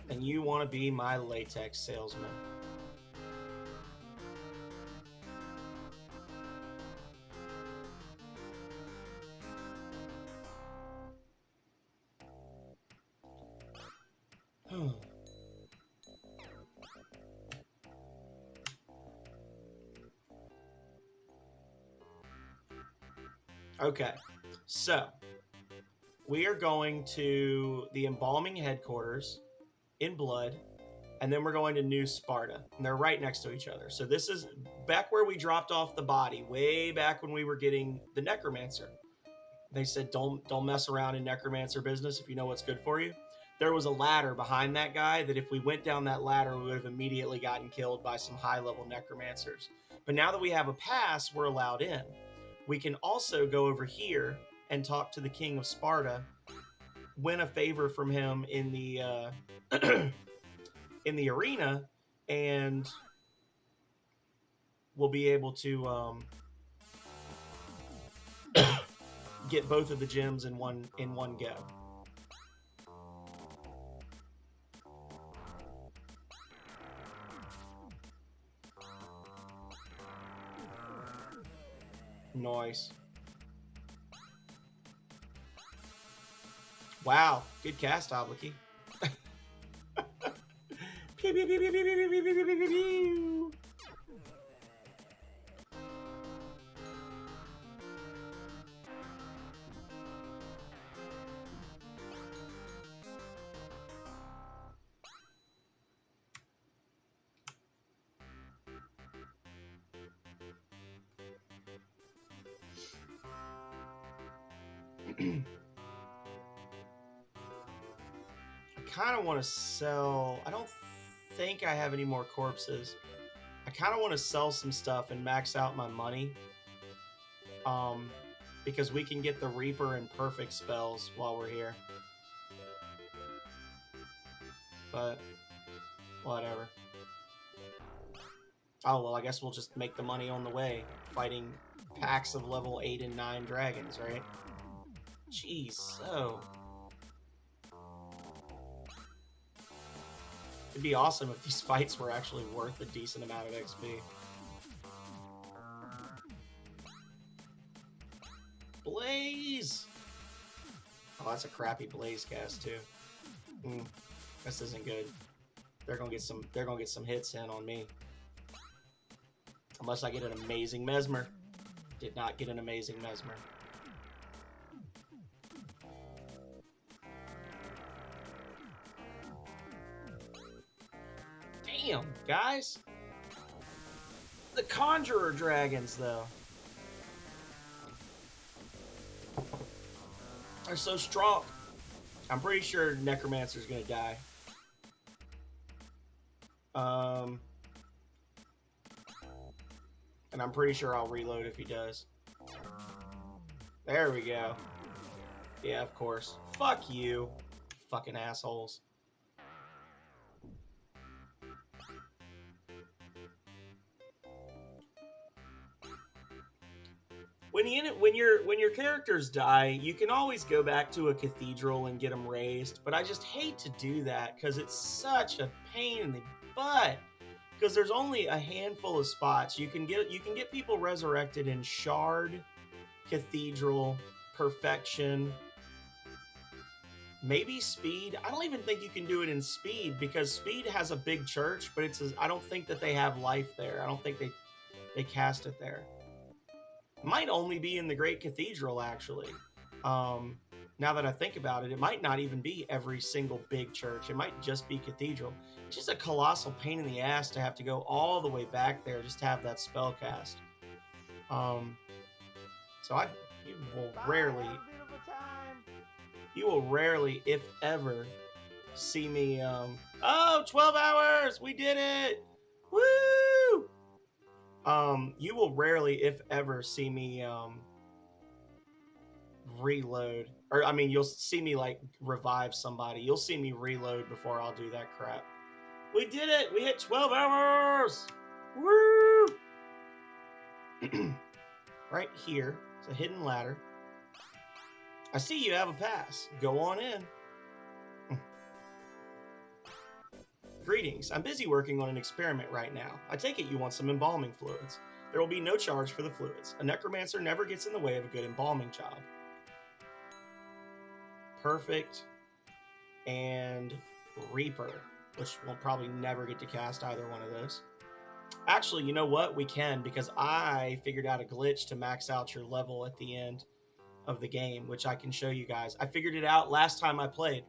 And you want to be my latex salesman. Okay, so we are going to the embalming headquarters in Blood, and then we're going to New Sparta, and they're right next to each other. So this is back where we dropped off the body, way back when we were getting the necromancer. They said don't mess around in necromancer business if you know what's good for you. There was a ladder behind that guy that if we went down that ladder, we would have immediately gotten killed by some high-level necromancers. But now that we have a pass, we're allowed in. We can also go over here and talk to the King of Sparta, win a favor from him in the in the arena, and we'll be able to get both of the gems in one go. Nice. Wow, good cast, Oblicky. Pew, pew, pew, pew, pew, pew, pew, pew, pew, pew, pew. I kind of want to sell. I don't think I have any more corpses. I kind of want to sell some stuff and max out my money. Because we can get the Reaper and Perfect spells while we're here. But whatever. Oh well, I guess we'll just make the money on the way, fighting packs of level 8 and 9 dragons, right? Jeez, so... It'd be awesome if these fights were actually worth a decent amount of XP. Blaze! Oh, that's a crappy Blaze cast too. This isn't good. They're gonna get some hits in on me. Unless I get an amazing Mesmer. Did not get an amazing Mesmer. Damn, guys. The Conjurer dragons, though. They're so strong. I'm pretty sure Necromancer's gonna die. And I'm pretty sure I'll reload if he does. There we go. Yeah, of course. Fuck you, fucking assholes. When your characters die, you can always go back to a cathedral and get them raised, but I just hate to do that because it's such a pain in the butt. Because there's only a handful of spots you can get people resurrected in Shard, Cathedral, Perfection, maybe Speed. I don't even think you can do it in Speed because Speed has a big church, but I don't think that they have life there. I don't think they cast it there. Might only be in the Great Cathedral, actually. Now that I think about it, it might not even be every single big church. It might just be Cathedral. It's just a colossal pain in the ass to have to go all the way back there just to have that spell cast. So you will rarely, if ever, see me. Oh, 12 hours! We did it! Woo! You will rarely, if ever, see me reload. Or, I mean, you'll see me, like, revive somebody. You'll see me reload before I'll do that crap. We did it! We hit 12 hours! Woo! Right here is a hidden ladder. I see you have a pass. Go on in. Greetings. I'm busy working on an experiment right now. I take it you want some embalming fluids. There will be no charge for the fluids. A necromancer never gets in the way of a good embalming job. Perfect. And Reaper, which we'll probably never get to cast either one of those. Actually, you know what? We can, because I figured out a glitch to max out your level at the end of the game, which I can show you guys. I figured it out last time I played.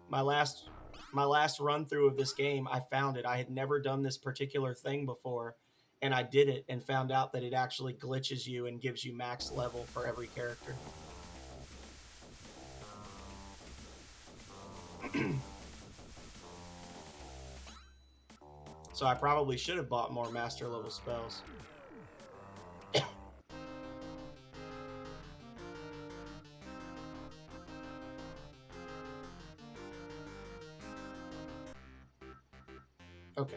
My last run through of this game, I found it. I had never done this particular thing before, and I did it and found out that it actually glitches you and gives you max level for every character. So I probably should have bought more master level spells. Okay.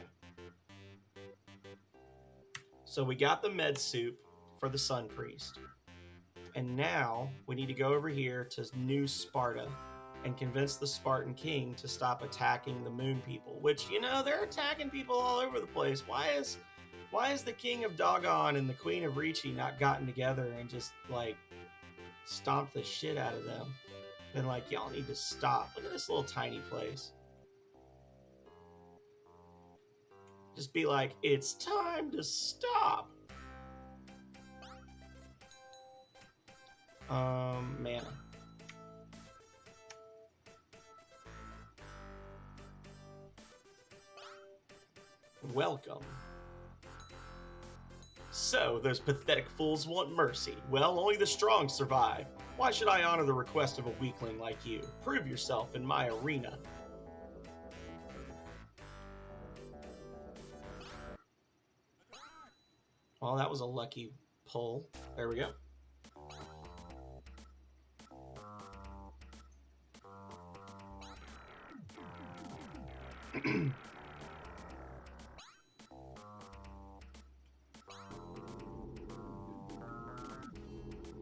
So we got the med soup for the Sun Priest. And now we need to go over here to New Sparta and convince the Spartan king to stop attacking the moon people, which, you know, they're attacking people all over the place. Why is the king of Dogon and the queen of Ricci not gotten together and just, like, stomped the shit out of them? Been like, y'all need to stop. Look at this little tiny place. Just be like, it's time to stop. Mana. Welcome. So, those pathetic fools want mercy. Well, only the strong survive. Why should I honor the request of a weakling like you? Prove yourself in my arena. Well, that was a lucky pull. There we go.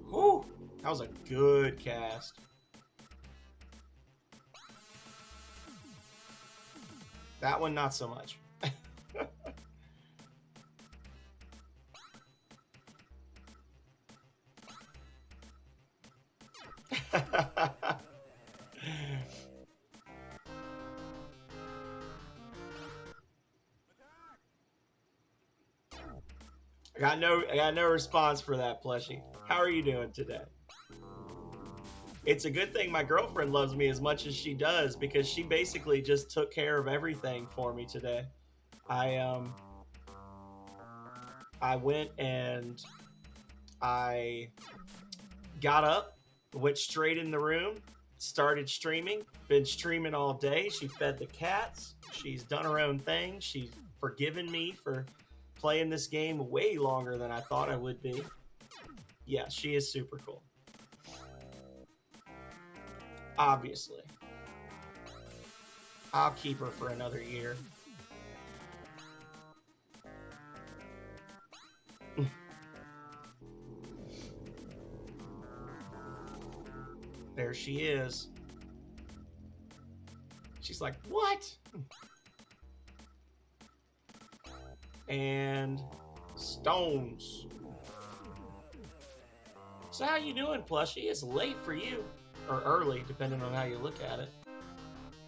Whew, that was a good cast. That one, not so much. I got no response for that, plushie. How are you doing today? It's a good thing my girlfriend loves me as much as she does, because she basically just took care of everything for me today. I went and I got up, went straight in the room, started streaming. Been streaming all day. She fed the cats. She's done her own thing. She's forgiven me for playing this game way longer than I thought I would be. Yeah, she is super cool. Obviously. I'll keep her for another year. There she is. She's like, what? And stones. So how you doing, Plushie? It's late for you. Or early, depending on how you look at it.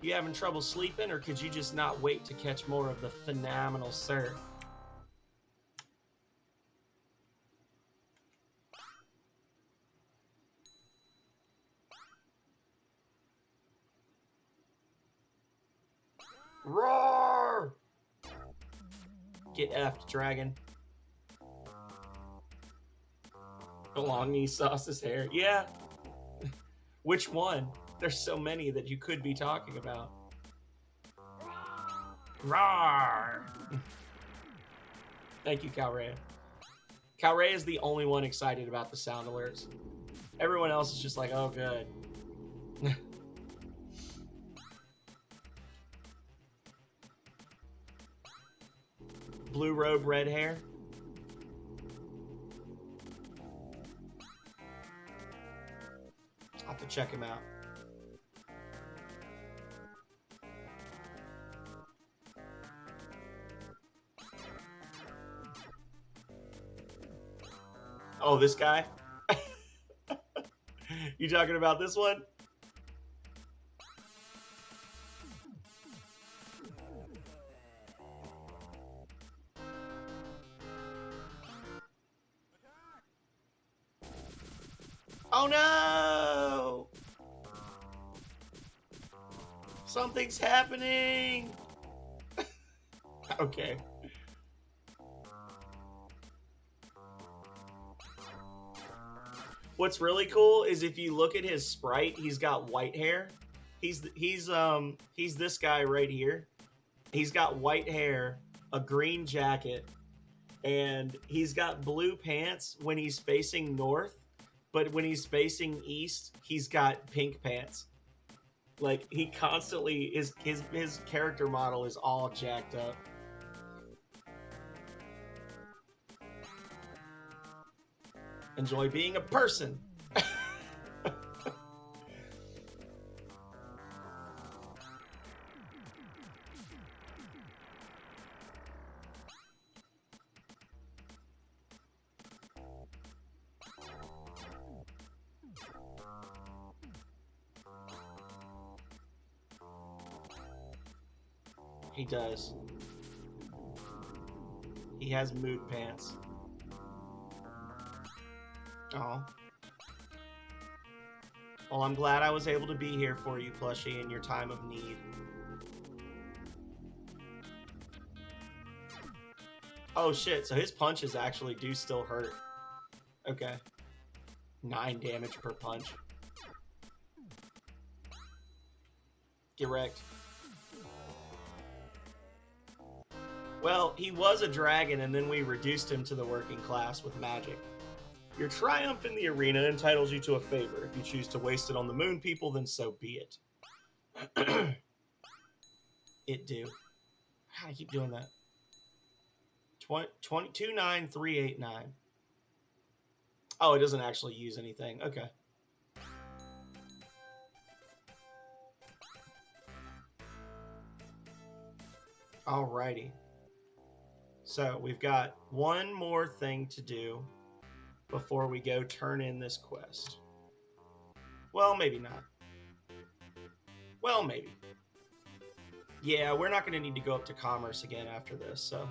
You having trouble sleeping, or could you just not wait to catch more of the phenomenal Sir? Roar! Get effed, dragon. The long knee sauce's hair. Yeah. Which one? There's so many that you could be talking about. Roar! Thank you, Calrea. Calrea is the only one excited about the sound alerts. Everyone else is just like, oh, good. Blue robe, red hair. I'll have to check him out. Oh, this guy? You talking about this one? Oh no! Something's happening! Okay. What's really cool is if you look at his sprite, he's got white hair. He's this guy right here. He's got white hair, a green jacket, and he's got blue pants when he's facing north, but when he's facing east, he's got pink pants. Like he constantly his character model is all jacked up. Enjoy being a person. He does. He has mood pants. Oh. Well, I'm glad I was able to be here for you, Plushie, in your time of need. Oh shit, so his punches actually do still hurt. Okay. 9 damage per punch. Get wrecked. Well, he was a dragon, and then we reduced him to the working class with magic. Your triumph in the arena entitles you to a favor. If you choose to waste it on the moon people, then so be it. It do. How do I keep doing that? 29389. Oh, it doesn't actually use anything. Okay. Alrighty. So we've got one more thing to do before we go turn in this quest. Well, maybe not. Well, maybe. Yeah, we're not going to need to go up to commerce again after this, so.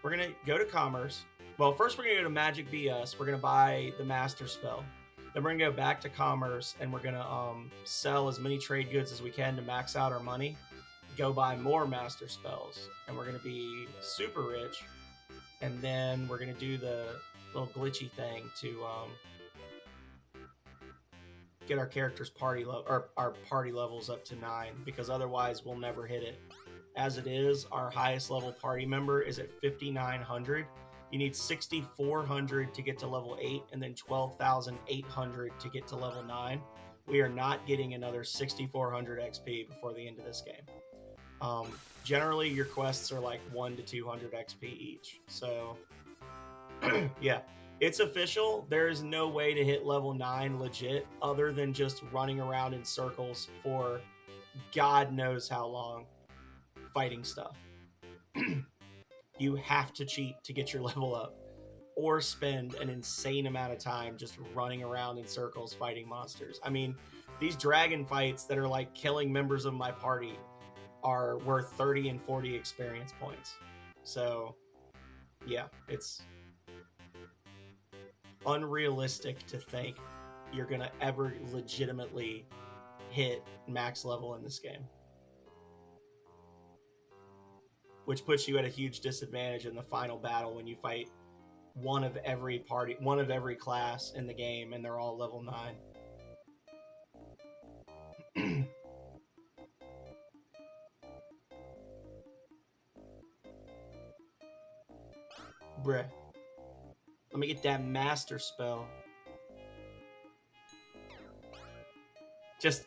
We're going to go to commerce. Well, first we're going to go to Magic BS. We're going to buy the Master Spell. Then we're going to go back to commerce, and we're going to sell as many trade goods as we can to max out our money. Go buy more Master Spells, and we're going to be super rich. And then we're going to do the little glitchy thing to get our characters party level or our party levels up to 9, because otherwise we'll never hit it. As it is, our highest level party member is at 5,900. You need 6,400 to get to level 8, and then 12,800 to get to level 9. We are not getting another 6,400 XP before the end of this game. Generally, your quests are like 1 to 200 XP each. So, yeah, it's official. There is no way to hit level 9 legit other than just running around in circles for God knows how long fighting stuff. You have to cheat to get your level up, or spend an insane amount of time just running around in circles fighting monsters. I mean, these dragon fights that are like killing members of my party are worth 30 and 40 experience points. So, yeah, it's unrealistic to think you're gonna ever legitimately hit max level in this game, which puts you at a huge disadvantage in the final battle when you fight one of every class in the game, and they're all level 9. Bruh. Let me get that master spell. Just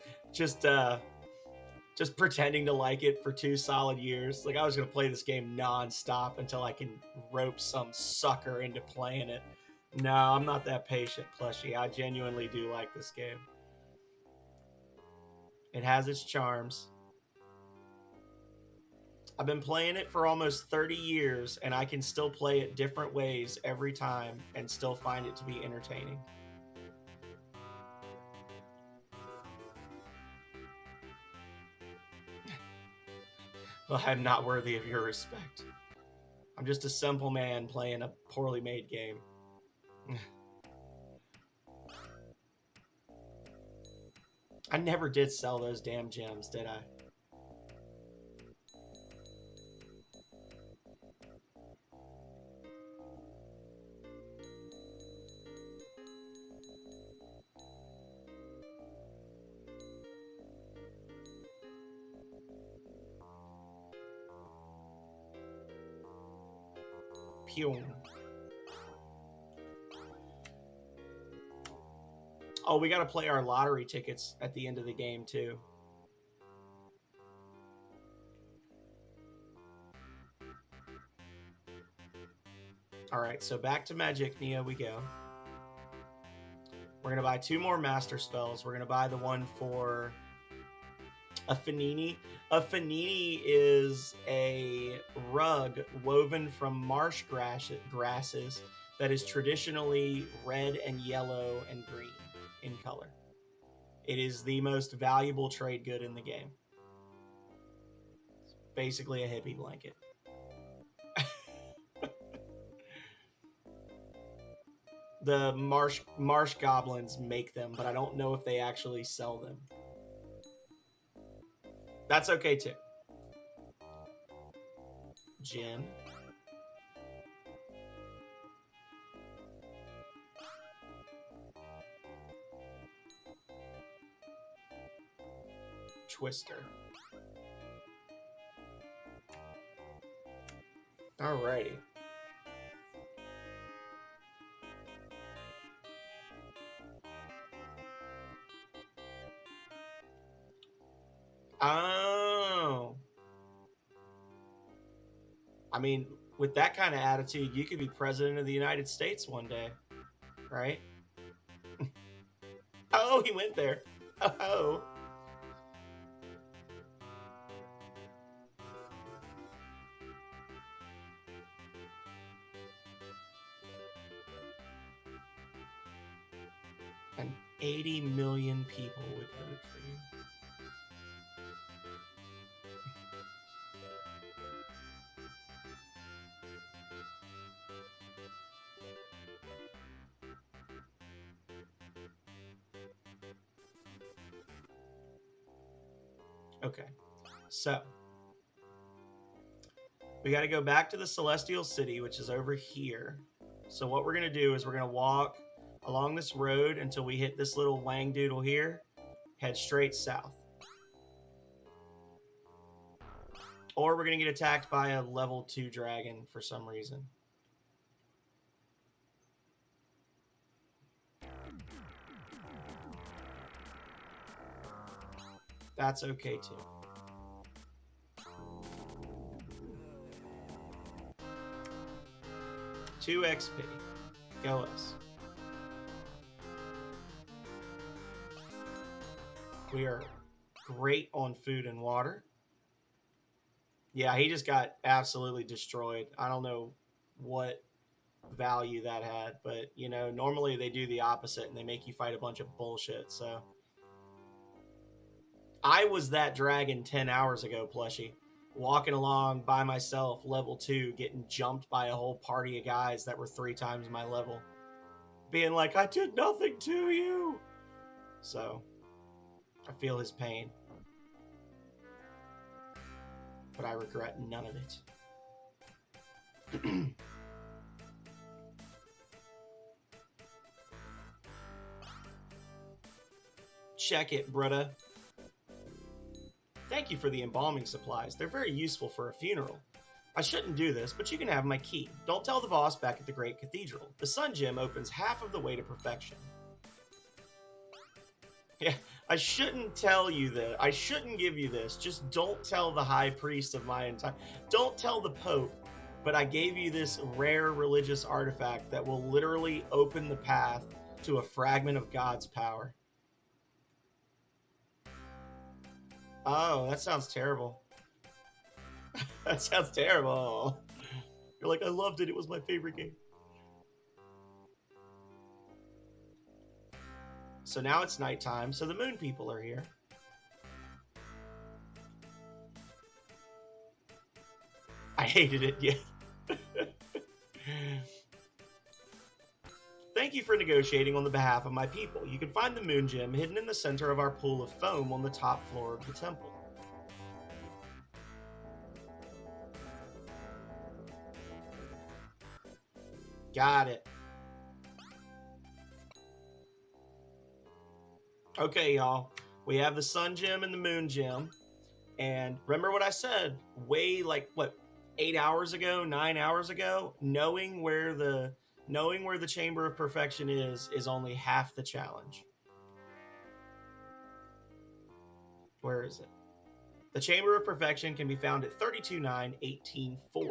pretending to like it for 2 solid years. Like, I was gonna play this game non-stop until I can rope some sucker into playing it. No, I'm not that patient, plushie. I genuinely do like this game. It has its charms. I've been playing it for almost 30 years, and I can still play it different ways every time and still find it to be entertaining. Well, I'm not worthy of your respect. I'm just a simple man playing a poorly made game. I never did sell those damn gems, did I? Pew. Oh, we got to play our lottery tickets at the end of the game, too. All right, so back to Magicnia we go. We're going to buy 2 more master spells. We're going to buy the one for a Fanini. A Fanini is a rug woven from marsh grasses that is traditionally red and yellow and green in color. It is the most valuable trade good in the game. It's basically a hippie blanket. The marsh goblins make them, but I don't know if they actually sell them. That's okay too. Jin. Twister. Alrighty. Oh. I mean, with that kind of attitude, you could be president of the United States one day, right? Oh, he went there. Oh. And 80 million people would vote for you. Okay, so we got to go back to the Celestial City, which is over here. So what we're going to do is we're going to walk along this road until we hit this little wang doodle here. Head straight south. Or we're going to get attacked by a level 2 dragon for some reason. That's okay too. Two XP. Go us. We are great on food and water. Yeah, he just got absolutely destroyed. I don't know what value that had, but you know, normally they do the opposite and they make you fight a bunch of bullshit. So I was that dragon 10 hours ago, plushie, walking along by myself, level 2, getting jumped by a whole party of guys that were 3 times my level, being like, I did nothing to you. So I feel his pain, but I regret none of it. Check it, brudda. Thank you for the embalming supplies. They're very useful for a funeral. I shouldn't do this, but you can have my key. Don't tell the boss back at the Great Cathedral. The Sun Gem opens half of the way to perfection. Yeah, I shouldn't tell you that. I shouldn't give you this. Just don't tell the High Priest of my entire... Don't tell the Pope, but I gave you this rare religious artifact that will literally open the path to a fragment of God's power. Oh, that sounds terrible. That sounds terrible. You're like, I loved it. It was my favorite game. So now it's nighttime, so the moon people are here. I hated it, yeah. Thank you for negotiating on the behalf of my people. You can find the moon gem hidden in the center of our pool of foam on the top floor of the temple. Got it. Okay, y'all. We have the sun gem and the moon gem. And remember what I said way, like, what, 8 hours ago, 9 hours ago? Knowing where the Chamber of Perfection is only half the challenge. Where is it? The Chamber of Perfection can be found at 32.9.18.4.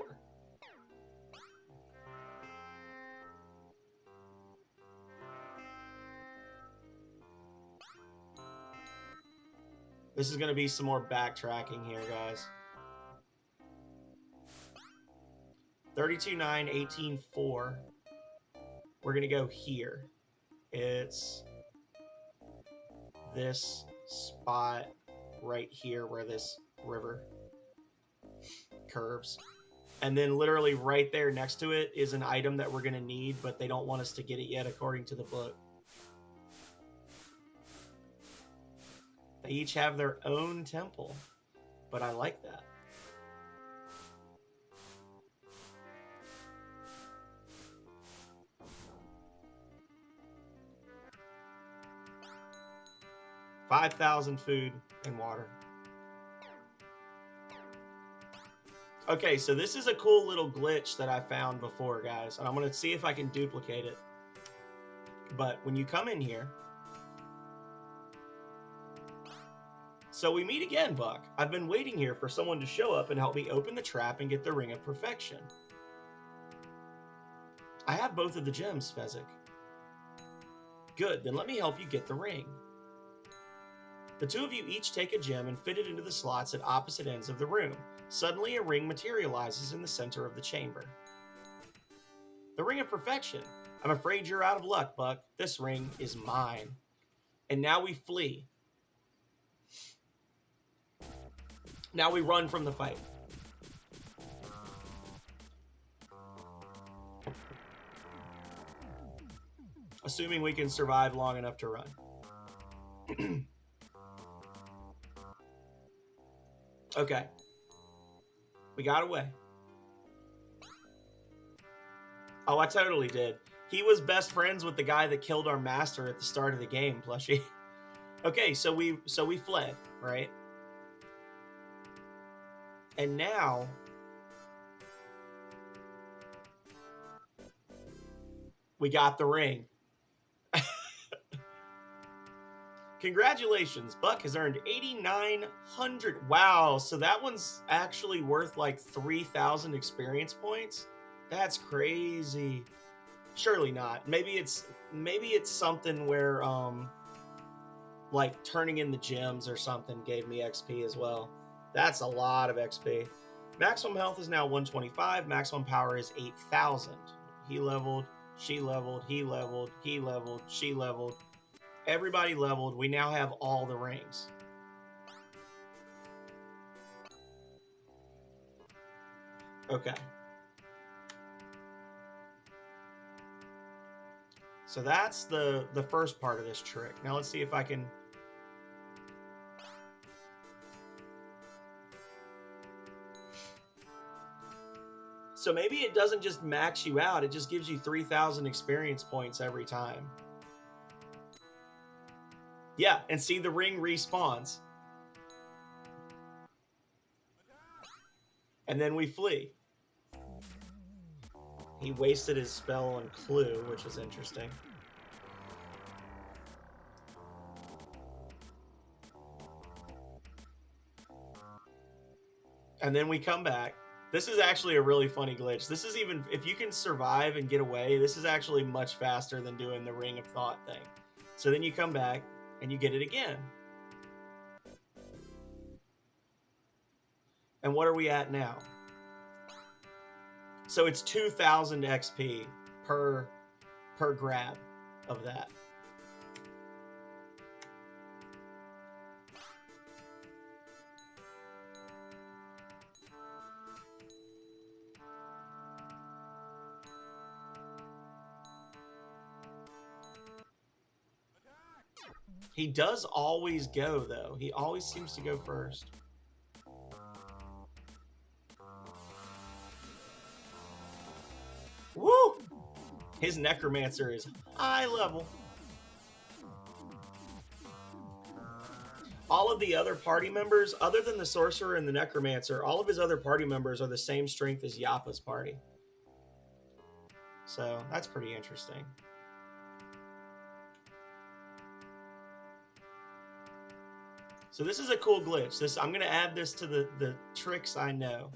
This is going to be some more backtracking here, guys. 32.9.18.4. We're going to go here. It's this spot right here where this river curves. And then literally right there next to it is an item that we're going to need, but they don't want us to get it yet according to the book. They each have their own temple, but I like that. $5,000 food and water. Okay, so this is a cool little glitch that I found before, guys, and I'm going to see if I can duplicate it. But when you come in here... So we meet again, Buck. I've been waiting here for someone to show up and help me open the trap and get the Ring of Perfection. I have both of the gems, Fezzik. Good, then let me help you get the ring. The two of you each take a gem and fit it into the slots at opposite ends of the room. Suddenly, a ring materializes in the center of the chamber. The Ring of Perfection. I'm afraid you're out of luck, Buck. This ring is mine. And now we flee. Now we run from the fight. Assuming we can survive long enough to run. Okay. We got away. Oh, I totally did. He was best friends with the guy that killed our master at the start of the game, plushie. Okay, so we fled, right? And now we got the ring. Congratulations, Buck has earned 8,900. Wow, so that one's actually worth like 3,000 experience points. That's crazy. Surely not. Maybe it's something where like turning in the gems or something gave me XP as well. That's a lot of XP. Maximum health is now 125. Maximum power is 8,000. He leveled, she leveled, he leveled, he leveled, she leveled. Everybody leveled. We now have all the rings. Okay. So that's the first part of this trick. Now let's see if I can... So maybe it doesn't just max you out. It just gives you 3,000 experience points every time. Yeah, and see, the ring respawns. And then we flee. He wasted his spell on Clue, which is interesting. And then we come back. This is actually a really funny glitch. This is even, if you can survive and get away, this is actually much faster than doing the Ring of Thought thing. So then you come back and you get it again. And what are we at now? So it's 2,000 XP per grab of that. He does always go, though. He always seems to go first. Woo! His Necromancer is high level. All of the other party members, other than the Sorcerer and the Necromancer, all of his other party members are the same strength as Yappa's party. So that's pretty interesting. So this is a cool glitch. I'm going to add this to the tricks I know.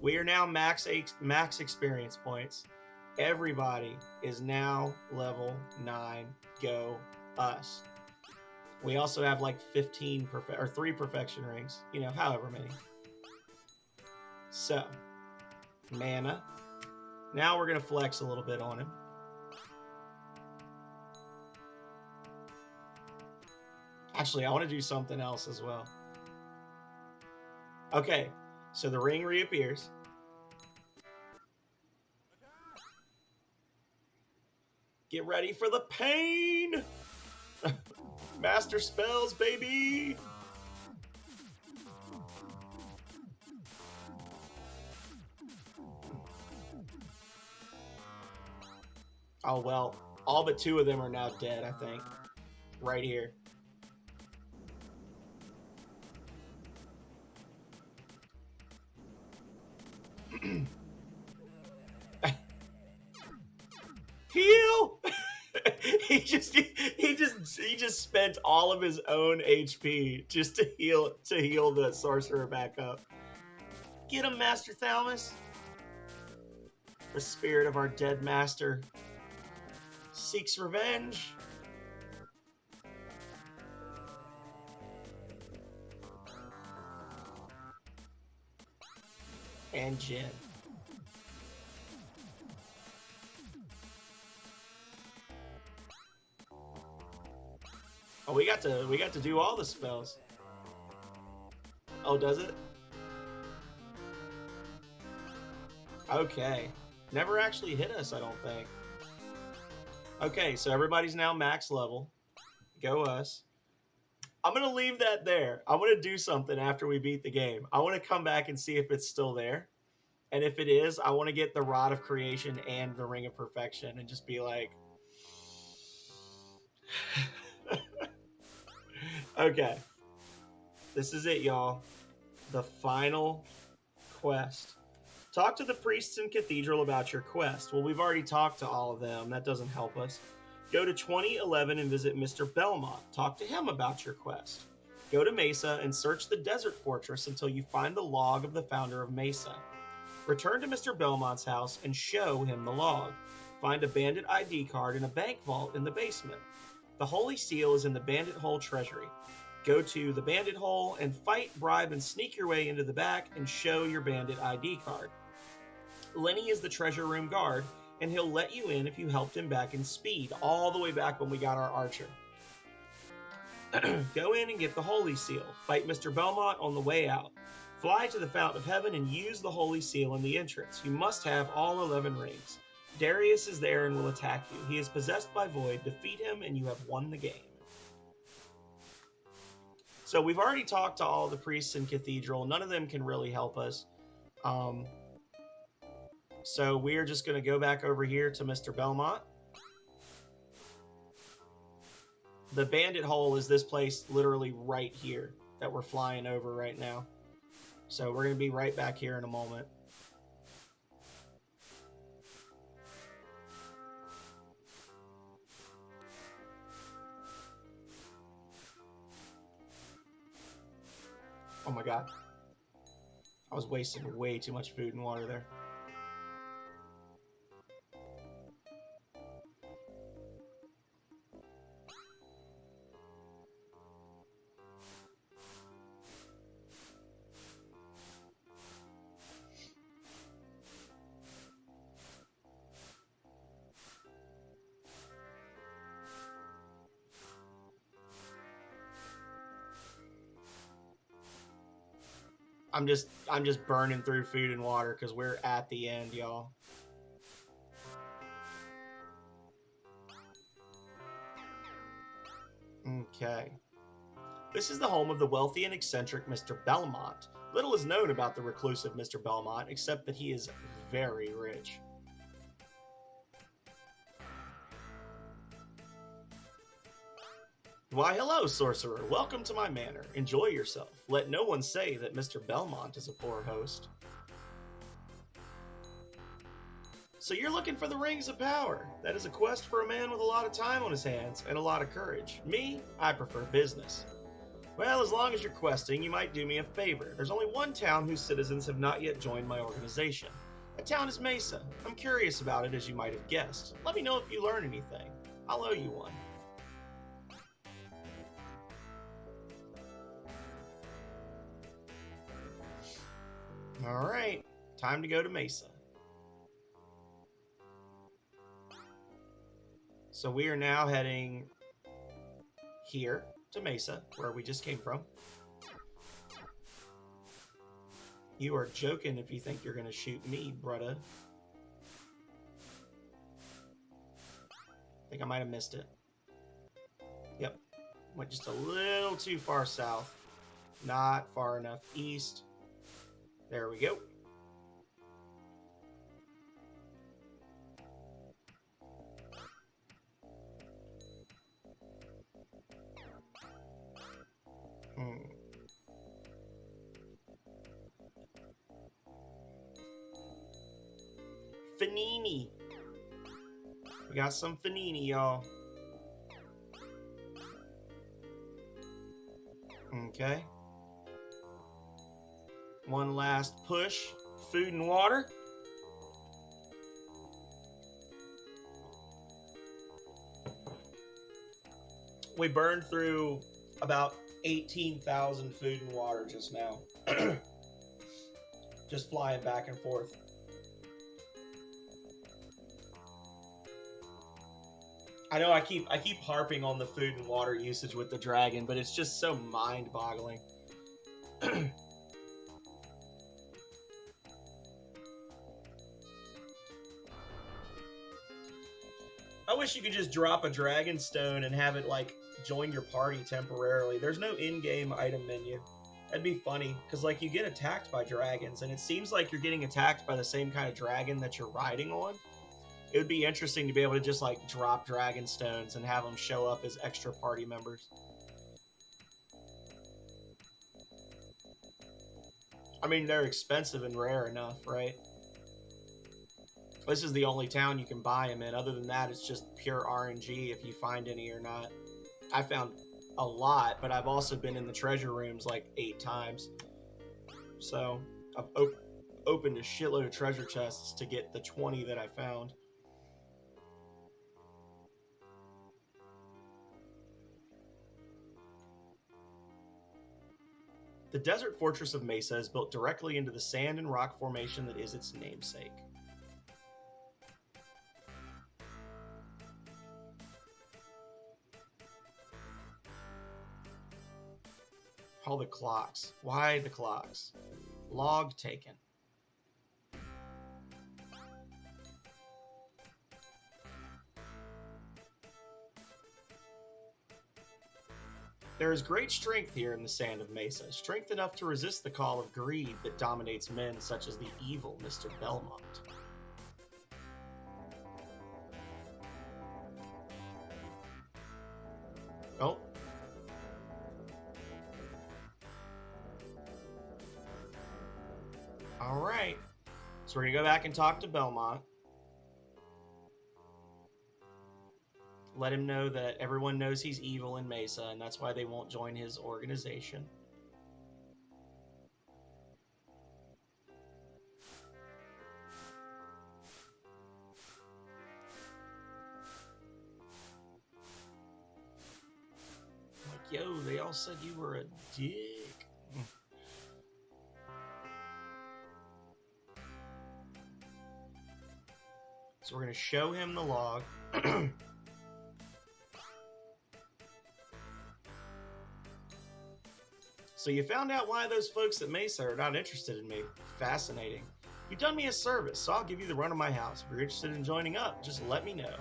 We are now max experience points. Everybody is now level 9. Go us. We also have like 3 perfection rings. You know, however many. So, mana. Now we're going to flex a little bit on him. Actually, I want to do something else as well. Okay, so the ring reappears. Get ready for the pain! Master spells, baby! Oh, well, all but 2 of them are now dead, I think. Right here. Heal! he just spent all of his own HP just to heal the sorcerer back up. Get him, Master Thalmus. The spirit of our dead master seeks revenge. And Jin. Oh, we got to do all the spells. Oh, does it? Okay. Never actually hit us, I don't think. Okay, so everybody's now max level. Go us. I'm going to leave that there. I want to do something after we beat the game. I want to come back and see if it's still there. And if it is, I want to get the Rod of Creation and the Ring of Perfection and just be like, okay, this is it, y'all. The final quest. Talk to the priests in Cathedral about your quest. Well, we've already talked to all of them. That doesn't help us. Go to 2011 and visit Mr. Belmont. Talk to him about your quest. Go to Mesa and search the Desert Fortress until you find the log of the founder of Mesa. Return to Mr. Belmont's house and show him the log. Find a bandit ID card in a bank vault in the basement. The Holy Seal is in the Bandit Hole treasury. Go to the Bandit Hole and fight, bribe, and sneak your way into the back and show your bandit ID card. Lenny is the treasure room guard, and he'll let you in if you helped him back in speed, all the way back when we got our archer. Go in and get the Holy Seal. Fight Mr. Belmont on the way out. Fly to the Fountain of Heaven and use the Holy Seal in the entrance. You must have all 11 rings. Darius is there and will attack you. He is possessed by Void. Defeat him and you have won the game. So we've already talked to all the priests in Cathedral. None of them can really help us. So we're just going to go back over here to Mr. Belmont. The Bandit Hole is this place literally right here that we're flying over right now. So we're going to be right back here in a moment. Oh my god. I was wasting way too much food and water there. I'm just burning through food and water because we're at the end, y'all. Okay. This is the home of the wealthy and eccentric Mr. Belmont. Little is known about the reclusive Mr. Belmont, except that he is very rich. Why, hello, sorcerer. Welcome to my manor. Enjoy yourself. Let no one say that Mr. Belmont is a poor host. So you're looking for the Rings of Power. That is a quest for a man with a lot of time on his hands and a lot of courage. Me, I prefer business. Well, as long as you're questing, you might do me a favor. There's only one town whose citizens have not yet joined my organization. That town is Mesa. I'm curious about it, as you might have guessed. Let me know if you learn anything. I'll owe you one. Alright, time to go to Mesa. So we are now heading here to Mesa, where we just came from. You are joking if you think you're going to shoot me, brudda. I think I might have missed it. Yep, went just a little too far south. Not far enough east. There we go. Fanini. We got some Fanini, y'all. Okay. One last push. Food and water. We burned through about 18,000 food and water just now. Just flying back and forth. I know I keep harping on the food and water usage with the dragon, but it's just so mind-boggling. I wish you could just drop a dragon stone and have it, like, join your party temporarily. There's no in-game item menu. That'd be funny, because, like, you get attacked by dragons, and it seems like you're getting attacked by the same kind of dragon that you're riding on. It would be interesting to be able to just, like, drop dragon stones and have them show up as extra party members. I mean, they're expensive and rare enough, right? This is the only town you can buy them in. Other than that, it's just pure RNG if you find any or not. I found a lot, but I've also been in the treasure rooms like 8 times. So I've opened a shitload of treasure chests to get the 20 that I found. The desert fortress of Mesa is built directly into the sand and rock formation that is its namesake. All the clocks. Why the clocks? Log taken. There is great strength here in the sand of Mesa, strength enough to resist the call of greed that dominates men such as the evil Mr. Belmont. Oh. Alright. So we're going to go back and talk to Belmont. Let him know that everyone knows he's evil in Mesa, and that's why they won't join his organization. Like, yo, they all said you were a dick. So we're going to show him the log. So you found out why those folks at Mesa are not interested in me. Fascinating. You've done me a service, so I'll give you the run of my house. If you're interested in joining up, just let me know.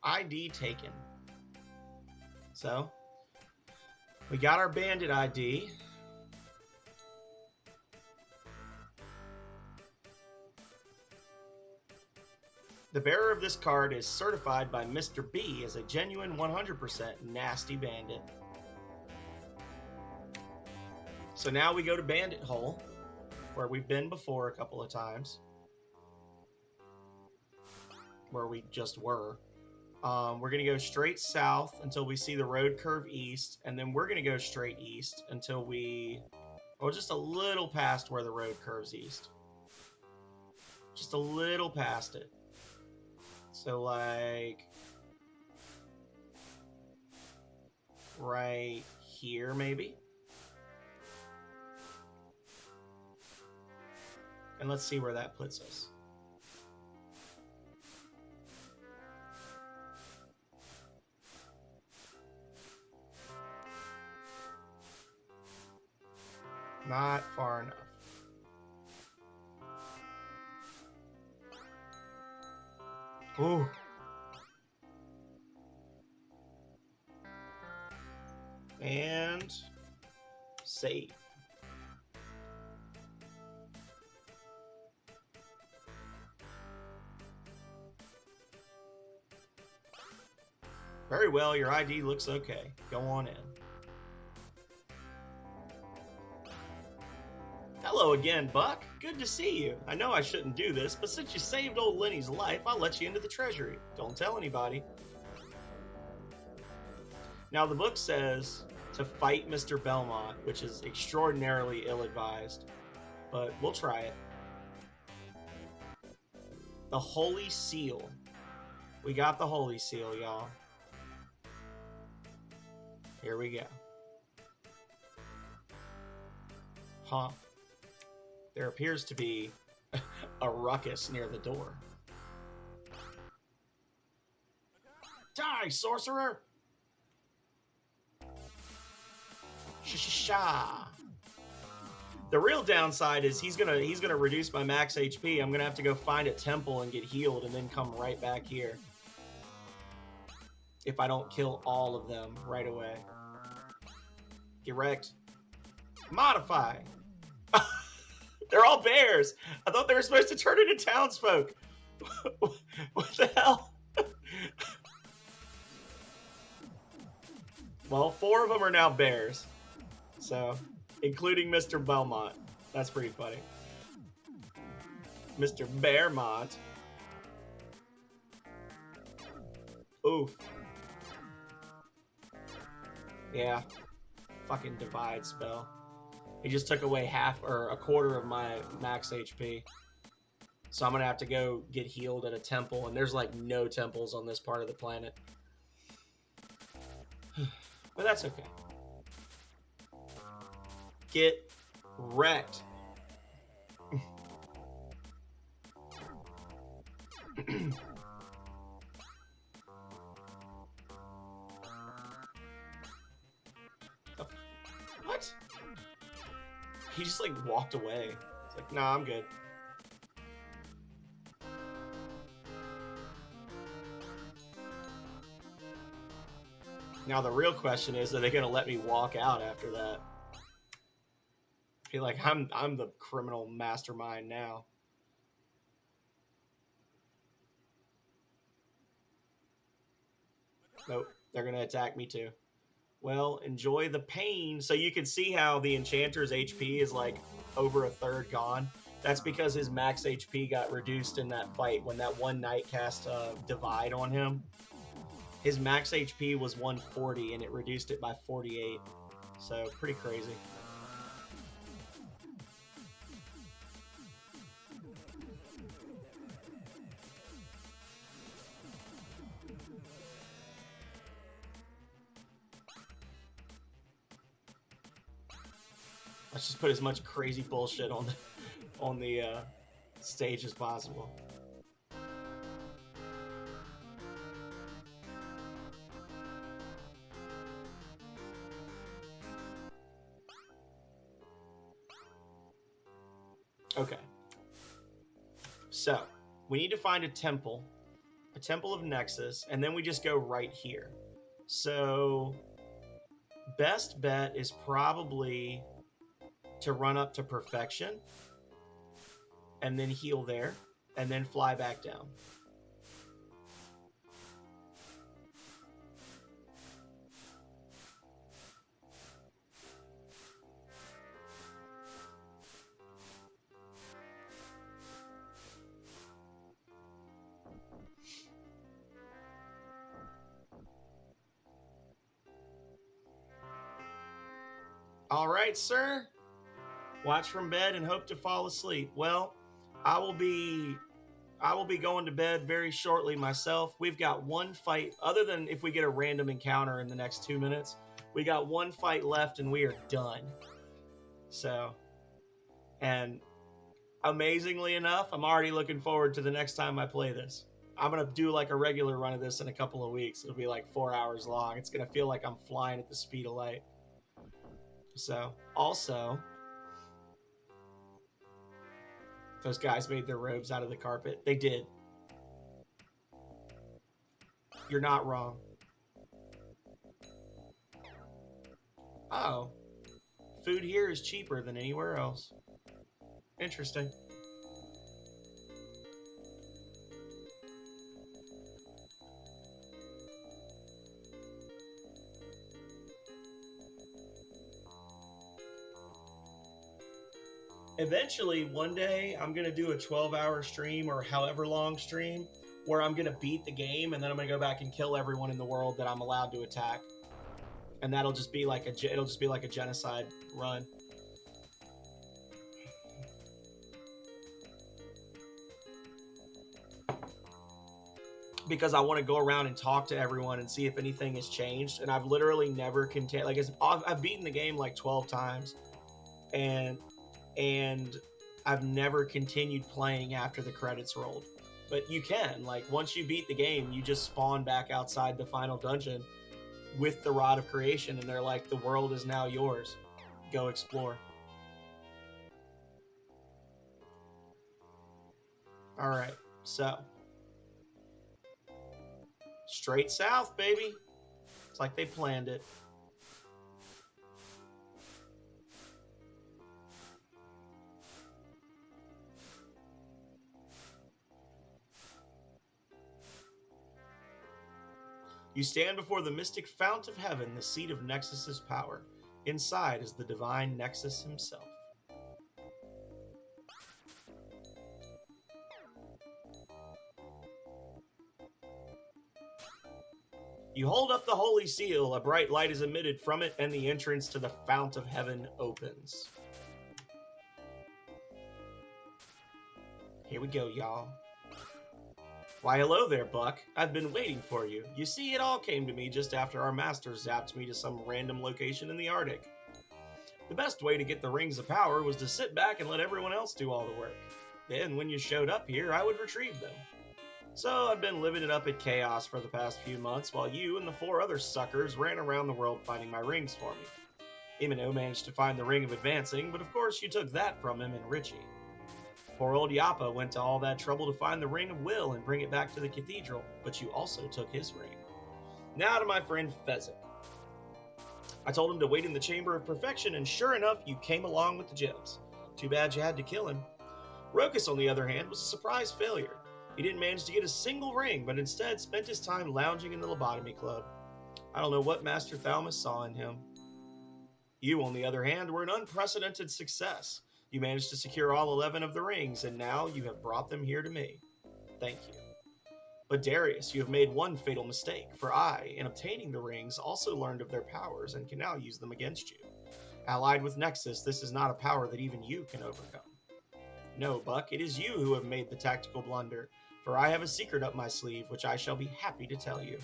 ID taken. So, we got our bandit ID. The bearer of this card is certified by Mr. B as a genuine 100% nasty bandit. So now we go to Bandit Hole, where we've been before a couple of times. Where we just were. We're going to go straight south until we see the road curve east, and then we're going to go straight east until we... well, just a little past where the road curves east. Just a little past it. So, like... right here, maybe? And let's see where that puts us. Not far enough. Ooh. And save. Very well, your ID looks okay. Go on in. Hello again, Buck. Good to see you. I know I shouldn't do this, but since you saved old Lenny's life, I'll let you into the treasury. Don't tell anybody. Now, the book says to fight Mr. Belmont, which is extraordinarily ill-advised, but we'll try it. The Holy Seal. We got the Holy Seal, y'all. Here we go. Huh. There appears to be a ruckus near the door. Die, sorcerer! Sha-sha-sha! The real downside is he's gonna reduce my max HP. I'm gonna have to go find a temple and get healed and then come right back here. If I don't kill all of them right away. Get wrecked. Modify. They're all bears. I thought they were supposed to turn into townsfolk. What the hell? Well, 4 of them are now bears. So, including Mr. Belmont. That's pretty funny. Mr. Bearmont. Oof. Yeah. Fucking divide spell. He just took away half or a quarter of my max HP. So I'm gonna have to go get healed at a temple, and there's like no temples on this part of the planet. But that's okay. Get wrecked. What? He just like walked away. It's like, nah, I'm good. Now the real question is, are they gonna let me walk out after that? I feel like I'm the criminal mastermind now. Nope, they're gonna attack me too. Well, enjoy the pain. So you can see how the Enchanter's HP is like over a third gone. That's because his max HP got reduced in that fight when that one knight cast Divide on him. His max HP was 140 and it reduced it by 48. So pretty crazy. Let's just put as much crazy bullshit on the stage as possible. Okay. So, we need to find a temple of Nexus, and then we just go right here. So, best bet is probably to run up to Perfection, and then heal there, and then fly back down. All right, sir. Watch from bed and hope to fall asleep. Well, I will be going to bed very shortly myself. We've got one fight, other than if we get a random encounter in the next 2 minutes. We got one fight left and we are done. So, and amazingly enough, I'm already looking forward to the next time I play this. I'm going to do like a regular run of this in a couple of weeks. It'll be like 4 hours long. It's going to feel like I'm flying at the speed of light. So, also, those guys made their robes out of the carpet. They did. You're not wrong. Oh. Food here is cheaper than anywhere else. Interesting. Eventually, one day, I'm going to do a 12-hour stream or however long stream where I'm going to beat the game, and then I'm going to go back and kill everyone in the world that I'm allowed to attack. And that'll just be like a genocide run. Because I want to go around and talk to everyone and see if anything has changed. And I've literally never I've beaten the game like 12 times. And I've never continued playing after the credits rolled. But you can, like, once you beat the game, you just spawn back outside the final dungeon with the Rod of Creation, and they're like, the world is now yours. Go explore. All right, so straight south, baby. It's like they planned it. You stand before the mystic fount of heaven, the seat of Nexus's power. Inside is the divine Nexus himself. You hold up the holy seal, a bright light is emitted from it, and the entrance to the fount of heaven opens. Here we go, y'all. Why, hello there, Buck. I've been waiting for you. You see, it all came to me just after our master zapped me to some random location in the Arctic. The best way to get the rings of power was to sit back and let everyone else do all the work. Then, when you showed up here, I would retrieve them. So I've been living it up at Chaos for the past few months, while you and the 4 other suckers ran around the world finding my rings for me. Imino managed to find the Ring of Advancing, but of course you took that from him and Richie. Poor old Yappa went to all that trouble to find the Ring of Will and bring it back to the cathedral, but you also took his ring. Now to my friend Fezzik. I told him to wait in the Chamber of Perfection, and sure enough, you came along with the gems. Too bad you had to kill him. Rokus, on the other hand, was a surprise failure. He didn't manage to get a single ring, but instead spent his time lounging in the lobotomy club. I don't know what Master Thalmus saw in him. You, on the other hand, were an unprecedented success. You managed to secure all 11 of the rings, and now you have brought them here to me. Thank you. But Darius, you have made one fatal mistake, for I, in obtaining the rings, also learned of their powers and can now use them against you. Allied with Nexus, this is not a power that even you can overcome. No, Buck, it is you who have made the tactical blunder, for I have a secret up my sleeve, which I shall be happy to tell you.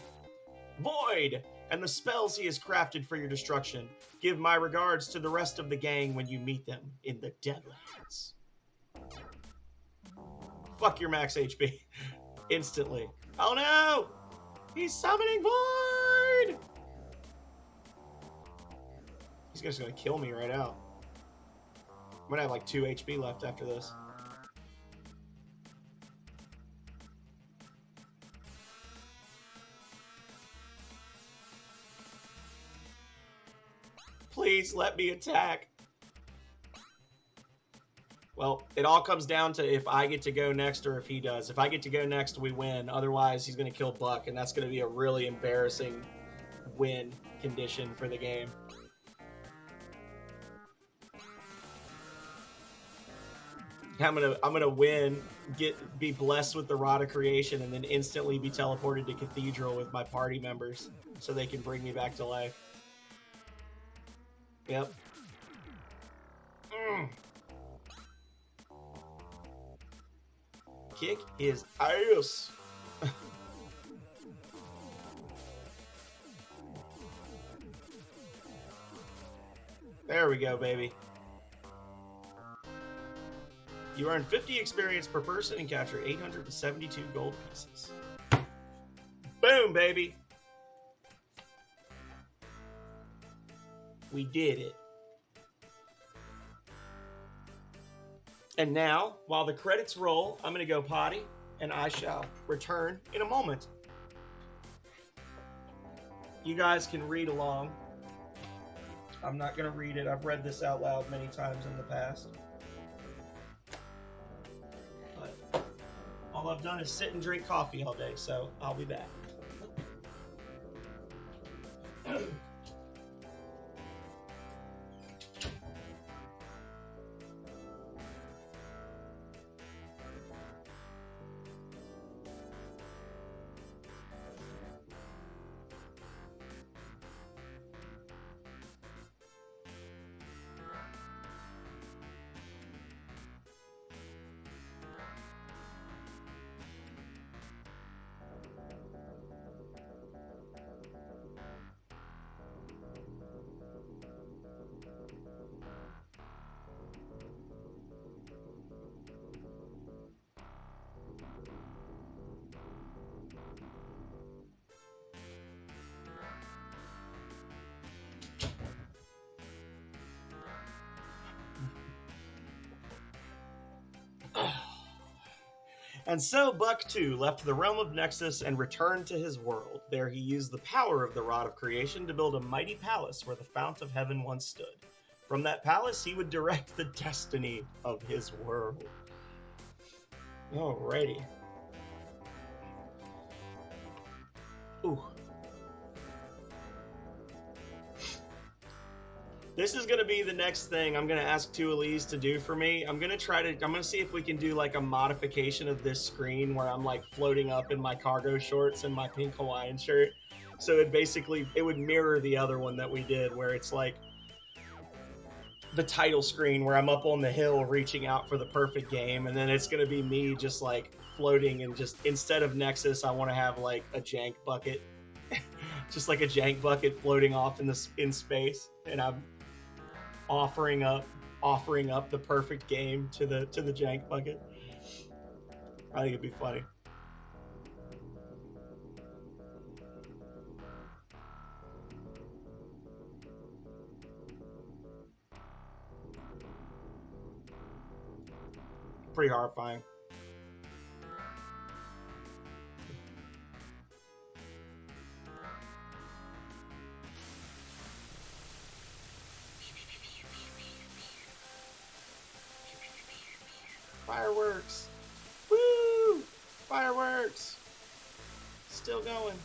Void! And the spells he has crafted for your destruction. Give my regards to the rest of the gang when you meet them in the Deadlands. Fuck your max HP. Instantly. Oh no! He's summoning Void! He's just gonna kill me right now. I'm gonna have like 2 HP left after this. Please let me attack. Well, it all comes down to if I get to go next or if he does. If I get to go next, we win. Otherwise, he's going to kill Buck, and that's going to be a really embarrassing win condition for the game. I'm gonna win, be blessed with the Rod of Creation, and then instantly be teleported to Cathedral with my party members so they can bring me back to life. Yep. Kick his ass. There we go, baby. You earn 50 experience per person and capture 872 gold pieces. Boom, baby. We did it. And now, while the credits roll, I'm going to go potty, and I shall return in a moment. You guys can read along. I'm not going to read it. I've read this out loud many times in the past. But all I've done is sit and drink coffee all day, so I'll be back. And so Buck, too, left the realm of Nexus and returned to his world. There he used the power of the Rod of Creation to build a mighty palace where the Fount of Heaven once stood. From that palace, he would direct the destiny of his world. Alrighty. Ooh. This is going to be the next thing I'm going to ask Two Elise to do for me. I'm going to see if we can do like a modification of this screen where I'm like floating up in my cargo shorts and my pink Hawaiian shirt. So it would mirror the other one that we did where it's like the title screen where I'm up on the hill reaching out for the perfect game. And then it's going to be me just like floating and just instead of Nexus, I want to have like a jank bucket, just like a jank bucket floating off in space. And I'm offering up the perfect game to the jank bucket. I think it'd be funny. Pretty horrifying. Fireworks! Woo! Fireworks! Still going.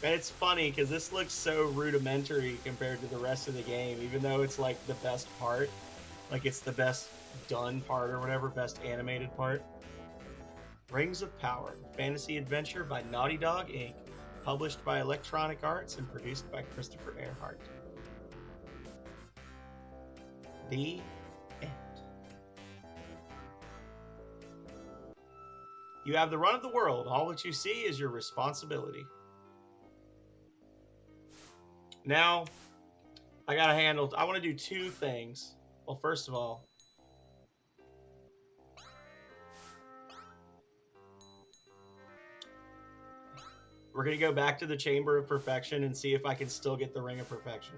And it's funny because this looks so rudimentary compared to the rest of the game, even though it's like the best part. Like it's the best done part or whatever, best animated part. Rings of Power, fantasy adventure by Naughty Dog Inc., published by Electronic Arts and produced by Christopher Earhart. The end. You have the run of the world. All that you see is your responsibility. Now, I want to do two things. Well, first of all, we're going to go back to the Chamber of Perfection and see if I can still get the Ring of Perfection.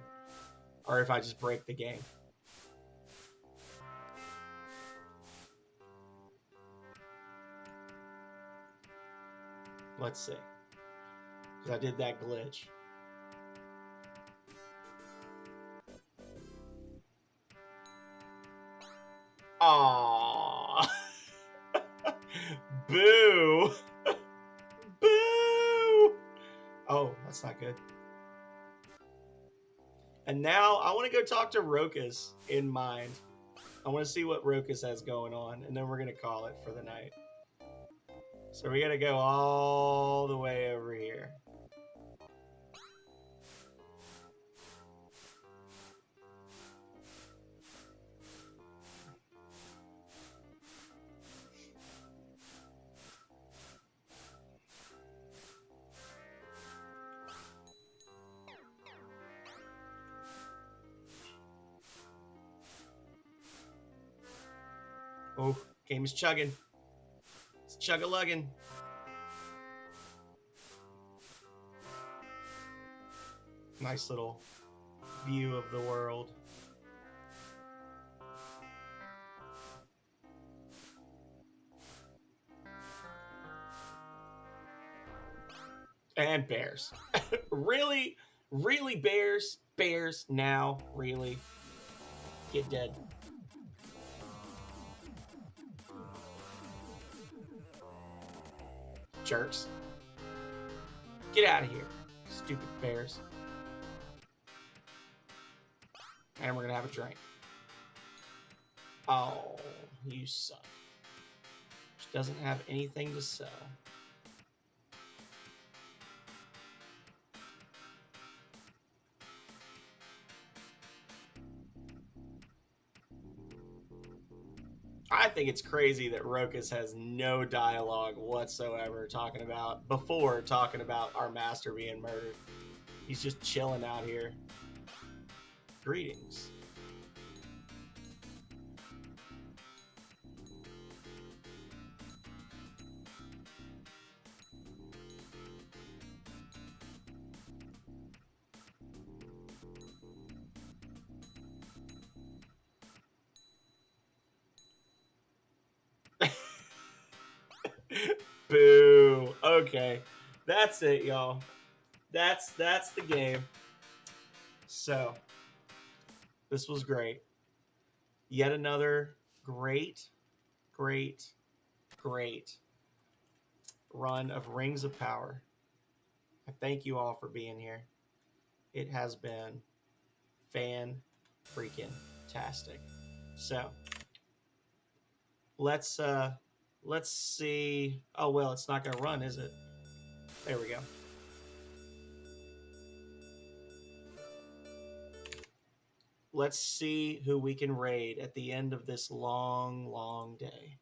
Or if I just break the game. Let's see. Because I did that glitch. Aww. Boo. Boo. Oh, that's not good. And now I want to go talk to Rokas in mind. I want to see what Rokas has going on, and then we're going to call it for the night. So we got to go all the way over here. Oh, game is chugging. It's chug-a-lugging. Nice little view of the world. And bears. Really? Really, bears? Bears now? Really? Get dead. Jerks. Get out of here, stupid bears. And we're gonna have a drink. Oh, you suck. She doesn't have anything to sell. I think it's crazy that Rokas has no dialogue whatsoever before talking about our master being murdered. He's just chilling out here. Greetings. Boo. Okay. That's it, y'all. That's the game. So, this was great. Yet another great, great, great run of Rings of Power. I thank you all for being here. It has been fan freaking tastic. So, let's see. Oh well, it's not gonna run, is it? There we go. Let's see who we can raid at the end of this long, long day.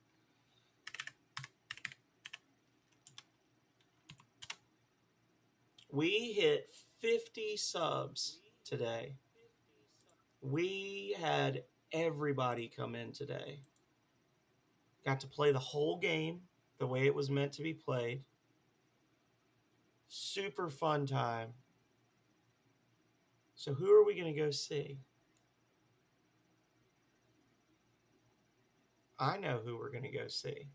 We hit 50 subs today. We had everybody come in today. Got to play the whole game the way it was meant to be played. Super fun time. So who are we going to go see? I know who we're going to go see.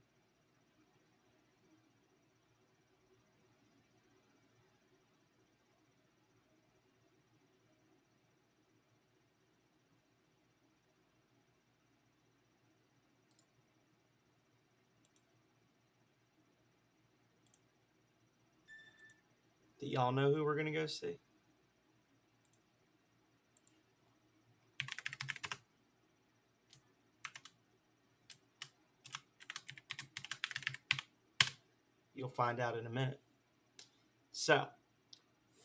Do y'all know who we're going to go see? You'll find out in a minute. So,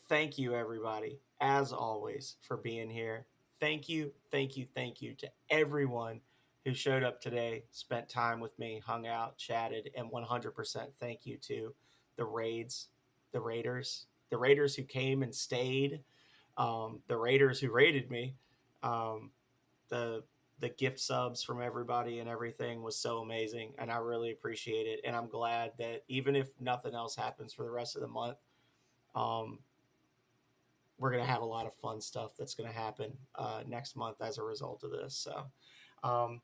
thank you, everybody, as always, for being here. Thank you, thank you, thank you to everyone who showed up today, spent time with me, hung out, chatted, and 100% thank you to the raids, the raiders who came and stayed, the raiders who raided me, um, the the gift subs from everybody and everything was so amazing, and I really appreciate it. And I'm glad that even if nothing else happens for the rest of the month, um, we're going to have a lot of fun stuff that's going to happen next month as a result of this. So um,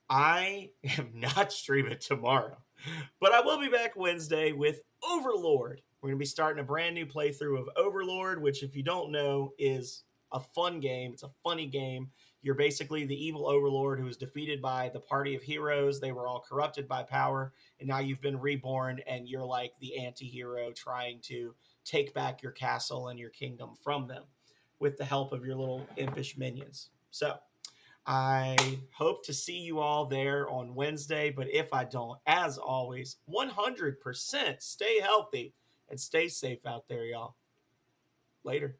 I am not streaming tomorrow, but I will be back Wednesday with Overlord. We're going to be starting a brand new playthrough of Overlord, which, if you don't know, is a fun game. It's a funny game. You're basically the evil overlord who was defeated by the party of heroes. They were all corrupted by power, and now you've been reborn, and you're like the anti-hero trying to take back your castle and your kingdom from them with the help of your little impish minions. So I hope to see you all there on Wednesday, but if I don't, as always, 100% stay healthy and stay safe out there, y'all. Later.